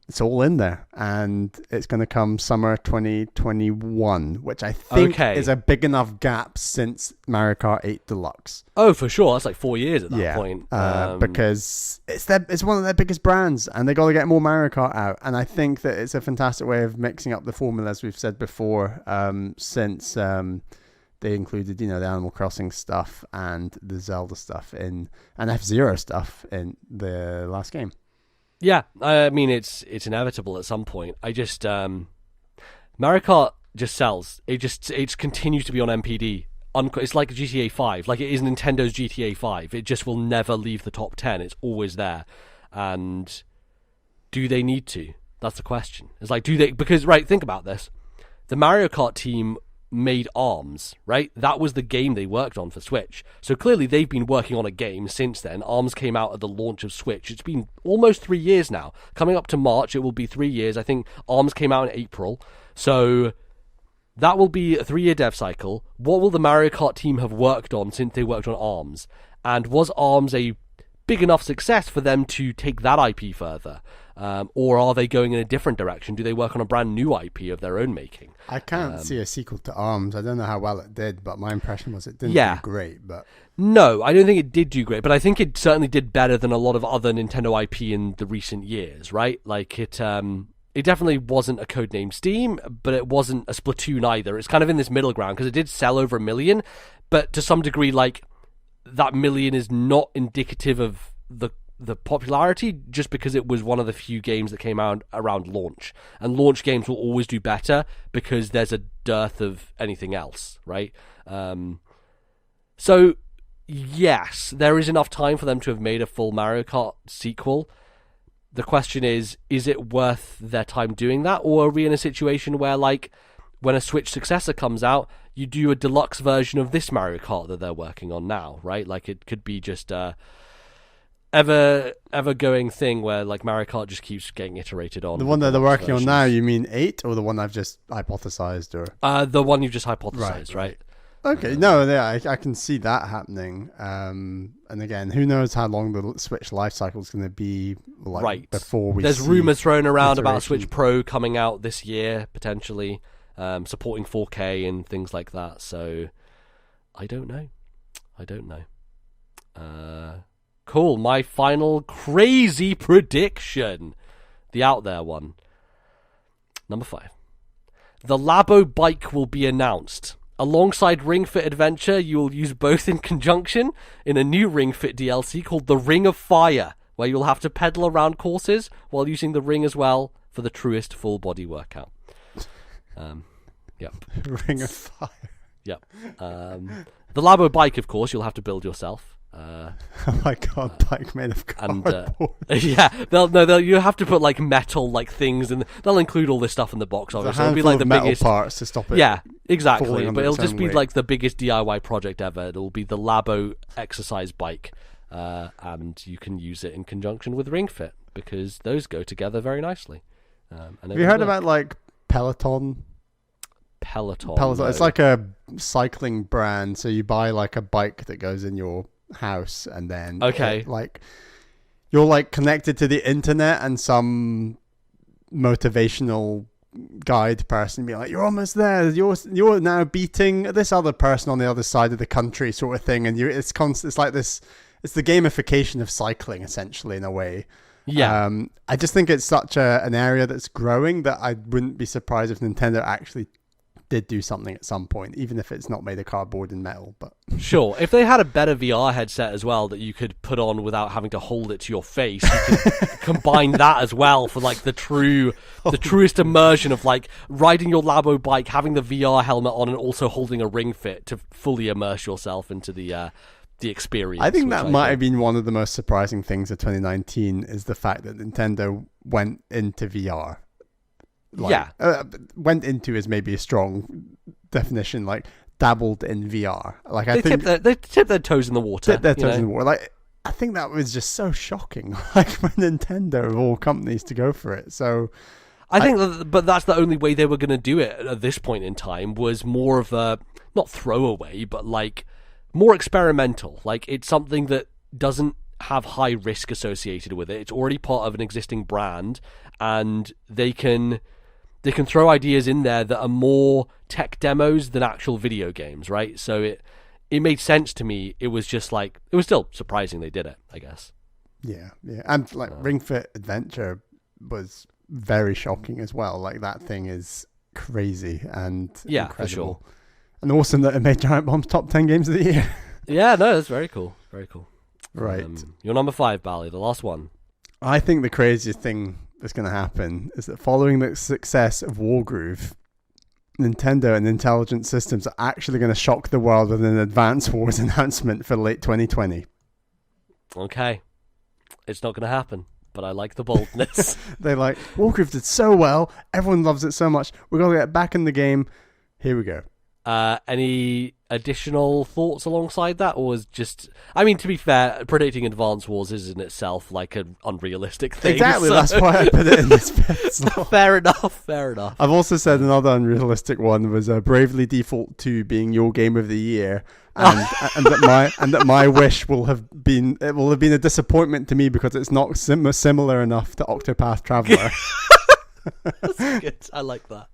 it's all in there, and it's going to come summer 2021, which I think is a big enough gap since Mario Kart 8 Deluxe. Oh, for sure. That's like 4 years at that point. Because it's one of their biggest brands, and they got to get more Mario Kart out. And I think that it's a fantastic way of mixing up the formula, as we've said before, since they included, the Animal Crossing stuff and the Zelda stuff and F-Zero stuff in the last game. Yeah, I mean, it's inevitable at some point. I just Mario Kart just sells. It continues to be on MPD. It's like GTA 5, like it is Nintendo's GTA 5. It just will never leave the top 10. It's always there. And do they need to? That's the question. It's like, do they? Because think about this. The Mario Kart team made ARMS, right? That was the game they worked on for Switch. So clearly they've been working on a game since then. ARMS came out at the launch of Switch. It's been almost 3 years now. Coming up to March, it will be 3 years. I think ARMS came out in April. So that will be a 3-year dev cycle. What will the Mario Kart team have worked on since they worked on ARMS? And was ARMS a big enough success for them to take that IP further? Or are they going in a different direction? Do they work on a brand new IP of their own making? I can't see a sequel to ARMS. I don't know how well it did, but my impression was it didn't do great. But no, I don't think it did do great, but I think it certainly did better than a lot of other Nintendo IP in the recent years, right? Like it definitely wasn't a Codename Steam, but it wasn't a Splatoon either. It's kind of in this middle ground because it did sell over 1 million, but to some degree, like that 1 million is not indicative of the popularity, just because it was one of the few games that came out around launch, and launch games will always do better because there's a dearth of anything else, right? So yes, there is enough time for them to have made a full Mario Kart sequel. The question is it worth their time doing that, or are we in a situation where, like, when a Switch successor comes out, you do a deluxe version of this Mario Kart that they're working on now, right? Like, it could be just ever going thing where, like, Mario Kart just keeps getting iterated on. The one that they're working on now, you mean 8, or the one I've just hypothesized? Or the one you've just hypothesized, right? Okay, I can see that happening. And again, who knows how long the Switch life cycle is going to be, like, right. Before we There's see rumors thrown around about iteration. Switch Pro coming out this year, potentially, supporting 4K and things like that. So, I don't know. Cool. My final crazy prediction. The out there one. Number 5. The Labo bike will be announced. Alongside Ring Fit Adventure, you will use both in conjunction in a new Ring Fit DLC called the Ring of Fire, where you'll have to pedal around courses while using the ring as well for the truest full body workout. Yep. Ring of Fire. Yep. The Labo bike, of course, you'll have to build yourself. Oh my god, bike made of cardboard. And yeah, you have to put like metal like things, and they'll include all this stuff in the box. Obviously, it'll be like the biggest parts to stop it. Yeah, exactly. But it'll just be weight. like the biggest DIY project ever. It'll be the Labo exercise bike, and you can use it in conjunction with Ring Fit because those go together very nicely. Have you heard about like Peloton? Peloton. No. It's like a cycling brand. So you buy like a bike that goes in your house, and then you're like connected to the internet, and some motivational guide person be like, you're almost there, you're now beating this other person on the other side of the country, sort of thing. And it's like this, it's the gamification of cycling essentially, in a way. I just think it's such an area that's growing that I wouldn't be surprised if Nintendo actually did do something at some point, even if it's not made of cardboard and metal. But sure, if they had a better VR headset as well that you could put on without having to hold it to your face, you could combine that as well for like the truest immersion of like riding your Labo bike, having the VR helmet on, and also holding a Ring Fit to fully immerse yourself into the experience. I think that might have been one of the most surprising things of 2019 is the fact that Nintendo went into VR. Went into is maybe a strong definition, like dabbled in VR. Like they tipped their toes in the water. Tipped their toes in the water. Like, I think that was just so shocking. Like, for Nintendo of all companies to go for it. So I think but that's the only way they were going to do it at this point in time, was more of a, not throwaway, but like more experimental. Like, it's something that doesn't have high risk associated with it. It's already part of an existing brand, and they can throw ideas in there that are more tech demos than actual video games, right? So it made sense to me. It was just like, it was still surprising they did it, I guess. Yeah. And like Ring Fit Adventure was very shocking as well. Like, that thing is crazy and incredible. For sure. And awesome that it made Giant Bomb's top 10 games of the year. Yeah, no, that's very cool. Very cool. Right. Your number 5, Bally, the last one. I think the craziest thing that's going to happen is that following the success of Wargroove, Nintendo and Intelligent Systems are actually going to shock the world with an Advance Wars announcement for late 2020. Okay. It's not going to happen, but I like the boldness. They're like, Wargroove did so well. Everyone loves it so much. We're going to get back in the game. Here we go. Any additional thoughts alongside that, or was just... I mean, to be fair, predicting Advance Wars is in itself like an unrealistic thing. Exactly, so... that's why I put it in this bit. Fair enough. I've also said another unrealistic one was Bravely Default 2 being your game of the year, and that my wish will have been a disappointment to me because it's not similar enough to Octopath Traveler. That's good. I like that.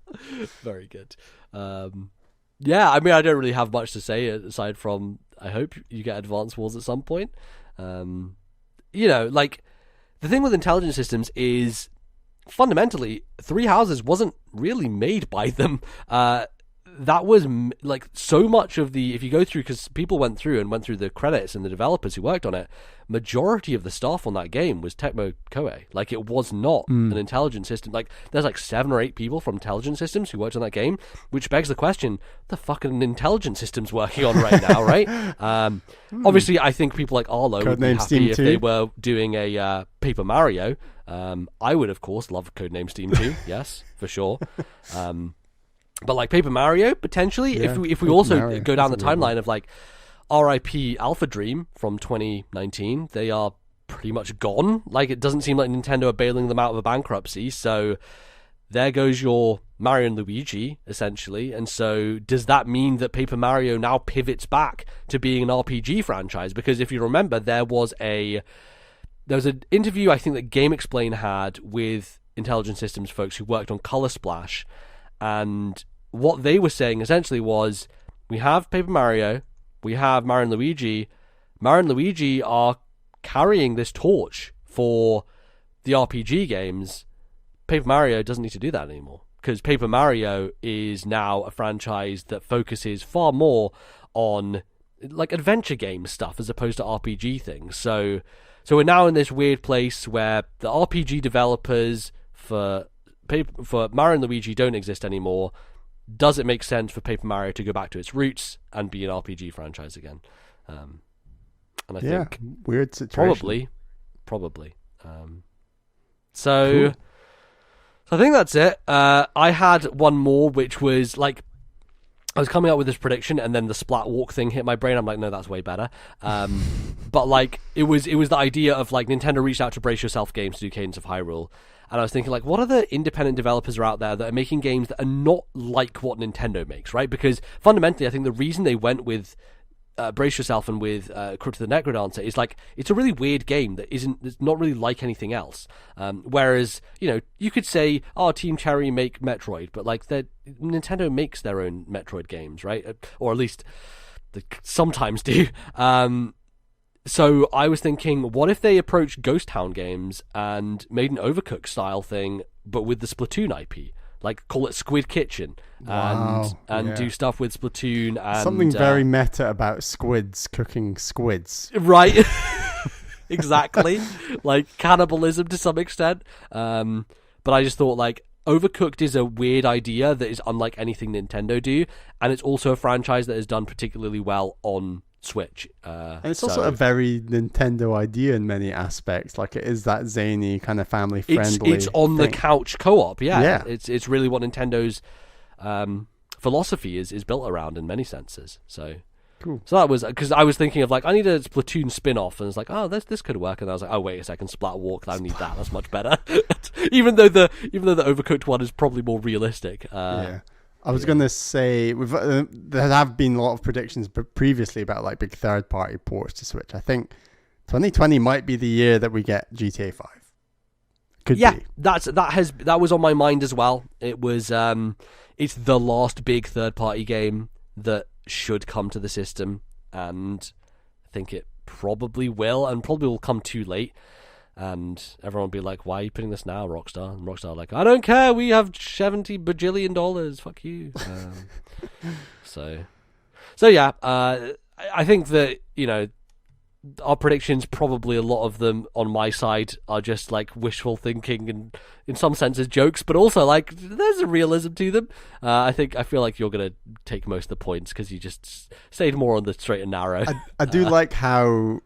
Very good. Yeah, I mean, I don't really have much to say aside from I hope you get Advance Wars at some point. You know, like, the thing with Intelligent Systems is fundamentally Three Houses wasn't really made by them. That was like so much of the, if you go through, because people went through the credits and the developers who worked on it, majority of the staff on that game was Tecmo Koei. Like, it was not an Intelligent System. Like, there's like 7 or 8 people from Intelligent Systems who worked on that game, which begs the question, what the fuck are Intelligent Systems working on right now, right? Obviously, I think people like Arlo would be happy Steam if 2. they were doing a Paper Mario. I would, of course, love Codename Steam 2, yes, for sure. But like Paper Mario, potentially, Yeah, if we Paper also Mario, go down the that's a good timeline of like RIP Alpha Dream from 2019, they are pretty much gone. Like, it doesn't seem like Nintendo are bailing them out of a bankruptcy, so there goes your Mario and Luigi, essentially. And so does that mean that Paper Mario now pivots back to being an RPG franchise? Because if you remember, there was an interview I think that Game Explain had with Intelligent Systems folks who worked on Color Splash, and what they were saying essentially was, we have Paper Mario, we have Mario and Luigi. Mario and Luigi are carrying this torch for the RPG games. Paper Mario doesn't need to do that anymore, because Paper Mario is now a franchise that focuses far more on like adventure game stuff as opposed to RPG things. So we're now in this weird place where the RPG developers for Mario and Luigi don't exist anymore. Does it make sense for Paper Mario to go back to its roots and be an RPG franchise again? And I think weird situation. Probably. So I think that's it. I had one more, which was like, I was coming up with this prediction, and then the Splat Walk thing hit my brain. I'm like, no, that's way better. But like, it was the idea of like Nintendo reached out to Brace Yourself Games to do Cadence of Hyrule. And I was thinking, like, what other independent developers are out there that are making games that are not like what Nintendo makes, right? Because fundamentally, I think the reason they went with Brace Yourself and with Crypt of the Necrodancer is like, it's a really weird game that's not really like anything else. Whereas, you know, you could say, oh, Team Cherry make Metroid, but like, Nintendo makes their own Metroid games, right? Or at least they sometimes do. So I was thinking, what if they approached Ghost Town Games and made an Overcooked style thing, but with the Splatoon IP? Like, call it Squid Kitchen, and do stuff with Splatoon and something very meta about squids cooking squids, right? Exactly, like cannibalism to some extent. But I just thought, like, Overcooked is a weird idea that is unlike anything Nintendo do, and it's also a franchise that has done particularly well on Switch. And it's also a very Nintendo idea in many aspects. Like, it is that zany kind of family friendly. It's on the couch co-op. Yeah. It's really what Nintendo's philosophy is built around in many senses. So cool. So that was, because I was thinking of like, I need a Splatoon spin-off, and it's like, oh, this could work. And I was like, oh, wait a second, Splat Walk, I need that. That's much better. even though the Overcooked one is probably more realistic. I was going to say, there have been a lot of predictions previously about like big third-party ports to Switch. I think 2020 might be the year that we get GTA 5. Could be. That was on my mind as well. It was it's the last big third-party game that should come to the system, and I think it probably will, and probably will come too late. And everyone will be like, "Why are you putting this now, Rockstar?" And Rockstar like, "I don't care. We have $70 bajillion. Fuck you." So yeah. I think that our predictions, probably a lot of them on my side, are just like wishful thinking and in some senses jokes, but also like there's a realism to them. I feel like you're gonna take most of the points because you just stayed more on the straight and narrow. I do like how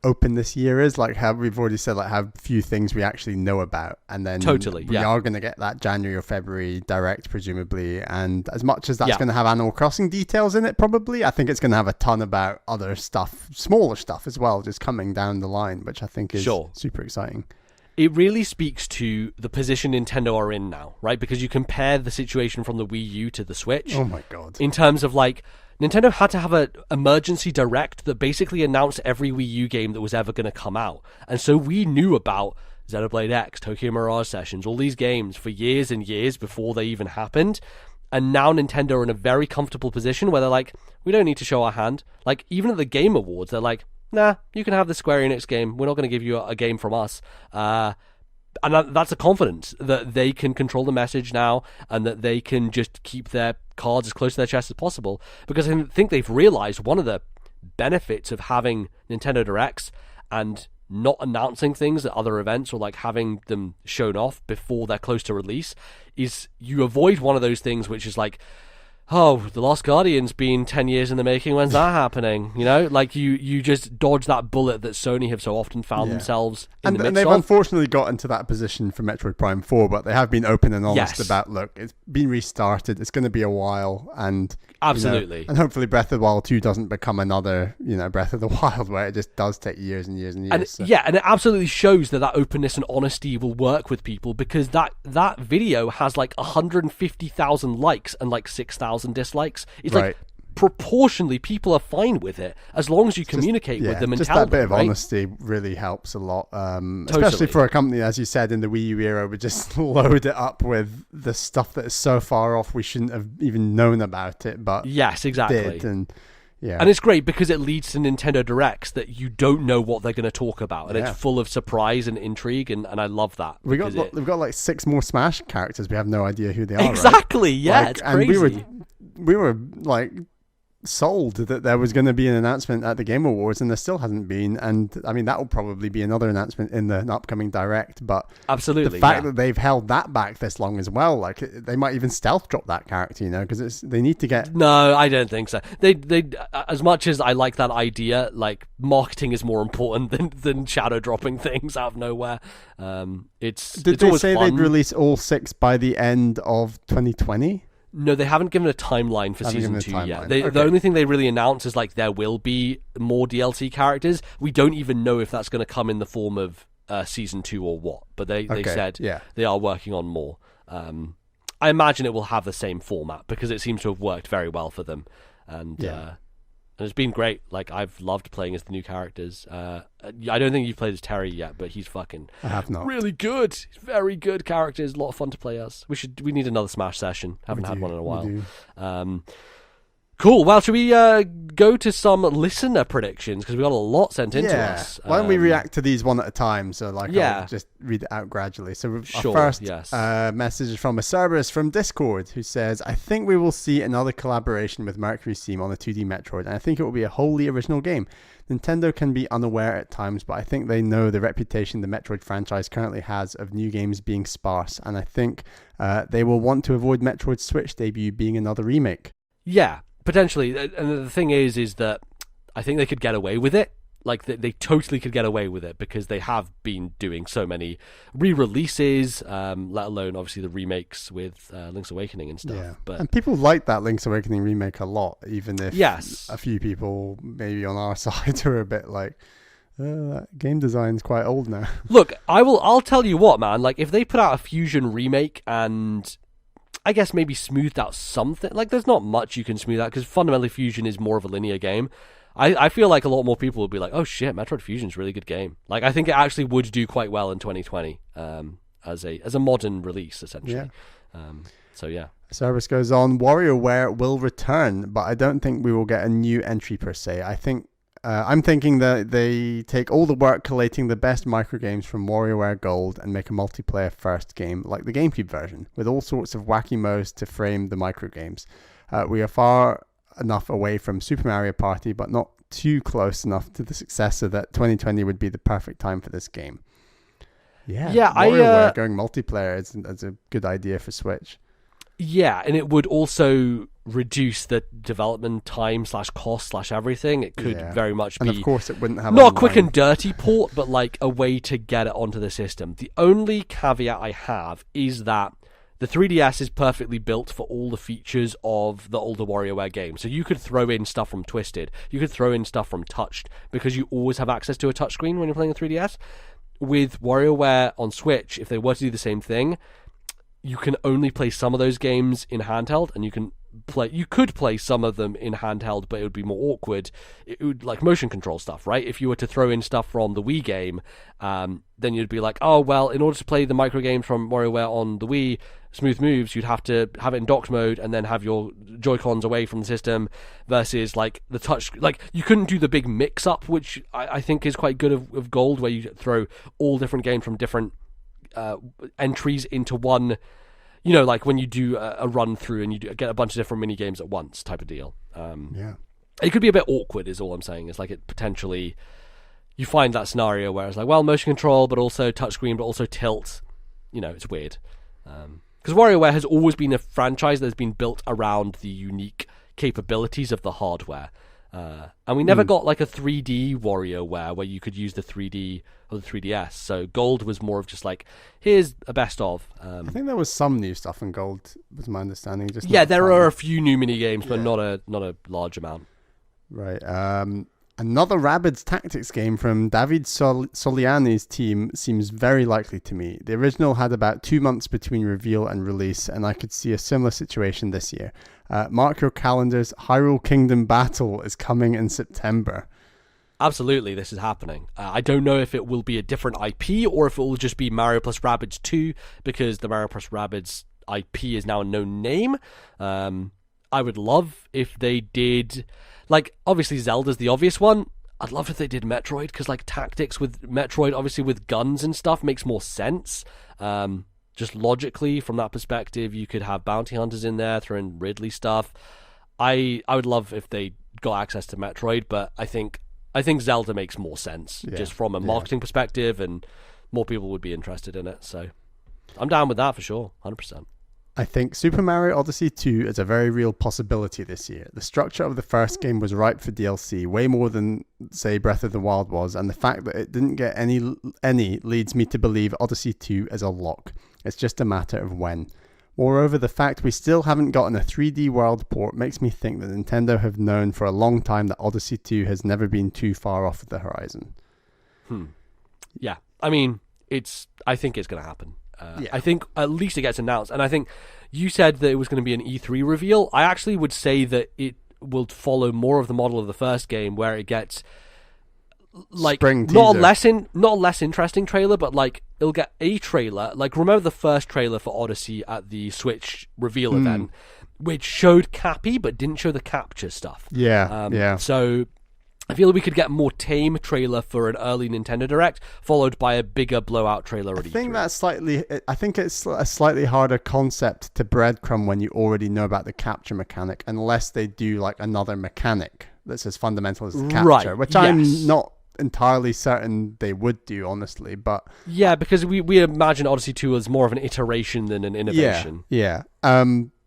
open this year is, like how we've already said, like how few things we actually know about, and then we are going to get that January or February direct presumably, and as much as that's going to have Animal Crossing details in it, probably I think it's going to have a ton about other stuff, smaller stuff as well, just coming down the line, which I think is super exciting. It really speaks to the position Nintendo are in now, right? Because you compare the situation from the Wii U to the Switch. Oh my god. In terms of like, Nintendo had to have an emergency direct that basically announced every Wii U game that was ever going to come out. And so we knew about Xenoblade X, Tokyo Mirage Sessions, all these games for years and years before they even happened. And now Nintendo are in a very comfortable position where they're like, we don't need to show our hand. Like, even at the Game Awards, they're like, nah, you can have the Square Enix game. We're not going to give you a game from us. And that's a confidence that they can control the message now and that they can just keep their cards as close to their chest as possible. Because I think they've realized one of the benefits of having Nintendo Directs and not announcing things at other events, or like having them shown off before they're close to release, is you avoid one of those things which is like, oh, The Lost Guardian's been 10 years in the making, when's that happening? Like you just dodge that bullet that Sony have so often found themselves in the midst of. And they've unfortunately got into that position for Metroid Prime 4, but they have been open and honest about, look, it's been restarted, it's going to be a while, and absolutely. And hopefully Breath of the Wild 2 doesn't become another, Breath of the Wild, where it just does take years and years and years. And it absolutely shows that openness and honesty will work with people, because that video has like 150,000 likes and like 6,000 dislikes. It's like proportionally people are fine with it as long as you communicate with them and just tell them. That bit of honesty really helps a lot, especially for a company, as you said, in the Wii U era, would just load it up with the stuff that is so far off we shouldn't have even known about it, but yes, exactly did. And it's great because it leads to Nintendo Directs that you don't know what they're going to talk about, and it's full of surprise and intrigue, and I love that. We've got like 6 more Smash characters. We have no idea who they are. Exactly, right? yeah, it's crazy. And we were like sold that there was going to be an announcement at the Game Awards, and there still hasn't been. And I mean, that will probably be another announcement in the upcoming Direct. But absolutely, the fact that they've held that back this long as well, like they might even stealth drop that character, because they need to get. No, I don't think so. They as much as I like that idea, like marketing is more important than shadow dropping things out of nowhere. Did it's they say fun. They'd release all 6 by the end of 2020? No, they haven't given a timeline for season 2 yet. The only thing they really announced is like there will be more DLC characters. We don't even know if that's going to come in the form of season 2 or what. But they said they are working on more. I imagine it will have the same format because it seems to have worked very well for them. And it's been great. Like, I've loved playing as the new characters. I don't think you've played as Terry yet, but he's fucking I have not. Really good. He's very good characters. A lot of fun to play as. We need another Smash session. Haven't had one in a while. Cool. Well, should we go to some listener predictions? Because we got a lot sent into us. Why don't we react to these one at a time? So, I'll just read it out gradually. So, our first message is from a Cerberus from Discord, who says, I think we will see another collaboration with Mercury Steam on a 2D Metroid, and I think it will be a wholly original game. Nintendo can be unaware at times, but I think they know the reputation the Metroid franchise currently has of new games being sparse, and I think they will want to avoid Metroid's Switch debut being another remake. Yeah. Potentially, and the thing is that I think they could get away with it. Like, they totally could get away with it because they have been doing so many re-releases, let alone, obviously, the remakes with Link's Awakening and stuff. Yeah. But and people like that Link's Awakening remake a lot, even if a few people, maybe on our side, are a bit like, that game design's quite old now. Look, I'll tell you what, man. Like, if they put out a Fusion remake and I guess maybe smoothed out something. Like, there's not much you can smooth out because fundamentally Fusion is more of a linear game. I feel like a lot more people would be like, oh shit, Metroid Fusion's a really good game. Like, I think it actually would do quite well in 2020 as a modern release, essentially. So yeah. Service goes on. WarioWare will return, but I don't think we will get a new entry per se. I'm thinking that they take all the work collating the best microgames from WarioWare Gold and make a multiplayer first game like the GameCube version, with all sorts of wacky modes to frame the microgames. We are far enough away from Super Mario Party, but not too close enough to the successor that 2020 would be the perfect time for this game. Yeah, WarioWare going multiplayer is a good idea for Switch. Yeah, and it would also reduce the development time /cost /everything. It could very much be... And of course it wouldn't have... Not a quick and dirty port, but like a way to get it onto the system. The only caveat I have is that the 3DS is perfectly built for all the features of the older WarioWare games. So you could throw in stuff from Twisted. You could throw in stuff from Touched, because you always have access to a touchscreen when you're playing a 3DS. With WarioWare on Switch, if they were to do the same thing, you can only play some of those games in handheld, and you could play some of them in handheld, but it would be more awkward. It would, like motion control stuff, right? If you were to throw in stuff from the Wii game, then you'd be like, oh, well, in order to play the micro games from WarioWare on the Wii, Smooth Moves, you'd have to have it in docked mode and then have your Joy-Cons away from the system, versus like the touch, like you couldn't do the big mix-up, which I think is quite good of Gold, where you throw all different games from different entries into one, like when you do a run through and you get a bunch of different mini games at once type of deal. It could be a bit awkward is all I'm saying. It's like it potentially, you find that scenario where it's like, well, motion control but also touchscreen but also tilt, it's weird. Because WarioWare has always been a franchise that's been built around the unique capabilities of the hardware. And we never got like a 3D WarioWare where you could use the 3D or the 3DS. So Gold was more of just like, here's a best of. I think there was some new stuff in Gold, was my understanding. There are a few new mini games, but not a large amount. Right. Another Rabbids Tactics game from David Soliani's team seems very likely to me. The original had about 2 months between reveal and release, and I could see a similar situation this year. Mark your calendars, Hyrule Kingdom Battle is coming in September. Absolutely, this is happening. I don't know if it will be a different IP or if it will just be Mario plus Rabbids 2, because the Mario plus Rabbids IP is now a known name. I would love if they did... Like, obviously Zelda's the obvious one. I'd love if they did Metroid, because like tactics with Metroid, obviously with guns and stuff, makes more sense. Just logically, from that perspective, you could have bounty hunters in there, throw in Ridley stuff. I would love if they got access to Metroid, but I think Zelda makes more sense, just from a marketing perspective, and more people would be interested in it. So I'm down with that for sure, 100%. I think Super Mario Odyssey 2 is a very real possibility this year. The structure of the first game was ripe for DLC, way more than, say, Breath of the Wild was, and the fact that it didn't get any leads me to believe Odyssey 2 is a lock. It's just a matter of when. Moreover, the fact we still haven't gotten a 3D world port makes me think that Nintendo have known for a long time that Odyssey 2 has never been too far off the horizon. Yeah, I mean, I think it's going to happen. I think at least it gets announced. And I think you said that it was going to be an E3 reveal. I actually would say that it will follow more of the model of the first game, where it gets like not a less interesting trailer, but like it'll get a trailer. Like, remember the first trailer for Odyssey at the Switch reveal event, which showed Cappy but didn't show the capture stuff. So I feel like we could get more tame trailer for an early Nintendo Direct, followed by a bigger blowout trailer. I think it's a slightly harder concept to breadcrumb when you already know about the capture mechanic, unless they do like another mechanic that's as fundamental as the capture, which I'm not entirely certain they would do, honestly. But yeah, because we imagine Odyssey 2 as more of an iteration than an innovation.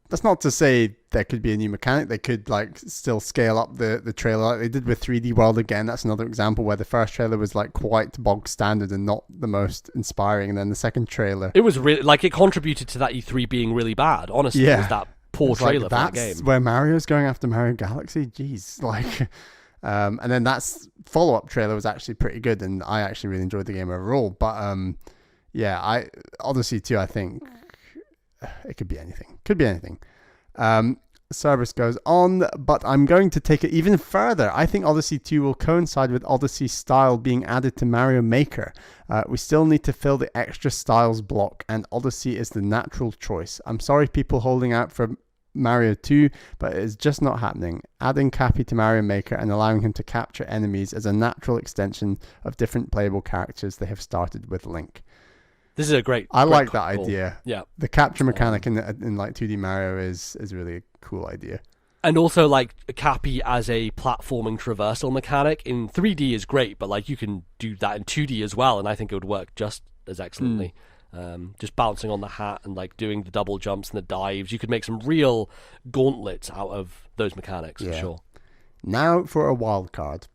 That's not to say there could be a new mechanic. They could like still scale up the trailer like they did with 3D World again. That's another example where the first trailer was like quite bog standard and not the most inspiring. And then the second trailer, it was really like it contributed to that E3 being really bad. Honestly, it was that poor trailer for that game. That's where Mario's going after Mario Galaxy. Jeez, like, and then that's follow-up trailer was actually pretty good, and I actually really enjoyed the game overall. But Odyssey 2, I think it could be anything. Cerberus goes on, but I'm going to take it even further. I think Odyssey 2 will coincide with Odyssey style being added to Mario Maker. We still need to fill the extra styles block, and Odyssey is the natural choice. I'm sorry people holding out for Mario 2, but it is just not happening. Adding Cappy to Mario Maker and allowing him to capture enemies is a natural extension of different playable characters they have started with Link. This is a great. I like great that call. idea. Yeah, the capture mechanic in like 2D Mario is really a cool idea. And also like Cappy as a platforming traversal mechanic in 3D is great, but like you can do that in 2D as well, and I think it would work just as excellently. Just bouncing on the hat and like doing the double jumps and the dives, you could make some real gauntlets out of those mechanics for sure. Now for a wild card.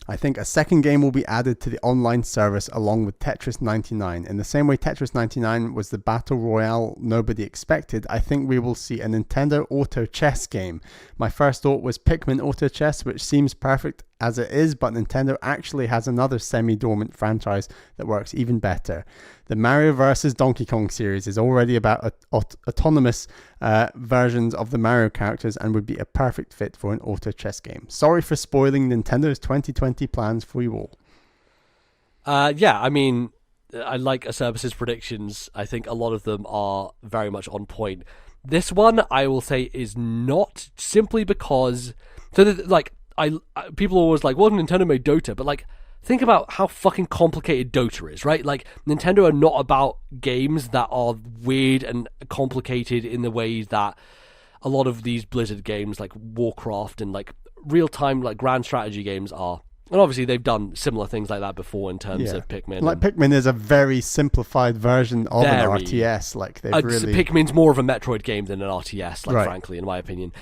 I think a second game will be added to the online service along with Tetris 99. In the same way Tetris 99 was the battle royale nobody expected, I think we will see a Nintendo Auto Chess game. My first thought was Pikmin Auto Chess, which seems perfect as it is, but Nintendo actually has another semi-dormant franchise that works even better. The Mario vs. Donkey Kong series is already about autonomous versions of the Mario characters and would be a perfect fit for an auto chess game. Sorry for spoiling Nintendo's 2020 plans for you all. Yeah, I mean, I like Acerbis's predictions. I think a lot of them are very much on point. This one, I will say, is not, simply because... people are always like, well, Nintendo made Dota, but like, think about how fucking complicated Dota is, right? Like, Nintendo are not about games that are weird and complicated in the ways that a lot of these Blizzard games like Warcraft and like real-time like grand strategy games are. And obviously they've done similar things like that before in terms of Pikmin. Like Pikmin is a very simplified version of an RTS. Like they've really... Pikmin's more of a Metroid game than an RTS, like frankly, in my opinion.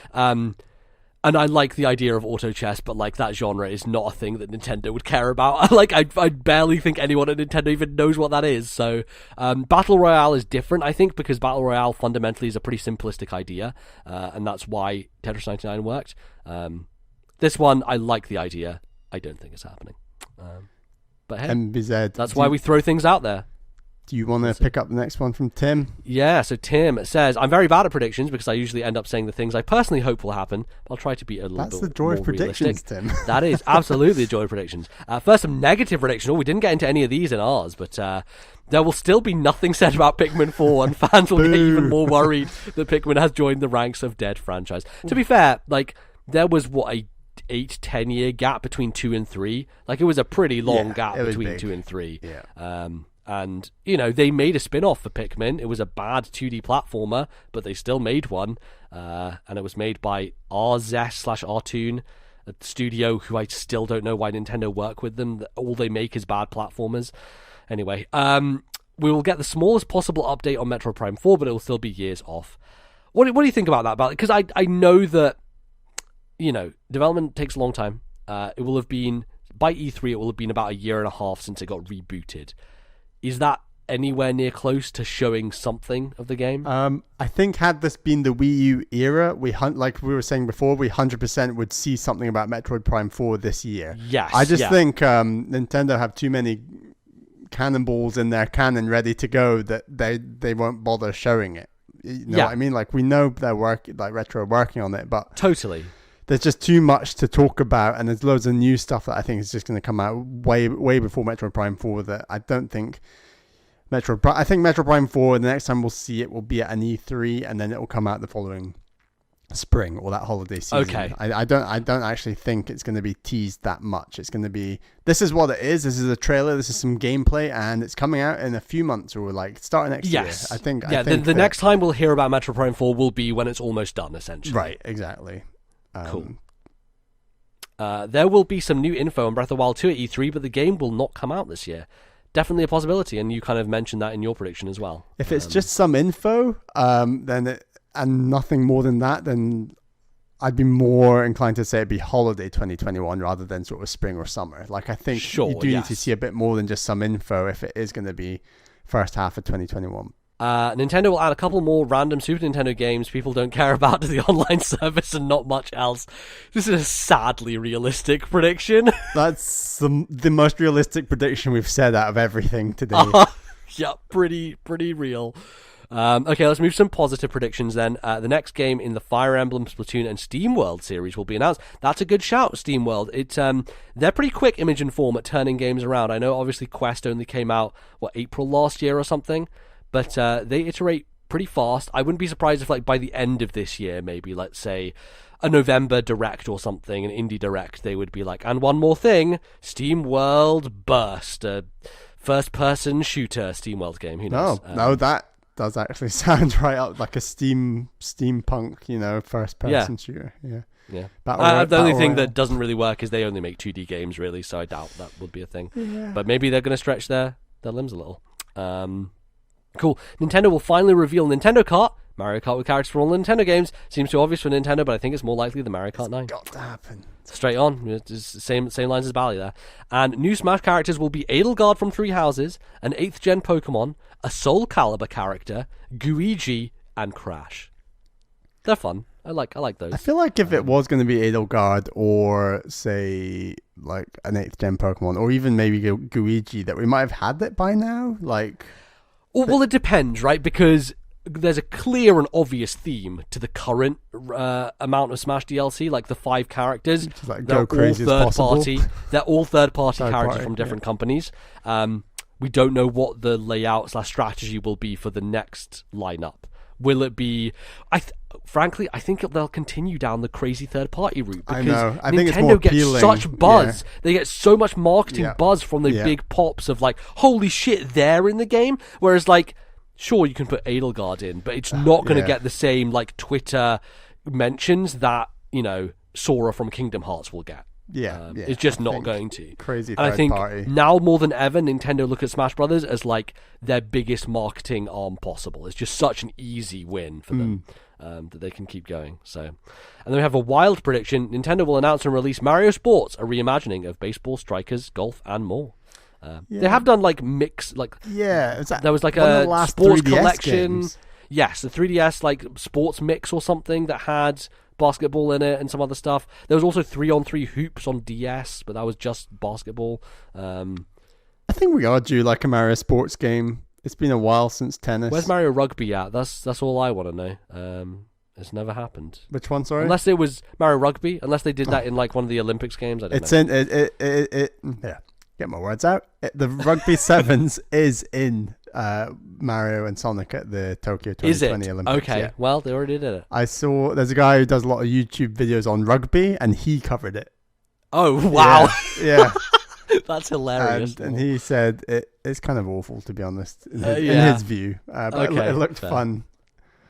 And I like the idea of auto chess, but like that genre is not a thing that Nintendo would care about. I barely think anyone at Nintendo even knows what that is. So Battle Royale is different, I think, because Battle Royale fundamentally is a pretty simplistic idea, and that's why Tetris 99 worked. This one, I like the idea. I don't think it's happening. But hey, MBZ, that's why we throw things out there. Do you want to pick up the next one from Tim? Yeah, so Tim says, I'm very bad at predictions because I usually end up saying the things I personally hope will happen. I'll try to be a little bit more realistic. That's the joy of predictions, Tim. That is absolutely the joy of predictions. First, some negative predictions. We didn't get into any of these in ours, but there will still be nothing said about Pikmin 4, and fans will get even more worried that Pikmin has joined the ranks of dead franchise. To be fair, like, there was, a 8-10 year gap between 2 and 3. Like, it was a pretty long gap between 2 and 3. Yeah. And, they made a spin-off for Pikmin. It was a bad 2D platformer, but they still made one. And it was made by RZest/Rtoon, a studio who I still don't know why Nintendo work with them. All they make is bad platformers. Anyway, we will get the smallest possible update on Metroid Prime 4, but it will still be years off. What do you think about that? Because I know that, development takes a long time. It will have been, by E3, it will have been about a year and a half since it got rebooted. Is that anywhere near close to showing something of the game? I think had this been the Wii U era, like we were saying before, we 100% would see something about Metroid Prime 4 this year. Yes. I just think Nintendo have too many cannonballs in their cannon ready to go that they won't bother showing it. You know what I mean? Like, we know they're Retro are working on it, but totally. There's just too much to talk about, and there's loads of new stuff that I think is just going to come out way before Metroid Prime 4 that I don't think I think Metroid Prime 4, the next time we'll see it will be at an E3, and then it will come out the following spring or that holiday season. Okay. I don't actually think it's going to be teased that much. It's going to be, this is what it is. This is a trailer. This is some gameplay, and it's coming out in a few months or like starting next year. I think. Yeah. The next time we'll hear about Metroid Prime 4 will be when it's almost done, essentially. Right. Exactly. Cool. There will be some new info on Breath of the Wild 2 at E3, but the game will not come out this year. Definitely a possibility, and you kind of mentioned that in your prediction as well. If it's just some info, and nothing more than that, then I'd be more inclined to say it'd be holiday 2021 rather than sort of spring or summer. Like, I think you do need to see a bit more than just some info if it is going to be first half of 2021. Nintendo will add a couple more random Super Nintendo games people don't care about to the online service and not much else. This is a sadly realistic prediction. That's the most realistic prediction we've said out of everything today. Yeah, pretty real. Okay, let's move to some positive predictions then. The next game in the Fire Emblem, Splatoon, and SteamWorld series will be announced. That's a good shout, SteamWorld. They're pretty quick, Image and Form, at turning games around. I know, obviously, Quest only came out, April last year or something? But they iterate pretty fast. I wouldn't be surprised if, by the end of this year, maybe, let's say, a November Direct or something, an Indie Direct, they would be like, and one more thing, SteamWorld Burst, a first-person shooter SteamWorld game. Who knows? No, that does actually sound right up like a steampunk, first-person shooter. Yeah. The only thing that doesn't really work is they only make 2D games, really, so I doubt that would be a thing. Yeah. But maybe they're going to stretch their limbs a little. Cool. Nintendo will finally reveal Nintendo Kart. Mario Kart with characters from all the Nintendo games. Seems too obvious for Nintendo, but I think it's more likely the Mario Kart 9. It's got to happen. Straight on. It's same lines as Bally there. And new Smash characters will be Edelgard from Three Houses, an 8th gen Pokemon, a Soul Calibur character, Guigi, and Crash. They're fun. I like those. I feel like if it was going to be Edelgard or, say, like an 8th gen Pokemon, or even maybe Guigi, that we might have had it by now. Well, it depends, right? Because there's a clear and obvious theme to the current amount of Smash DLC, like the 5 characters. Go crazy as possible. They're all third-party characters from different companies. We don't know what the layout/strategy will be for the next lineup. Will it be... Frankly, I think they'll continue down the crazy third-party route. Because I know. I Nintendo think it's more gets appealing. such buzz. Yeah. They get so much marketing buzz from the big pops of holy shit, they're in the game. Whereas sure, you can put Edelgard in, but it's not going to get the same Twitter mentions that Sora from Kingdom Hearts will get. It's just not going to. Crazy and I think party. now more than ever, Nintendo look at Smash Brothers as their biggest marketing arm possible. It's just such an easy win for them that they can keep going. So, and then we have a wild prediction: Nintendo will announce and release Mario Sports, a reimagining of baseball, strikers, golf, and more. They have done mix there was a sports 3DS collection. Games. Yes, the 3DS sports mix or something that had basketball in it and some other stuff. There was also 3-on-3 hoops on DS, but that was just basketball. I think we are due a Mario Sports game. It's been a while since tennis. Where's Mario Rugby at? That's all I want to know. It's never happened. Which one? Sorry, unless it was Mario Rugby. Unless they did that in one of the Olympics games. I don't know. Yeah. Get my words out. The Rugby Sevens is in Mario and Sonic at the Tokyo 2020 Olympics. Okay, yeah. Well, they already did it. I saw there's a guy who does a lot of YouTube videos on rugby, and he covered it. Oh, wow. Yeah. That's hilarious. And he said it's kind of awful, to be honest, in his view. But it looked fun.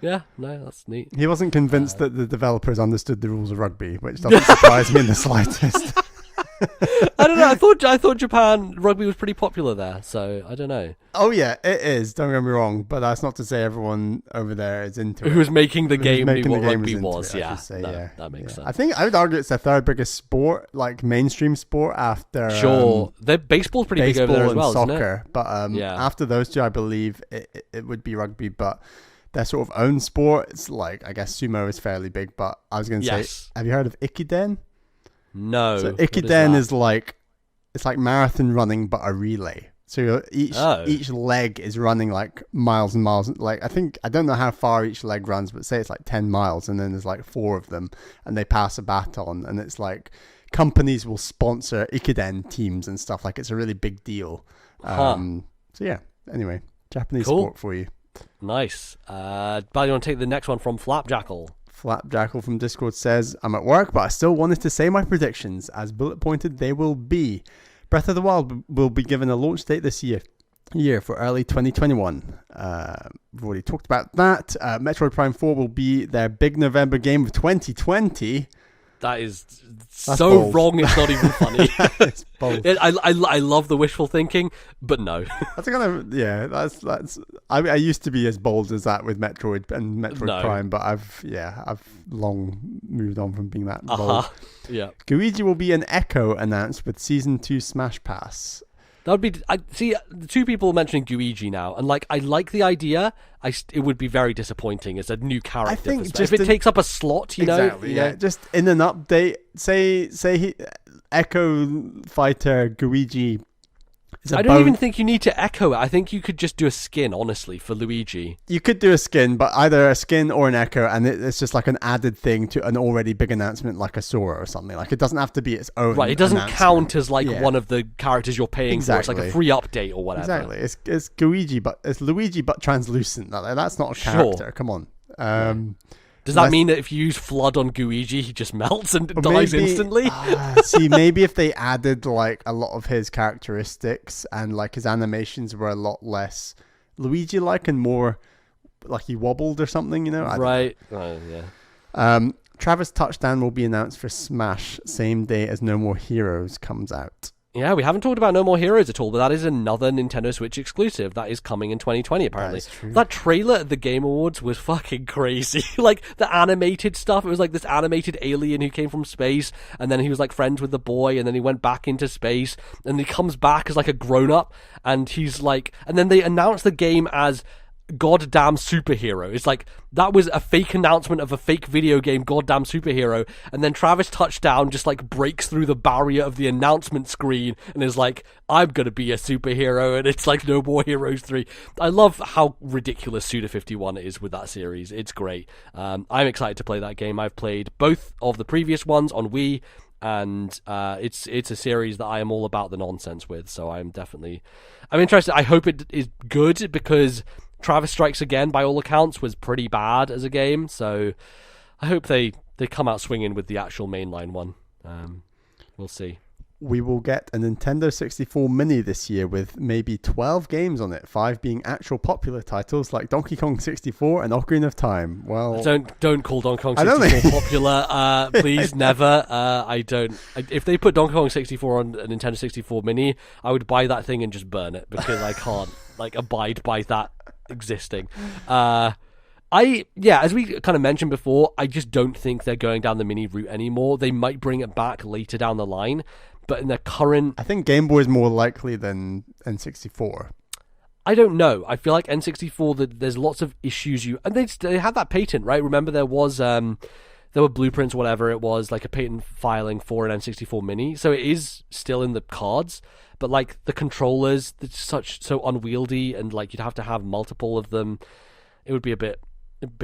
Yeah, no, that's neat. He wasn't convinced that the developers understood the rules of rugby, which doesn't surprise me in the slightest. I don't know. I thought Japan rugby was pretty popular there, so I don't know. Oh yeah, it is. Don't get me wrong, but that's not to say everyone over there is into it. Who's making the game making what the game rugby was? That makes sense. I think I would argue it's the third biggest sport, mainstream sport after. Sure, baseball's pretty big over there as well, soccer, isn't it? But after those two, I believe it would be rugby, but. Their sort of own sport, it's I guess sumo is fairly big, but I was going to say, have you heard of Ikiden? No. So Ikiden is it's like marathon running, but a relay. So each leg is running miles and miles. I don't know how far each leg runs, but say it's 10 miles, and then there's 4 of them, and they pass a baton, and it's companies will sponsor Ikiden teams and stuff. It's a really big deal. So yeah, anyway, Japanese sport for you. Nice. Bally, you want to take the next one from Flapjackal? Flapjackal from Discord says, I'm at work, but I still wanted to say my predictions. As bullet pointed, they will be. Breath of the Wild will be given a launch date this year for early 2021. We've already talked about that. Metroid Prime 4 will be their big November game of 2020. That's so bold. Wrong, it's not even funny. That's bold. I love the wishful thinking, but no. That's that's. I used to be as bold as that with Metroid and Metroid Prime, but I've long moved on from being that bold. Yeah. Guigi will be an Echo announced with Season 2 Smash Pass. That would be. See, the two people mentioning Guigi now, and I like the idea. It would be very disappointing as a new character. I think if it takes up a slot, you know. Yeah. Just in an update, say Echo Fighter Guigi I don't even think you need to echo it. I think you could just do a skin, honestly, for Luigi. You could do a skin, but either a skin or an echo, and it's just like an added thing to an already big announcement like a Sora or something. Like, it doesn't have to be its own. Right, it doesn't count as like one of the characters you're paying for. It's like a free update or whatever. Exactly. It's Luigi but translucent. That's not a character. Sure. Come on. Does that mean that if you use Flood on Guigi, he just melts and dies instantly? See, maybe if they added like a lot of his characteristics and like his animations were a lot less Luigi-like and more like he wobbled or something, you know? Right. Yeah. Travis Touchdown will be announced for Smash same day as No More Heroes comes out. Yeah, we haven't talked about No More Heroes at all, but that is another Nintendo Switch exclusive that is coming in 2020, apparently. That trailer at the Game Awards was fucking crazy. Like, the animated stuff, it was like this animated alien who came from space, and then he was like friends with the boy, and then he went back into space, and he comes back as like a grown-up, and he's like... And then they announced the game as... goddamn superhero. It's like that was a fake announcement of a fake video game, goddamn superhero, and then Travis Touchdown just like breaks through the barrier of the announcement screen and is like, I'm gonna be a superhero, and it's like No More Heroes 3. I love how ridiculous Suda51 is with that series. It's great. I'm excited to play that game. I've played both of the previous ones on Wii, and it's a series that I am all about the nonsense with, so I'm interested. I hope it is good, because Travis Strikes Again, by all accounts, was pretty bad as a game, so I hope they come out swinging with the actual mainline one. We'll see. We will get a Nintendo 64 Mini this year with maybe 12 games on it, 5 being actual popular titles like Donkey Kong 64 and Ocarina of Time. Well, don't call Donkey Kong 64 popular, please. Never. If they put Donkey Kong 64 on a Nintendo 64 Mini, I would buy that thing and just burn it, because I can't like abide by that existing. As we kind of mentioned before, I just don't think they're going down the Mini route anymore. They might bring it back later down the line, but in their current... I think Game Boy is more likely than N64. I don't know. I feel like N64, there's lots of issues. And they had that patent, right? Remember there was... there were blueprints, whatever it was, like a patent filing for an N64 Mini. So it is still in the cards, but like the controllers, it's so unwieldy, and like you'd have to have multiple of them. It would be a bit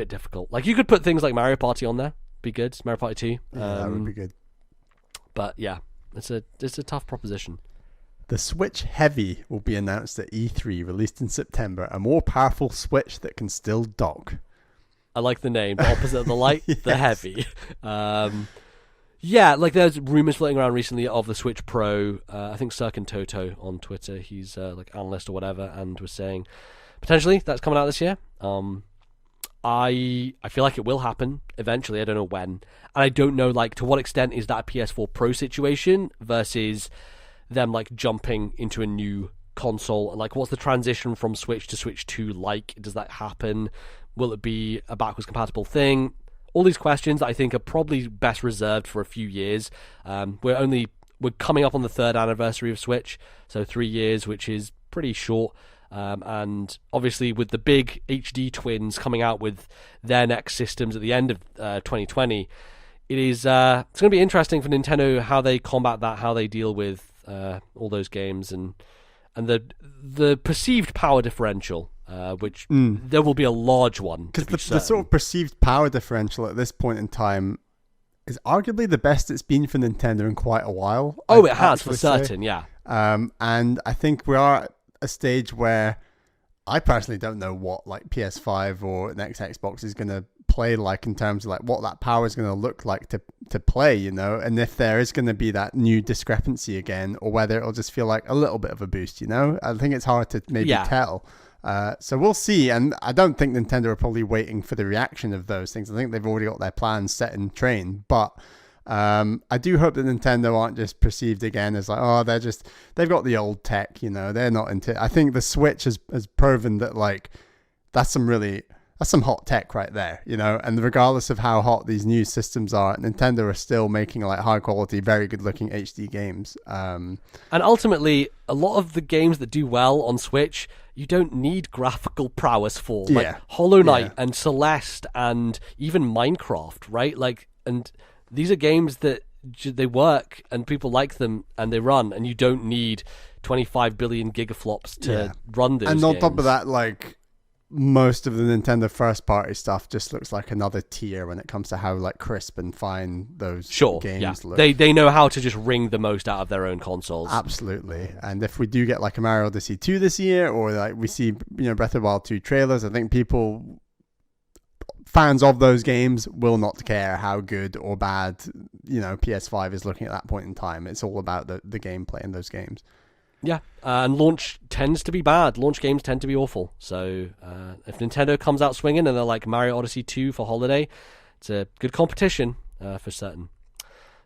difficult. Like, you could put things like Mario Party on there, be good. Mario Party 2. Yeah, that would be good. But yeah, it's a tough proposition. The Switch Heavy will be announced at E3, released in September. A more powerful Switch that can still dock. I like the name. The opposite of the light, Yes. The heavy. Yeah, like there's rumors floating around recently of the Switch Pro. I think Sirkin Toto on Twitter, he's like analyst or whatever, and was saying potentially that's coming out this year. I feel like it will happen eventually. I don't know when, and I don't know like to what extent is that a PS4 Pro situation versus them like jumping into a new console, and like what's the transition from Switch to Switch 2 like? Does that happen? Will it be a backwards compatible thing? All these questions I think are probably best reserved for a few years. We're coming up on the 3rd anniversary of Switch, so 3 years, which is pretty short. And obviously with the big HD twins coming out with their next systems at the end of 2020, it's going to be interesting for Nintendo how they combat that, how they deal with all those games, and the perceived power differential. Which there will be a large one. Because the sort of perceived power differential at this point in time is arguably the best it's been for Nintendo in quite a while. Oh, it has, for certain, yeah. And I think we are at a stage where I personally don't know what like PS5 or next Xbox is going to play like in terms of like what that power is going to look like to play, you know, and if there is going to be that new discrepancy again, or whether it'll just feel like a little bit of a boost, you know. I think it's hard to maybe tell. So we'll see, and I don't think Nintendo are probably waiting for the reaction of those things. I think they've already got their plans set in train, but I do hope that Nintendo aren't just perceived again as like, oh, they've got the old tech, you know, they're not into it. I think the Switch has proven that like that's some hot tech right there, you know, and regardless of how hot these new systems are, Nintendo are still making like high quality, very good looking HD games. And ultimately, a lot of the games that do well on Switch, you don't need graphical prowess for, like Hollow Knight and Celeste and even Minecraft, right? Like, and these are games that they work and people like them and they run, and you don't need 25 billion gigaflops to run this. And on top of that, like, most of the Nintendo first party stuff just looks like another tier when it comes to how like crisp and fine those games look. They know how to just wring the most out of their own consoles. Absolutely. And if we do get like a Mario Odyssey 2 this year, or like we see, Breath of the Wild 2 trailers, I think fans of those games will not care how good or bad, PS5 is looking at that point in time. It's all about the gameplay in those games. Yeah, and launch tends to be bad. Launch games tend to be awful. So if Nintendo comes out swinging and they're like Mario Odyssey 2 for holiday, it's a good competition for certain.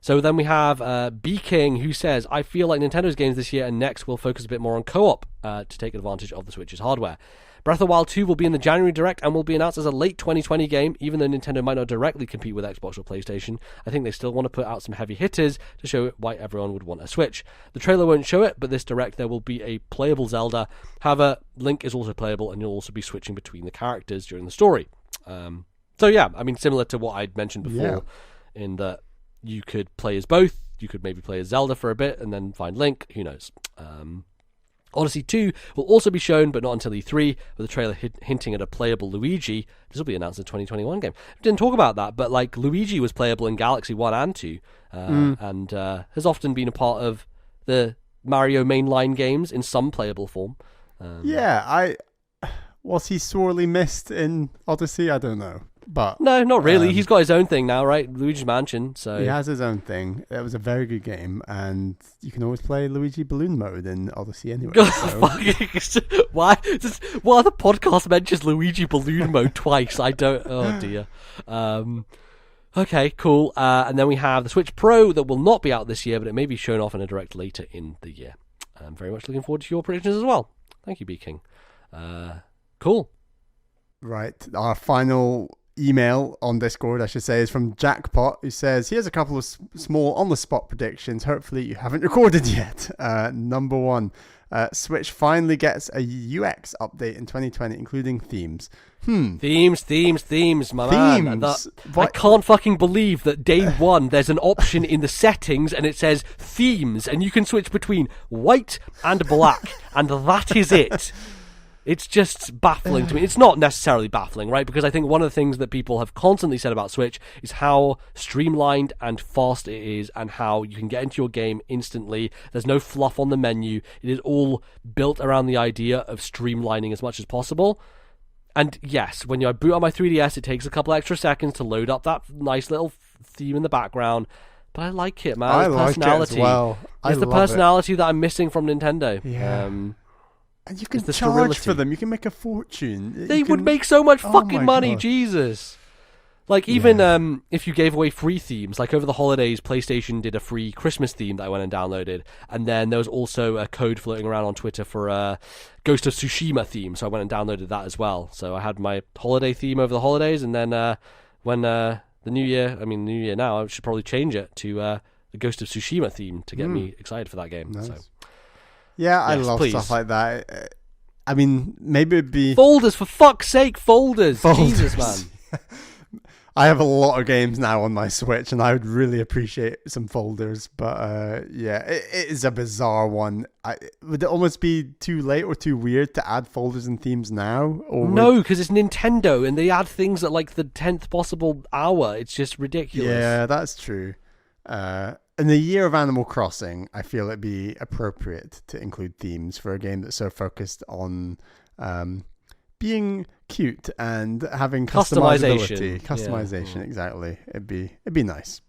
So then we have B King, who says, I feel like Nintendo's games this year and next will focus a bit more on co-op to take advantage of the Switch's hardware. Breath of the Wild 2 will be in the January Direct and will be announced as a late 2020 game, even though Nintendo might not directly compete with Xbox or PlayStation. I think they still want to put out some heavy hitters to show why everyone would want a Switch. The trailer won't show it, but this Direct there will be a playable Zelda. However, Link is also playable and you'll also be switching between the characters during the story. Similar to what I'd mentioned before, in that you could play as both. You could maybe play as Zelda for a bit and then find Link. Who knows? Odyssey 2 will also be shown, but not until E3, with the trailer hinting at a playable Luigi. This will be announced in a 2021 game. Didn't talk about that, but like Luigi was playable in Galaxy 1 and 2, and has often been a part of the Mario mainline games in some playable form. Was he sorely missed in Odyssey? I don't know. But no, not really. He's got his own thing now, right? Luigi's Mansion. So he has his own thing. It was a very good game, and you can always play Luigi Balloon Mode in Odyssey anyway. So. Why? What other podcast mentions Luigi Balloon Mode twice? I don't. Oh dear. Okay, cool. And then we have the Switch Pro that will not be out this year, but it may be shown off in a Direct later in the year. I'm very much looking forward to your predictions as well. Thank you, B King. Cool. Right. Our final email on Discord, I should say, is from Jackpot, who says, here's a couple of small on-the-spot predictions. Hopefully you haven't recorded yet. Number one, Switch finally gets a UX update in 2020, including themes. Themes, my man. I can't fucking believe that day one there's an option in the settings and it says themes, and you can switch between white and black, and that is it. It's just baffling to me. It's not necessarily baffling, right? Because I think one of the things that people have constantly said about Switch is how streamlined and fast it is, and how you can get into your game instantly. There's no fluff on the menu. It is all built around the idea of streamlining as much as possible. And yes, when I boot on my 3DS, it takes a couple extra seconds to load up that nice little theme in the background. But I like it, man. I like it as well. It's the personality that I'm missing from Nintendo. Yeah. And you can charge for them. You can make a fortune. They would make so much fucking money, God. Jesus. Like, even if you gave away free themes, like over the holidays, PlayStation did a free Christmas theme that I went and downloaded. And then there was also a code floating around on Twitter for a Ghost of Tsushima theme. So I went and downloaded that as well. So I had my holiday theme over the holidays. And then when the new year now, I should probably change it to the Ghost of Tsushima theme to get me excited for that game. Nice. So. Yeah, I love stuff like that. I mean, maybe it'd be... Folders, for fuck's sake, folders. Jesus, man. I have a lot of games now on my Switch, and I would really appreciate some folders. But it is a bizarre one. Would it almost be too late or too weird to add folders and themes now? No, because it's Nintendo, and they add things at like the 10th possible hour. It's just ridiculous. Yeah, that's true. In the year of Animal Crossing, I feel it'd be appropriate to include themes for a game that's so focused on being cute and having customization. Exactly. It'd be nice.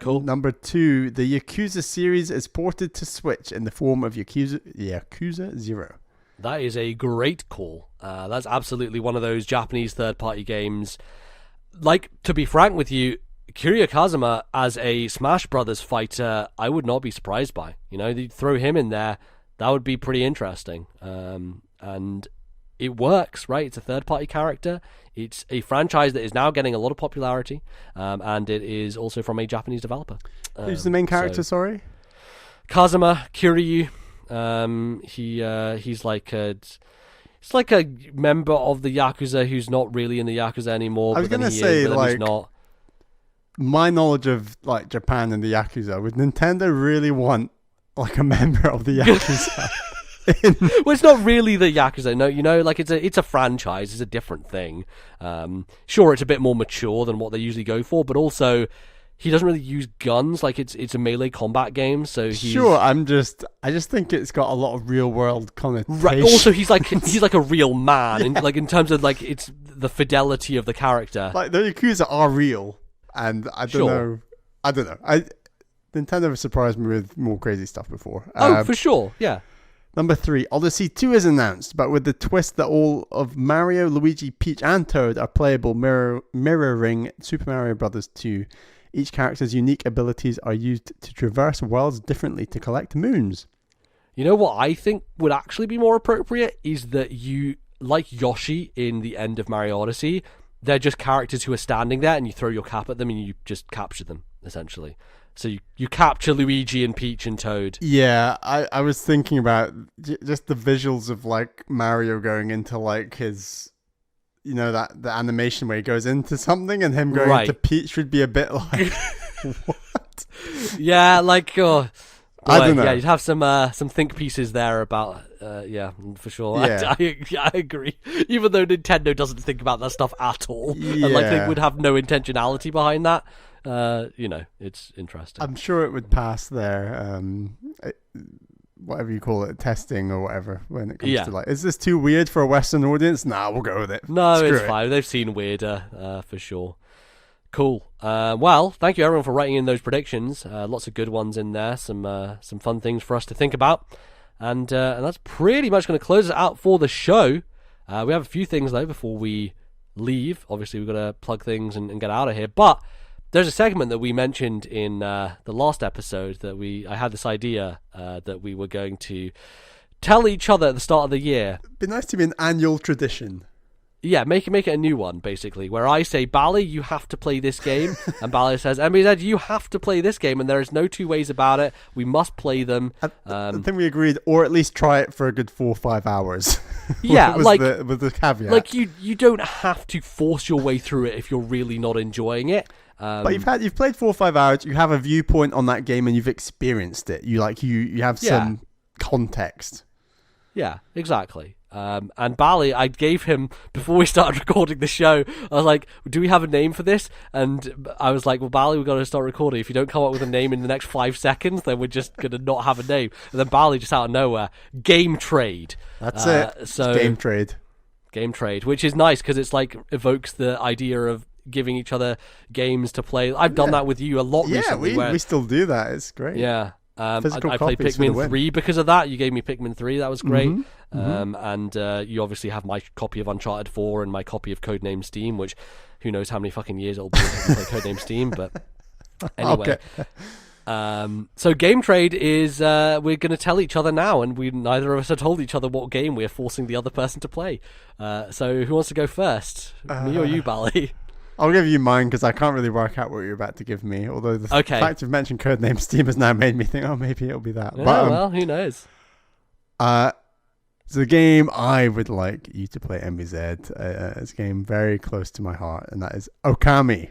Cool. Number 2, the Yakuza series is ported to Switch in the form of Yakuza 0. That is a great call. That's absolutely one of those Japanese third-party games. Like, to be frank with you, Kiryu Kazuma as a Smash Brothers fighter, I would not be surprised by. You throw him in there, that would be pretty interesting. And it works, right? It's a third-party character. It's a franchise that is now getting a lot of popularity, and it is also from a Japanese developer. Who's the main character? Sorry, Kazuma Kiryu. He's like a member of the Yakuza who's not really in the Yakuza anymore. I was going to say, like, he's not. My knowledge of like Japan and the Yakuza, would Nintendo really want like a member of the Yakuza. Well, it's not really the Yakuza, no. Like it's a franchise. It's a different thing. Sure, it's a bit more mature than what they usually go for, but also he doesn't really use guns. Like it's a melee combat game, so he's... Sure. I just think it's got a lot of real world connotation. Right. Also, he's like a real man, in terms of like it's the fidelity of the character. Like the Yakuza are real, and I don't know. Nintendo have surprised me with more crazy stuff before. For sure. Yeah. Number 3, Odyssey 2 is announced, but with the twist that all of Mario, Luigi, Peach, and Toad are playable, mirroring Super Mario Bros. 2. Each character's unique abilities are used to traverse worlds differently to collect moons. You know what I think would actually be more appropriate is that you, like Yoshi in the end of Mario Odyssey, they're just characters who are standing there and you throw your cap at them and you just capture them, essentially. So you capture Luigi and Peach and Toad. Yeah, I was thinking about just the visuals of like Mario going into like his, that the animation where he goes into something and him going into Peach would be a bit like, what? Yeah, like, I don't know. Yeah, you'd have some think pieces there about, for sure. Yeah. I agree. Even though Nintendo doesn't think about that stuff at all. Yeah. And like they would have no intentionality behind that. It's interesting. I'm sure it would pass their whatever you call it, testing or whatever, when it comes to like, is this too weird for a Western audience? Nah, we'll go with it. No, Screw it's fine. They've seen weirder, for sure. Cool. Well, thank you everyone for writing in those predictions. Lots of good ones in there. Some fun things for us to think about. And that's pretty much going to close it out for the show. We have a few things though before we leave. Obviously, we've got to plug things and get out of here. But there's a segment that we mentioned in the last episode that I had this idea that we were going to tell each other at the start of the year. It'd be nice to be an annual tradition. Yeah, make it a new one, basically, where I say, Bally, you have to play this game, and Bally says, MBZ, you have to play this game, and there is no two ways about it. We must play them. I think we agreed, or at least try it for a good 4 or 5 hours. Yeah, with the caveat. Like you don't have to force your way through it if you're really not enjoying it. But you've played 4 or 5 hours. You have a viewpoint on that game, and you've experienced it. You have some context. Yeah, exactly. And Bally, I gave him, before we started recording the show, I was like, do we have a name for this? And I was like, well, Bally, we've got to start recording. If you don't come up with a name in the next 5 seconds, then we're just going to not have a name. And then Bally, just out of nowhere, Game Trade. That's it. So Game Trade. Game Trade, which is nice because it's like evokes the idea of giving each other games to play. I've done that with you a lot recently. Yeah, we still do that. It's great. Yeah. I played Pikmin 3 because of that. You gave me Pikmin 3. That was great. And you obviously have my copy of Uncharted 4 and my copy of Codename Steam, which who knows how many fucking years it'll be until we play Codename Steam. But anyway. Okay. So Game Trade is we're going to tell each other now, and neither of us have told each other what game we're forcing the other person to play. So who wants to go first? Me or you, Bally? I'll give you mine because I can't really work out what you're about to give me. Although the fact you've mentioned Codename Steam has now made me think, oh, maybe it'll be that. Yeah, well, who knows? It's a game I would like you to play, MBZ. It's a game very close to my heart, and that is Okami.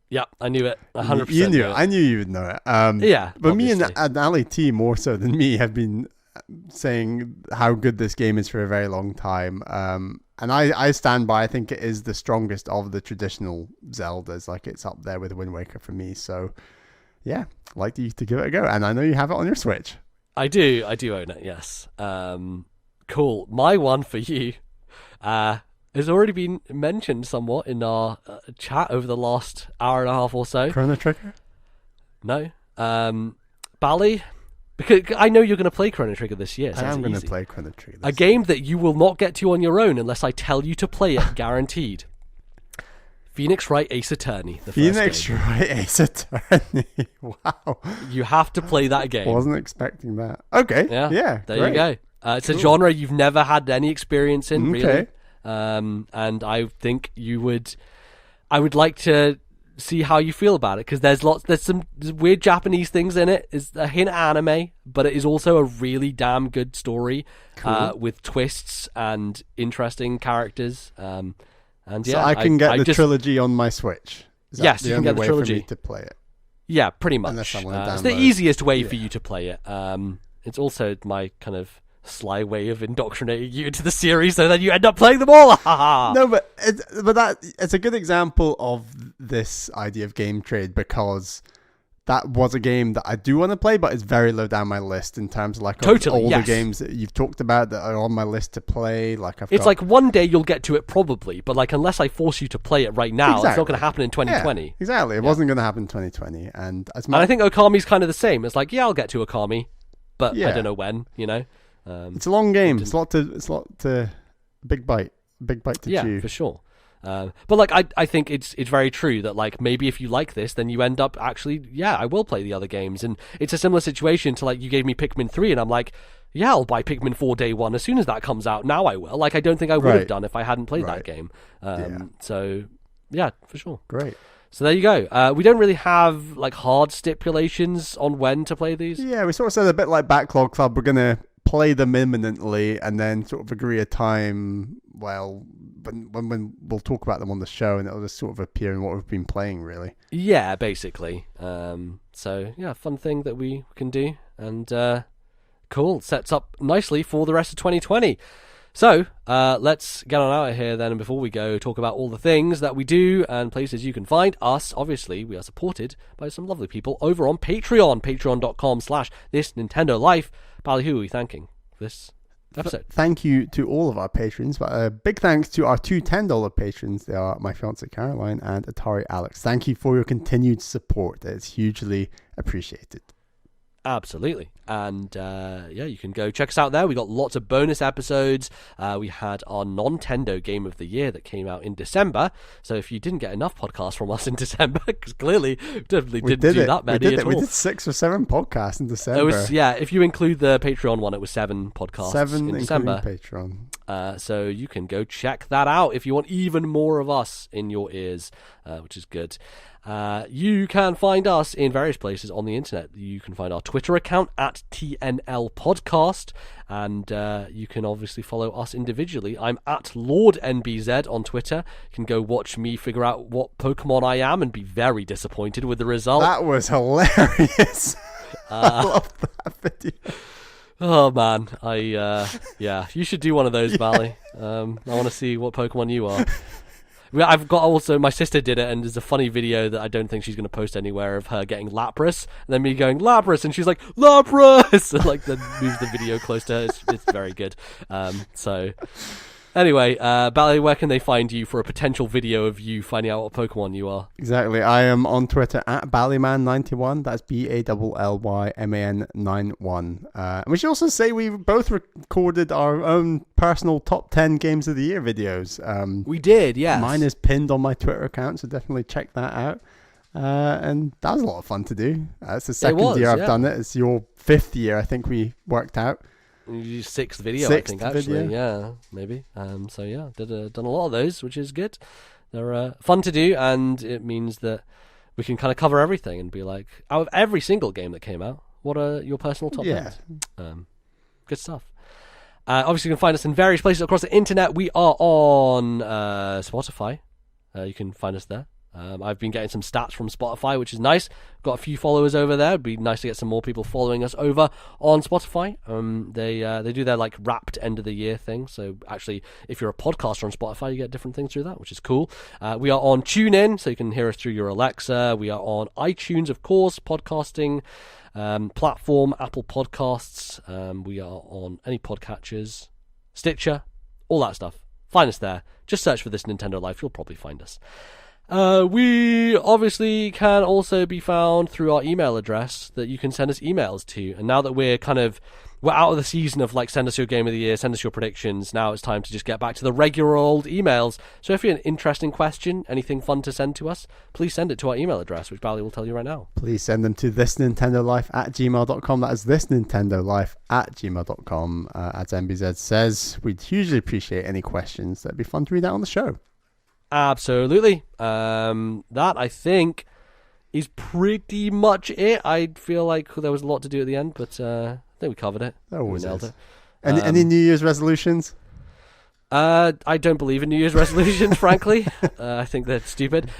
Yeah, I knew it. 100%. You knew it. I knew you would know it. Yeah, but obviously. Me and Alit T, more so than me, have been saying how good this game is for a very long time. And I stand by, I think it is the strongest of the traditional Zeldas. Like, it's up there with Wind Waker for me. So, yeah, I'd like you to give it a go. And I know you have it on your Switch. I do own it, yes. Cool. My one for you has already been mentioned somewhat in our chat over the last hour and a half or so. Chrono Trigger? No. Bally? Because I know you're going to play Chrono Trigger this year. So I am going to play Chrono Trigger a game that you will not get to on your own unless I tell you to play it, guaranteed. Phoenix Wright Ace Attorney. Phoenix Wright Ace Attorney. Wow. You have to play that game. Wasn't expecting that. Okay. Yeah. There great. you go. It's a genre you've never had any experience in, really. And I think I would like to see how you feel about it, because there's some weird Japanese things in it. It's a hint anime, but it is also a really damn good story. Cool. With twists and interesting characters. And yeah, so I can get the trilogy on my Switch. Yes, you can get the trilogy for me to play it. Yeah, pretty much. Unless I want to it's the easiest way for you to play it. it's also my kind of sly way of indoctrinating you into the series, so then you end up playing them all. No, but it's a good example of this idea of game trade, because that was a game that I do want to play, but it's very low down my list in terms of like Totally, all yes. the games that you've talked about that are on my list to play. Like It's like one day you'll get to it probably, but like unless I force you to play it right now, It's not going to happen in 2020. Yeah, exactly. It wasn't going to happen in 2020. And I think Okami's kind of the same. It's like, yeah, I'll get to Okami, but I don't know when, you know. It's a long game. It's a lot to big bite to chew. Yeah, for sure. But like I think it's very true that like maybe if you like this, then you end up actually, I will play the other games. And it's a similar situation to like you gave me Pikmin 3 and I'm like, yeah, I'll buy Pikmin 4 day one as soon as that comes out. Now I will. Like I don't think I would have done if I hadn't played that game. So yeah, for sure. Great. So there you go. We don't really have like hard stipulations on when to play these. Yeah, we sort of said a bit like Backlog Club. We're gonna play them imminently and then sort of agree a time. Well, when we'll talk about them on the show, and it'll just sort of appear in what we've been playing, really. Yeah, basically. So yeah, fun thing that we can do, and cool, sets up nicely for the rest of 2020. So let's get on out of here then, and before we go, talk about all the things that we do and places you can find us. Obviously, we are supported by some lovely people over on Patreon, patreon.com/thisnintendolife. Bally, who are we thanking for this episode? Thank you to all of our patrons, but a big thanks to our two $10 patrons. They are my fiance Caroline and Atari Alex. Thank you for your continued support. It's hugely appreciated. Absolutely. And you can go check us out there. We got lots of bonus episodes. We had our Nintendo Game of the Year that came out in December. So if you didn't get enough podcasts from us in December, because clearly definitely didn't do that many at all. We did 6 or 7 podcasts in December. If you include the Patreon one, it was 7 podcasts in December. Patreon. So you can go check that out if you want even more of us in your ears, which is good. You can find us in various places on the internet. You can find our Twitter account at TNL Podcast, and you can obviously follow us individually. I'm at Lord NBZ on Twitter. You can go watch me figure out what Pokemon I am and be very disappointed with the result. That was hilarious. I love that video. Oh man, you should do one of those, Bally. I want to see what Pokemon you are. I've got also, my sister did it, and there's a funny video that I don't think she's going to post anywhere of her getting Lapras, and then me going, Lapras, and she's like, Lapras! And like, then moves the video close to her. It's very good. Anyway, Bally, where can they find you for a potential video of you finding out what Pokemon you are? Exactly. I am on Twitter at Ballyman91. That's BALLYMAN91. And we should also say we both recorded our own personal top 10 games of the year videos. We did, yes. Mine is pinned on my Twitter account, so definitely check that out. And that was a lot of fun to do. It's the second year I've done it. It's your 5th year, I think we worked out. Sixth video, I think, actually. Yeah, maybe. Done a lot of those, which is good. They're fun to do, and it means that we can kind of cover everything and be like, out of every single game that came out, what are your personal top 10s? Good stuff. Obviously, you can find us in various places across the internet. We are on Spotify. You can find us there. I've been getting some stats from Spotify, which is nice. Got a few followers over there. It'd be nice to get some more people following us over on Spotify. They do their like wrapped end of the year thing. So actually, if you're a podcaster on Spotify, you get different things through that, which is cool. We are on TuneIn, so you can hear us through your Alexa. We are on iTunes, of course, podcasting platform, Apple Podcasts. We are on any podcatchers, Stitcher, all that stuff. Find us there. Just search for This Nintendo Life. You'll probably find us. We obviously can also be found through our email address that you can send us emails to. And now that we're out of the season of like send us your game of the year, send us your predictions, now it's time to just get back to the regular old emails. So if you have an interesting question, anything fun to send to us, please send it to our email address, which Bally will tell you right now. Please send them to thisnintendolife@gmail.com. That is thisnintendolife@gmail.com. As MBZ says, we'd hugely appreciate any questions. That'd be fun to read out on the show. Absolutely. That, I think, is pretty much it. I feel like there was a lot to do at the end, but I think we covered it. That always nailed is. It. Any New Year's resolutions? I don't believe in New Year's resolutions, frankly. I think they're stupid.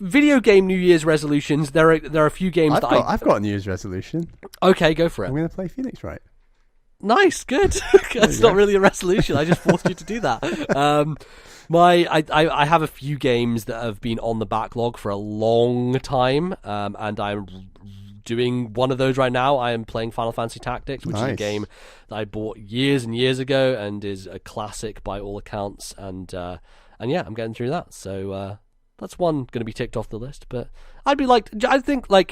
video game New Year's resolutions. There are a few games I've got a New Year's resolution. Okay, go for it. I'm going to play Phoenix Wright. Nice, good. That's not really a resolution. I just forced you to do that. I have a few games that have been on the backlog for a long time, and I'm doing one of those right now. I am playing Final Fantasy Tactics, which is a game that I bought years and years ago and is a classic by all accounts. And yeah, I'm getting through that. So that's one going to be ticked off the list. But I think I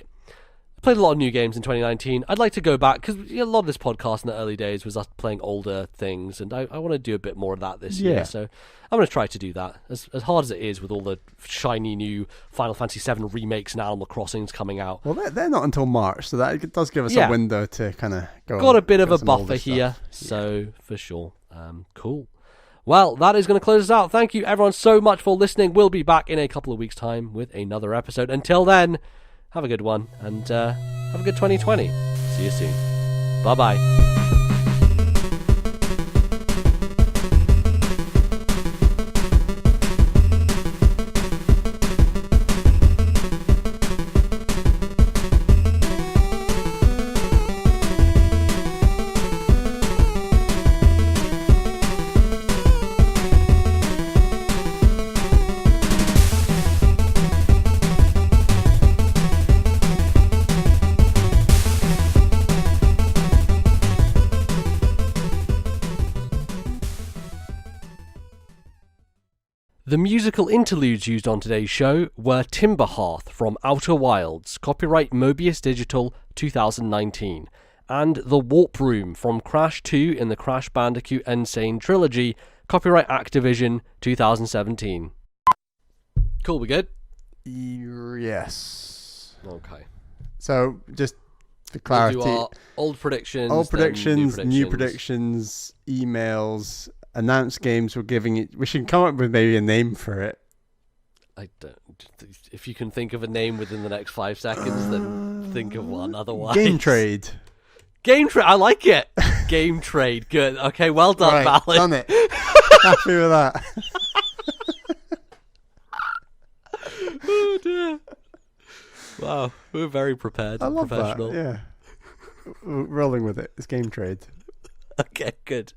played a lot of new games in 2019. I'd like to go back, because a lot of this podcast in the early days was us playing older things, and I want to do a bit more of that this year. So I'm going to try to do that. As hard as it is with all the shiny new Final Fantasy VII remakes and Animal Crossings coming out. Well, they're not until March, so that does give us a window to kind of go. Got a bit of a buffer here, so for sure. Cool. Well, that is going to close us out. Thank you, everyone, so much for listening. We'll be back in a couple of weeks' time with another episode. Until then, have a good one, and have a good 2020. See you soon. Bye-bye. The musical interludes used on today's show were Timberhearth from Outer Wilds, copyright Mobius Digital 2019, and The Warp Room from Crash 2 in the Crash Bandicoot N Sane Trilogy, copyright Activision 2017. Cool, we good? Yes. Okay. So, just for clarity, we'll do our old predictions, new predictions, emails, announced games. We're giving it. We should come up with maybe a name for it. I don't. If you can think of a name within the next 5 seconds, then think of one. Otherwise, Game Trade. Game Trade. I like it. Game Trade. Good. Okay. Well done, Right, Bally. done it. Happy with that. Oh dear. Wow, we're very prepared. I love professional. that. Yeah, we're rolling with it. It's Game Trade. Okay. Good.